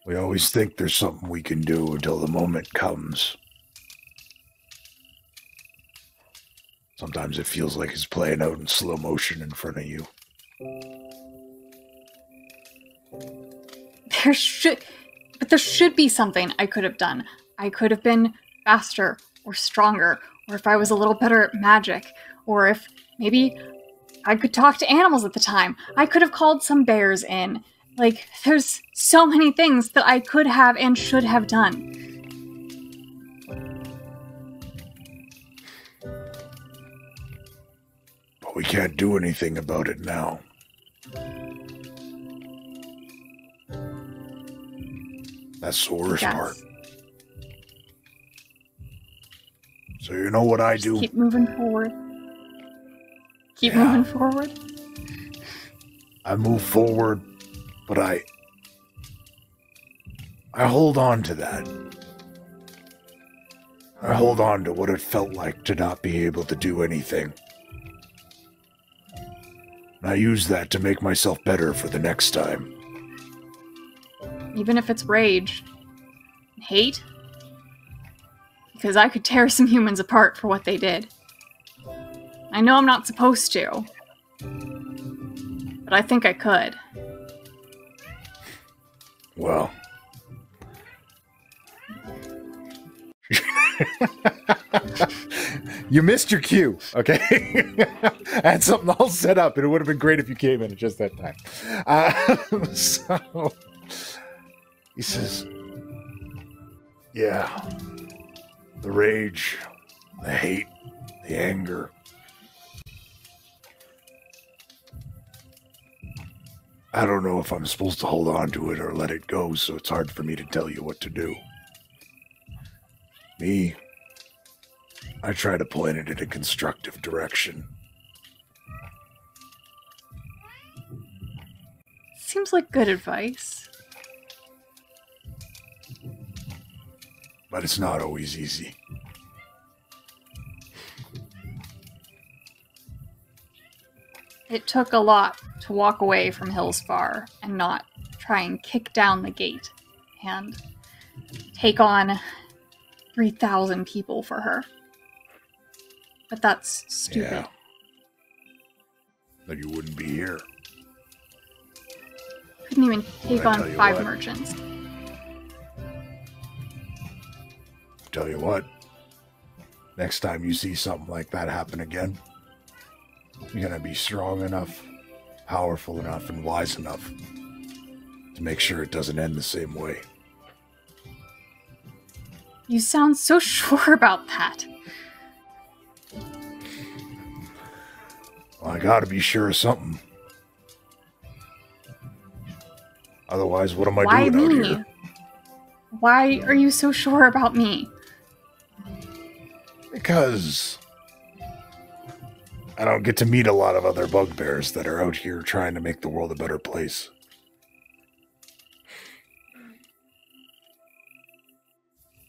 We always think there's something we can do until the moment comes. Sometimes it feels like it's playing out in slow motion in front of you. There should be something I could have done. I could have been faster or stronger, or if I was a little better at magic, or if maybe I could talk to animals at the time. I could have called some bears in. Like, there's so many things that I could have and should have done. But we can't do anything about it now. That's the worst Yes. part. So you know what I do? Keep moving forward. Keep moving forward. I move forward, but I hold on to that. I hold on to what it felt like to not be able to do anything. And I use that to make myself better for the next time. Even if it's rage. Hate. Because I could tear some humans apart for what they did. I know I'm not supposed to. But I think I could. Well. You missed your cue, okay? I had something all set up, and it would have been great if you came in at just that time. So He says, yeah, the rage, the hate, the anger. I don't know if I'm supposed to hold on to it or let it go, so it's hard for me to tell you what to do. Me, I try to point it in a constructive direction. Seems like good advice. But it's not always easy. It took a lot to walk away from Hillsfar and not try and kick down the gate and take on 3,000 people for her. But that's stupid. Yeah. Then you wouldn't be here. Couldn't even take I tell on you 5 what. merchants. Tell you what, next time you see something like that happen again, you're gonna be strong enough, powerful enough, and wise enough to make sure it doesn't end the same way. You sound so sure about that. Well, I gotta be sure of something. Otherwise, what am I Why doing out me? here? Why are you so sure about me? Because I don't get to meet a lot of other bugbears that are out here trying to make the world a better place.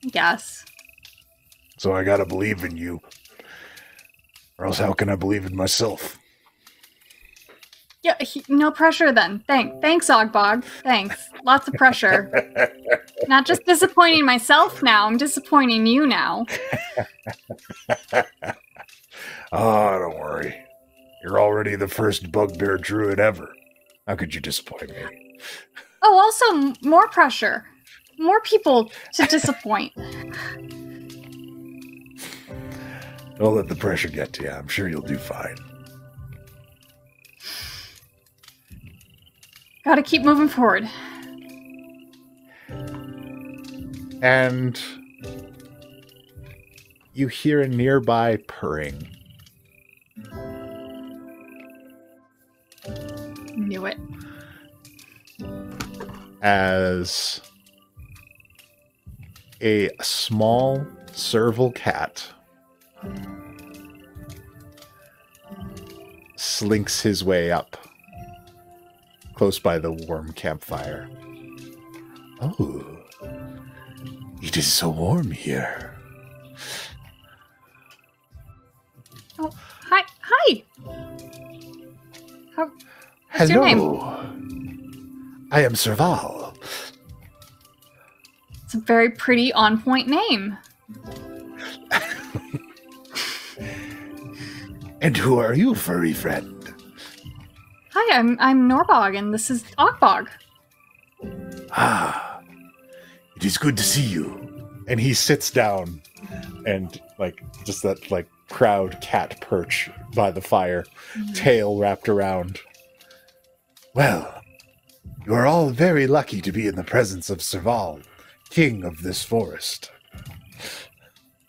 Yes. So I gotta believe in you. Or else how can I believe in myself? Yeah, no pressure then. Thanks, Ogbog. Thanks. Lots of pressure. Not just disappointing myself now, I'm disappointing you now. Oh, don't worry. You're already the first bugbear druid ever. How could you disappoint me? Oh, also, more pressure. More people to disappoint. Don't let the pressure get to you. I'm sure you'll do fine. Gotta keep moving forward. And you hear a nearby purring. Knew it. As a small serval cat slinks his way up close by the warm campfire. Oh, it is so warm here. Oh, hi. Hi. What's Hello. your name? I am Serval. It's a very pretty, on-point name. And who are you, furry friend? Hi, I'm Norbog, and this is Ogbog. Ah, it is good to see you. And he sits down and, like, just that, like, proud cat perch by the fire, tail wrapped around. Well, you are all very lucky to be in the presence of Serval, king of this forest.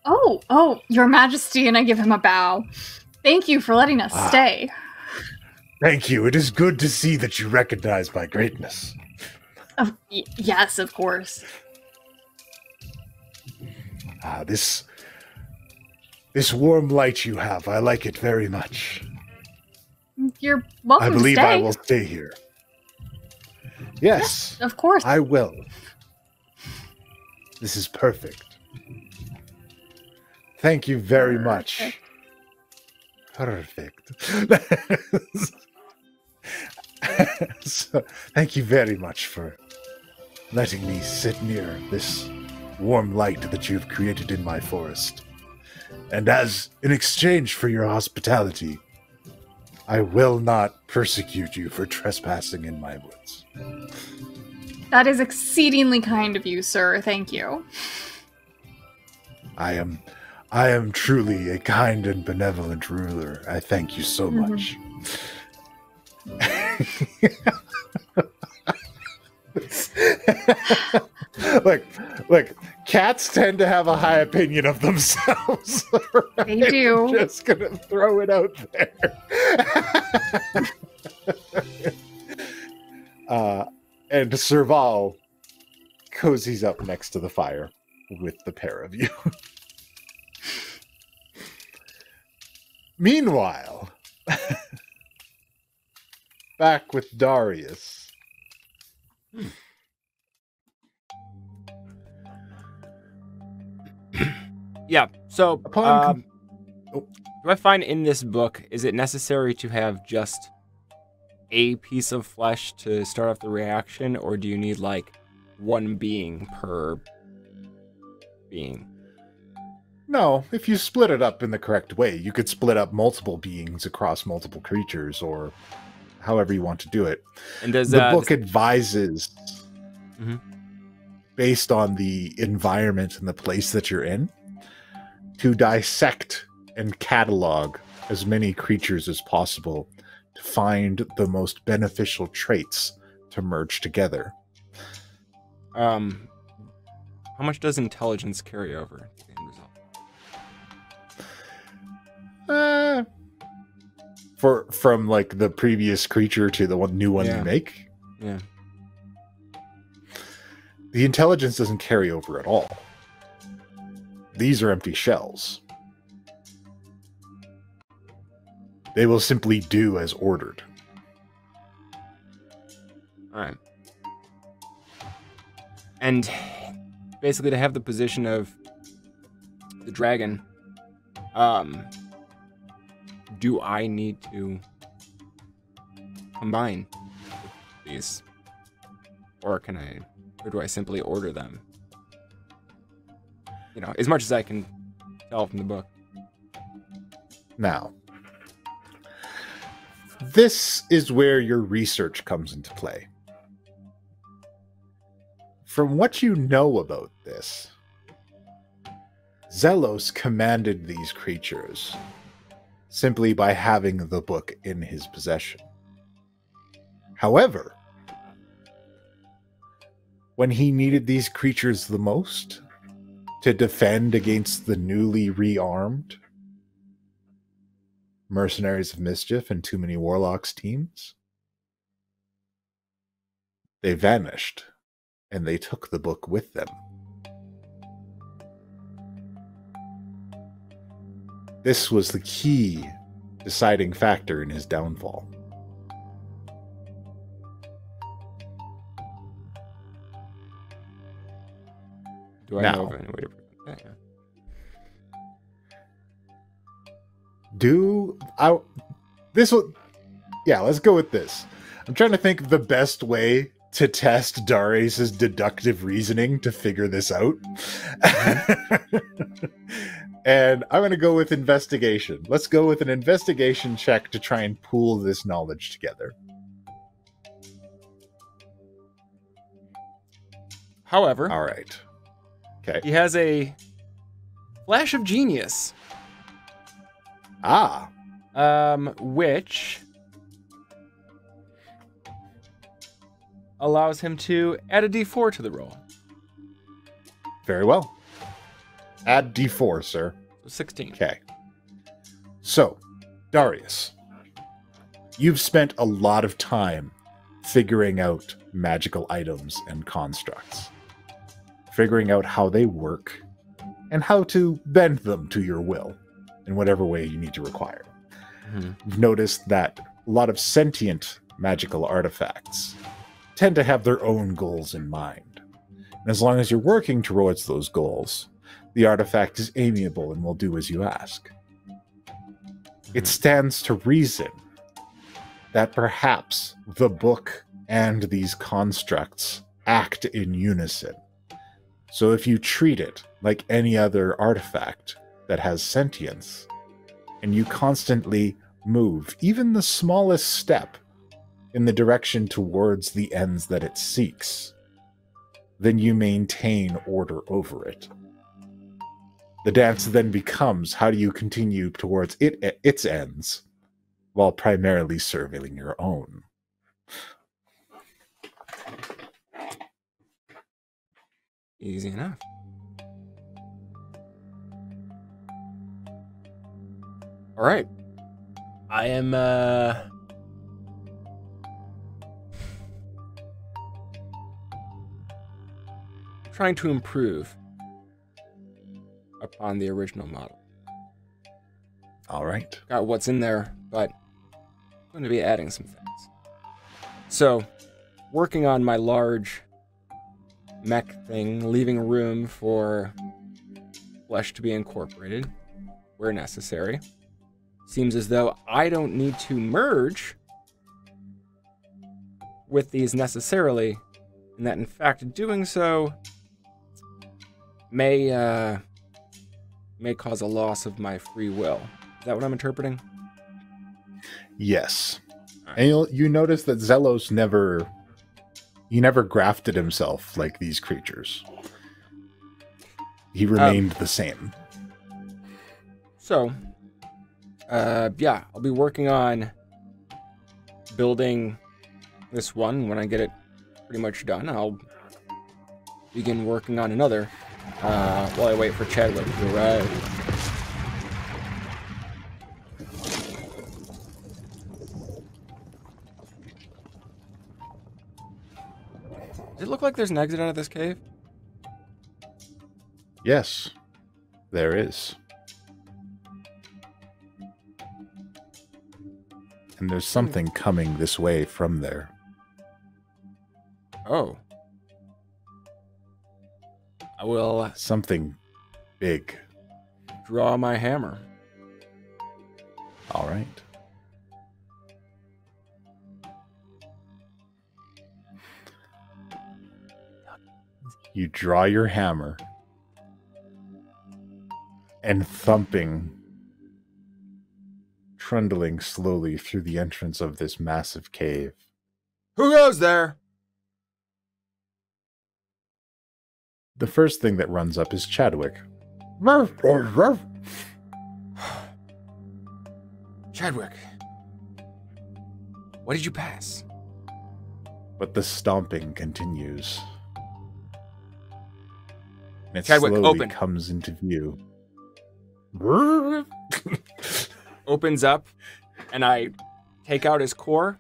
Oh, your majesty, and I give him a bow. Thank you for letting us stay. Thank you. It is good to see that you recognize my greatness. Yes, of course. This warm light you have, I like it very much. You're welcome I believe to stay. I will stay here. Yes, Of course. I will. This is perfect. Thank you very much. Perfect. So, thank you very much for letting me sit near this warm light that you've created in my forest. And as in exchange for your hospitality, I will not persecute you for trespassing in my woods. That is exceedingly kind of you, sir. Thank you. I am truly a kind and benevolent ruler. I thank you so much. Look, cats tend to have a high opinion of themselves. Right? They do. I'm just gonna throw it out there. And Serval cozies up next to the fire with the pair of you. Meanwhile, back with Darius. Yeah, so Upon do I find in this book, is it necessary to have just a piece of flesh to start off the reaction, or do you need like one being per being? No, if you split it up in the correct way, you could split up multiple beings across multiple creatures, or however you want to do it. And does The book advises, Mhm. based on the environment and the place that you're in, to dissect and catalog as many creatures as possible to find the most beneficial traits to merge together. how much does intelligence carry over to the end result? From like the previous creature to the new one Yeah. you make, Yeah. the intelligence doesn't carry over at all. These are empty shells. They will simply do as ordered. All right. And basically to have the position of the dragon, do I need to combine these? Or do I simply order them? You know, as much as I can tell from the book. Now, this is where your research comes into play. From what you know about this, Zelos commanded these creatures simply by having the book in his possession. However, when he needed these creatures the most, to defend against the newly rearmed Mercenaries of Mischief and Too Many Warlocks teams. They vanished, and they took the book with them. This was the key deciding factor in his downfall. Do I know of any way to prevent that? Let's go with this. I'm trying to think of the best way to test Darius' deductive reasoning to figure this out. And I'm going to go with investigation. Let's go with an investigation check to try and pool this knowledge together. However, All right. Okay. he has a flash of genius, which allows him to add a d4 to the roll. Very well. Add D4, sir. So 16. Okay. So, Darius, you've spent a lot of time figuring out magical items and constructs, figuring out how they work, and how to bend them to your will in whatever way you need to require. Mm-hmm. You've noticed that a lot of sentient magical artifacts tend to have their own goals in mind. And as long as you're working towards those goals, the artifact is amiable and will do as you ask. It stands to reason that perhaps the book and these constructs act in unison. So if you treat it like any other artifact that has sentience, and you constantly move even the smallest step in the direction towards the ends that it seeks, then you maintain order over it. The dance then becomes, how do you continue towards its ends while primarily serving your own? Easy enough. All right. I am trying to improve upon the original model. All right. Got what's in there, but I'm going to be adding some things. So, working on my large mech thing, leaving room for flesh to be incorporated where necessary. Seems as though I don't need to merge with these necessarily, and that in fact doing so may cause a loss of my free will. Is that what I'm interpreting? Yes. Right. And you notice that Zelos never grafted himself like these creatures. He remained the same. So, yeah, I'll be working on building this one. When I get it pretty much done, I'll begin working on another while I wait for Chadwick to arrive. Does it look like there's an exit out of this cave? Yes, there is. And there's something coming this way from there. Oh. I will Something big. draw my hammer. All right. You draw your hammer, and thumping, trundling slowly through the entrance of this massive cave, Who goes there? the first thing that runs up is Chadwick. Chadwick. What did you pass? But the stomping continues. And it Chadwick, slowly open. comes into view. Opens up, and I take out his core,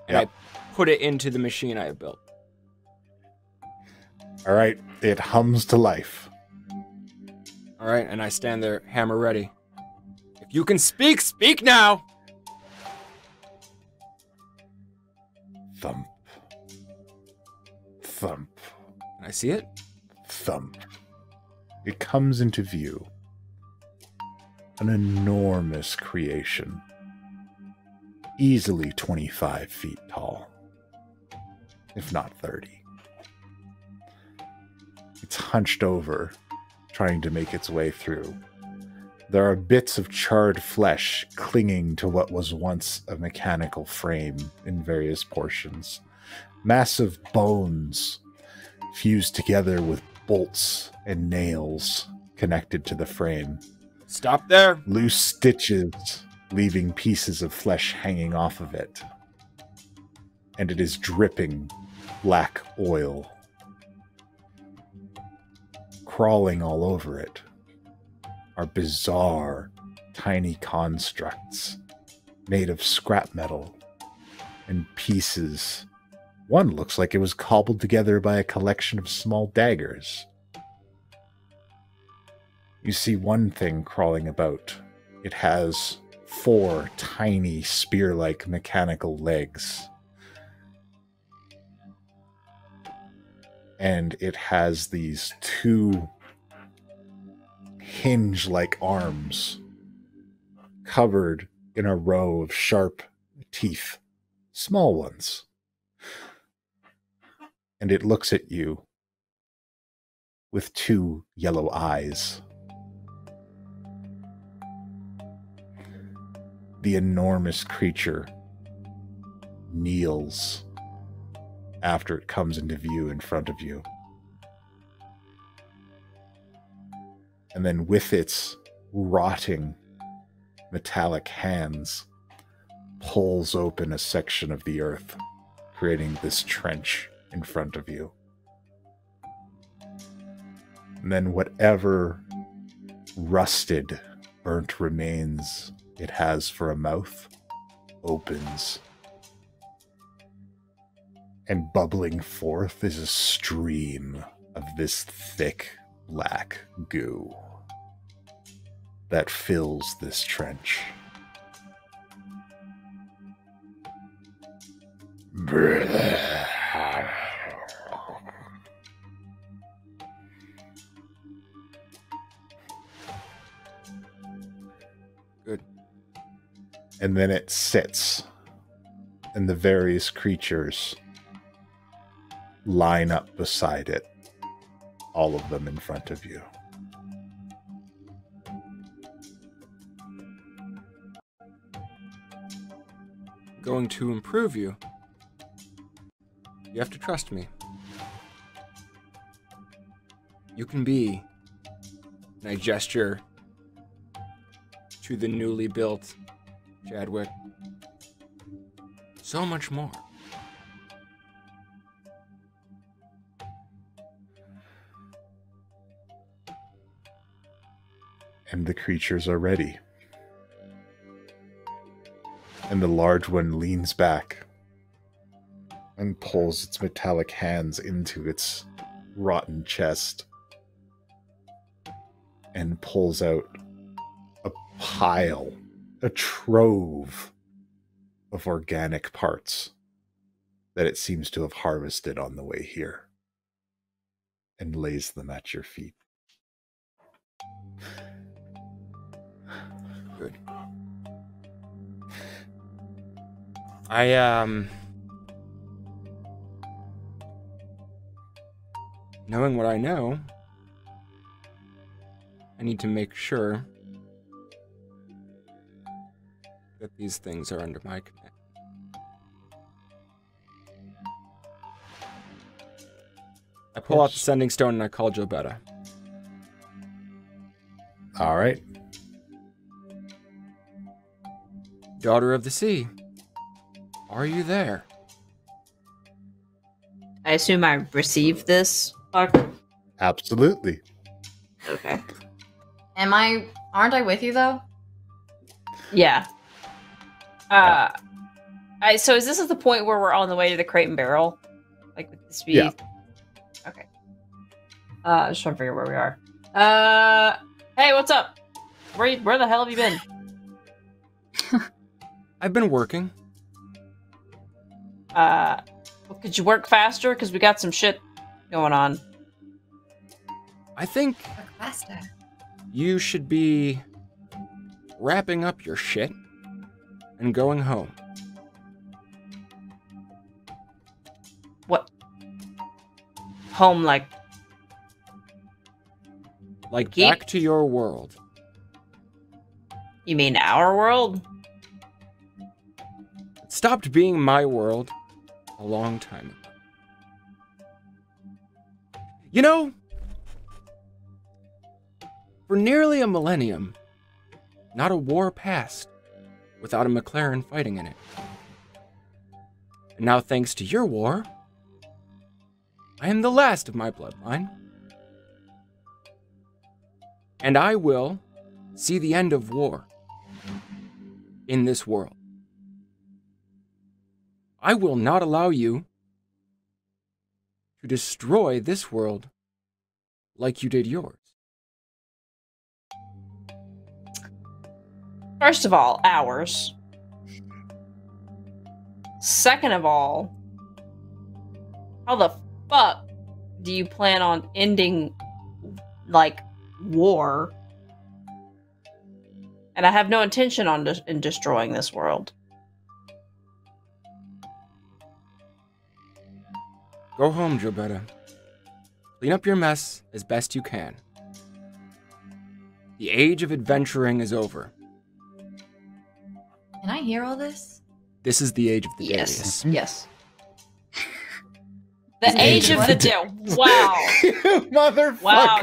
and Yep. I put it into the machine I have built. All right, it hums to life. All right, and I stand there, hammer ready. If you can speak, speak now! Thump. Thump. Can I see it? Thump. It comes into view. An enormous creation. Easily 25 feet tall. If not 30. It's hunched over, trying to make its way through. There are bits of charred flesh clinging to what was once a mechanical frame in various portions. Massive bones fused together with bolts and nails connected to the frame. Stop there! Loose stitches leaving pieces of flesh hanging off of it. And it is dripping black oil. Crawling all over it are bizarre, tiny constructs made of scrap metal and pieces. One looks like it was cobbled together by a collection of small daggers. You see one thing crawling about. It has 4 tiny spear-like mechanical legs. And it has these 2 hinge-like arms covered in a row of sharp teeth, small ones. And it looks at you with 2 yellow eyes. The enormous creature kneels after it comes into view in front of you. And then with its rotting metallic hands, pulls open a section of the earth, creating this trench in front of you. And then whatever rusted, burnt remains it has for a mouth opens. And bubbling forth is a stream of this thick black goo that fills this trench. Good. And then it sits, and the various creatures line up beside it, all of them in front of you. Going to improve you. You have to trust me. You can be, and I gesture to the newly built Chadwick, so much more. And the creatures are ready. And the large one leans back and pulls its metallic hands into its rotten chest and pulls out a pile, a trove of organic parts that it seems to have harvested on the way here, and lays them at your feet. Good. Knowing what I know, I need to make sure that these things are under my command. I pull out the sending stone and I call Jobetta. All right. Daughter of the Sea, are you there? I assume I received this. Absolutely. Okay. Aren't I with you though? Yeah. So is this at the point where we're on the way to the Crate and Barrel? Like, with the speed? Yeah. Okay. Just trying to figure where we are. Hey, what's up? Where the hell have you been? I've been working. Could you work faster? Because we got some shit going on. I think Work faster. you should be wrapping up your shit and going home. What? Home, like... Like, Keep- back to your world. You mean our world? It stopped being my world a long time ago. You know, for nearly a millennium, not a war passed without a McLaren fighting in it. And now, thanks to your war, I am the last of my bloodline. And I will see the end of war in this world. I will not allow you to destroy this world like you did yours. First of all, ours. Second of all, how the fuck do you plan on ending, like, war? And I have no intention on in destroying this world. Go home, Jobetta. Clean up your mess as best you can. The age of adventuring is over. Can I hear all this? This is the age of the Yes. Darius. Yes. The age of the day. Wow. Motherfucker. Wow.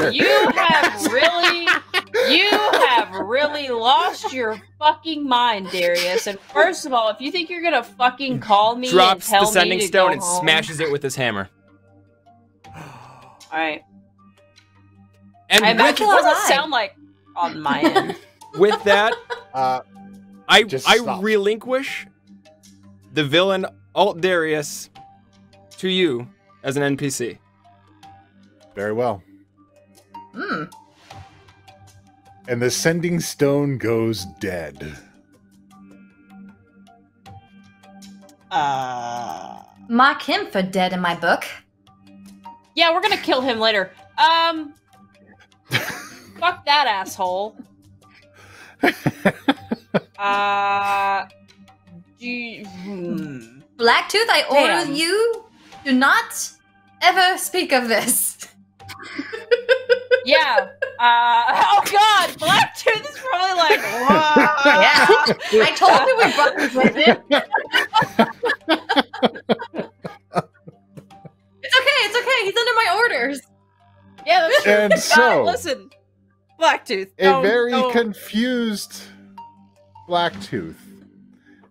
You have really lost your fucking mind, Darius. And first of all, if you think you're gonna fucking call me Drops and tell the sending me to stone go and home. smashes it with his hammer. Alright. And I imagine what does was that I? sound like on my end? with that, I Just stop. relinquish the villain Alt Darius to you as an NPC. Very well. Hmm. And the sending stone goes dead. Mark him for dead in my book. Yeah, we're gonna kill him later. Fuck that asshole. Blacktooth, I Damn. order you, do not ever speak of this. Yeah. Oh god, Blacktooth is probably like, wow. Yeah. I told you we brought this with him. It's okay. He's under my orders. Yeah, that's true. And so- God, listen, Blacktooth. A very confused Blacktooth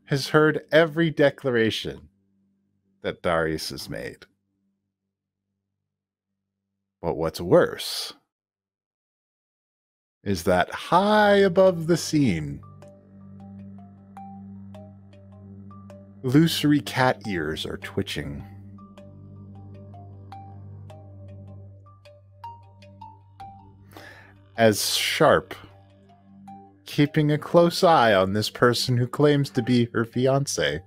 has heard every declaration that Darius has made. But what's worse is that high above the scene, illusory cat ears are twitching. As Sharp, keeping a close eye on this person who claims to be her fiancé,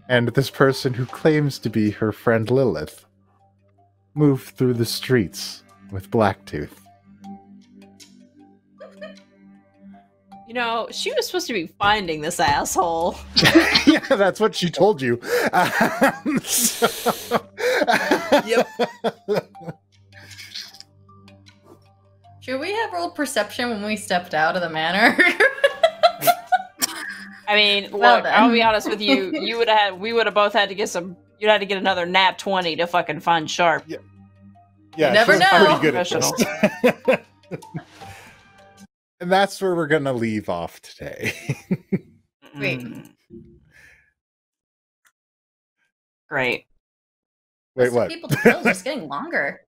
and this person who claims to be her friend Lilith, move through the streets with Blacktooth. You know, she was supposed to be finding this asshole. Yeah, that's what she told you. Yep. Should we have rolled perception when we stepped out of the manor? I mean, Well look, then. I'll be honest with you. We would have both had to get some. You'd had to get another nat 20 to fucking find Sharp. Yeah, You never she's know. pretty good at this. And that's where we're gonna leave off today. Sweet. Mm. Great. Wait, List of what? people to kill is just getting longer.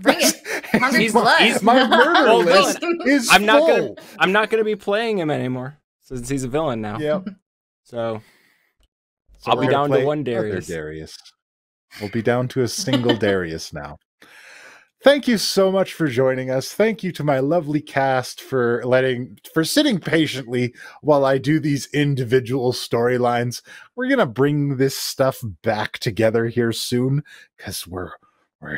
Bring it. Hungry He's- blood. he's My murder Well, list villain. is I'm not full. gonna be playing him anymore since he's a villain now. Yep. So So I'll we're be gonna down to play one other Darius. Darius. We'll be down to a single Darius now. Thank you so much for joining us. Thank you to my lovely cast for sitting patiently while I do these individual storylines. We're gonna bring this stuff back together here soon because we're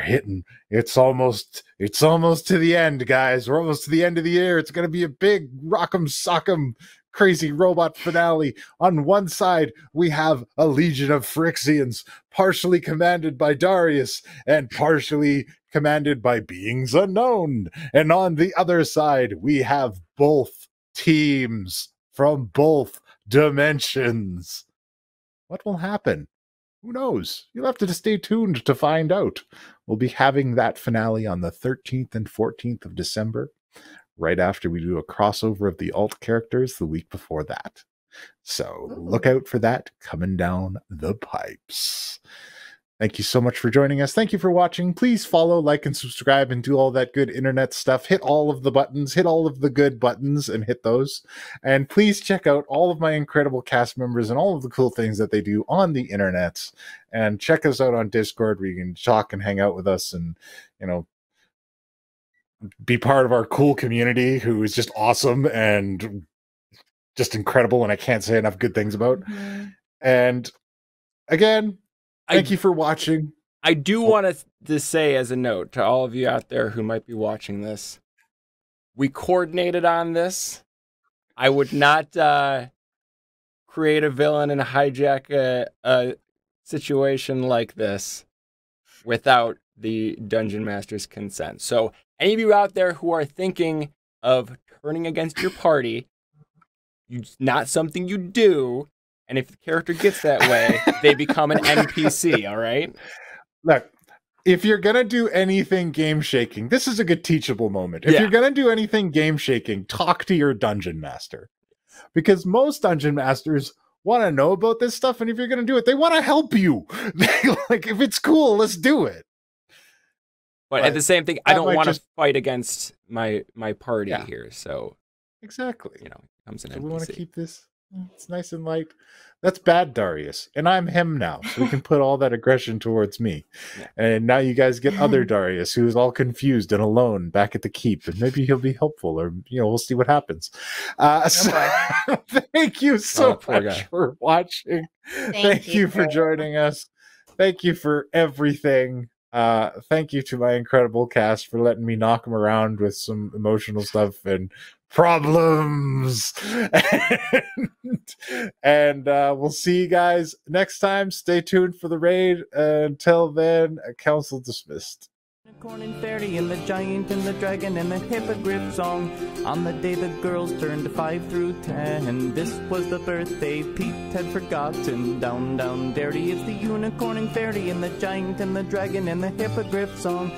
hitting. It's almost to the end, guys. We're almost to the end of the year. It's gonna be a big rock'em sock'em crazy robot finale. On one side, we have a legion of Phyrexians, partially commanded by Darius and partially commanded by beings unknown. And on the other side, we have both teams from both dimensions. What will happen? Who knows? You'll have to stay tuned to find out. We'll be having that finale on the 13th and 14th of December, right after we do a crossover of the alt characters the week before that. So look out for that coming down the pipes. Thank you so much for joining us. Thank you for watching. Please follow, like, and subscribe and do all that good internet stuff. Hit all of the buttons, hit all of the good buttons and hit those. And please check out all of my incredible cast members and all of the cool things that they do on the internet. And check us out on Discord where you can talk and hang out with us and, you know, be part of our cool community who is just awesome and just incredible and I can't say enough good things about. And again, thank you for watching. I do want to say as a note to all of you out there who might be watching this, we coordinated on this. I would not create a villain and hijack a situation like this without the Dungeon Master's consent. So any of you out there who are thinking of turning against your party, it's not something you do. And if the character gets that way, they become an NPC, all right? Look, if you're going to do anything game shaking, this is a good teachable moment. If Yeah. you're going to do anything game shaking, talk to your dungeon master. Because most dungeon masters want to know about this stuff. And if you're going to do it, they want to help you. Like, if it's cool, let's do it. But at the same thing, I that don't might want to just- fight against my party Yeah. here. So, Exactly. you know, it becomes an So NPC. we want to keep this. It's nice and light. That's bad, Darius. And I'm him now. So we can put all that aggression towards me. Yeah. And now you guys get other Darius who's all confused and alone back at the keep. And maybe he'll be helpful or, you know, we'll see what happens. Thank you so poor much guy. for watching. Thank you for joining us. Thank you for everything. Thank you to my incredible cast for letting me knock them around with some emotional stuff and problems. And we'll see you guys next time. Stay tuned for the raid. Until then, council dismissed. Unicorn and fairy and the giant and the dragon and the hippogriff song. On the day the girls turned 5 through 10, this was the birthday Pete had forgotten. Down, down, Dairy is the unicorn and fairy and the giant and the dragon and the hippogriff song.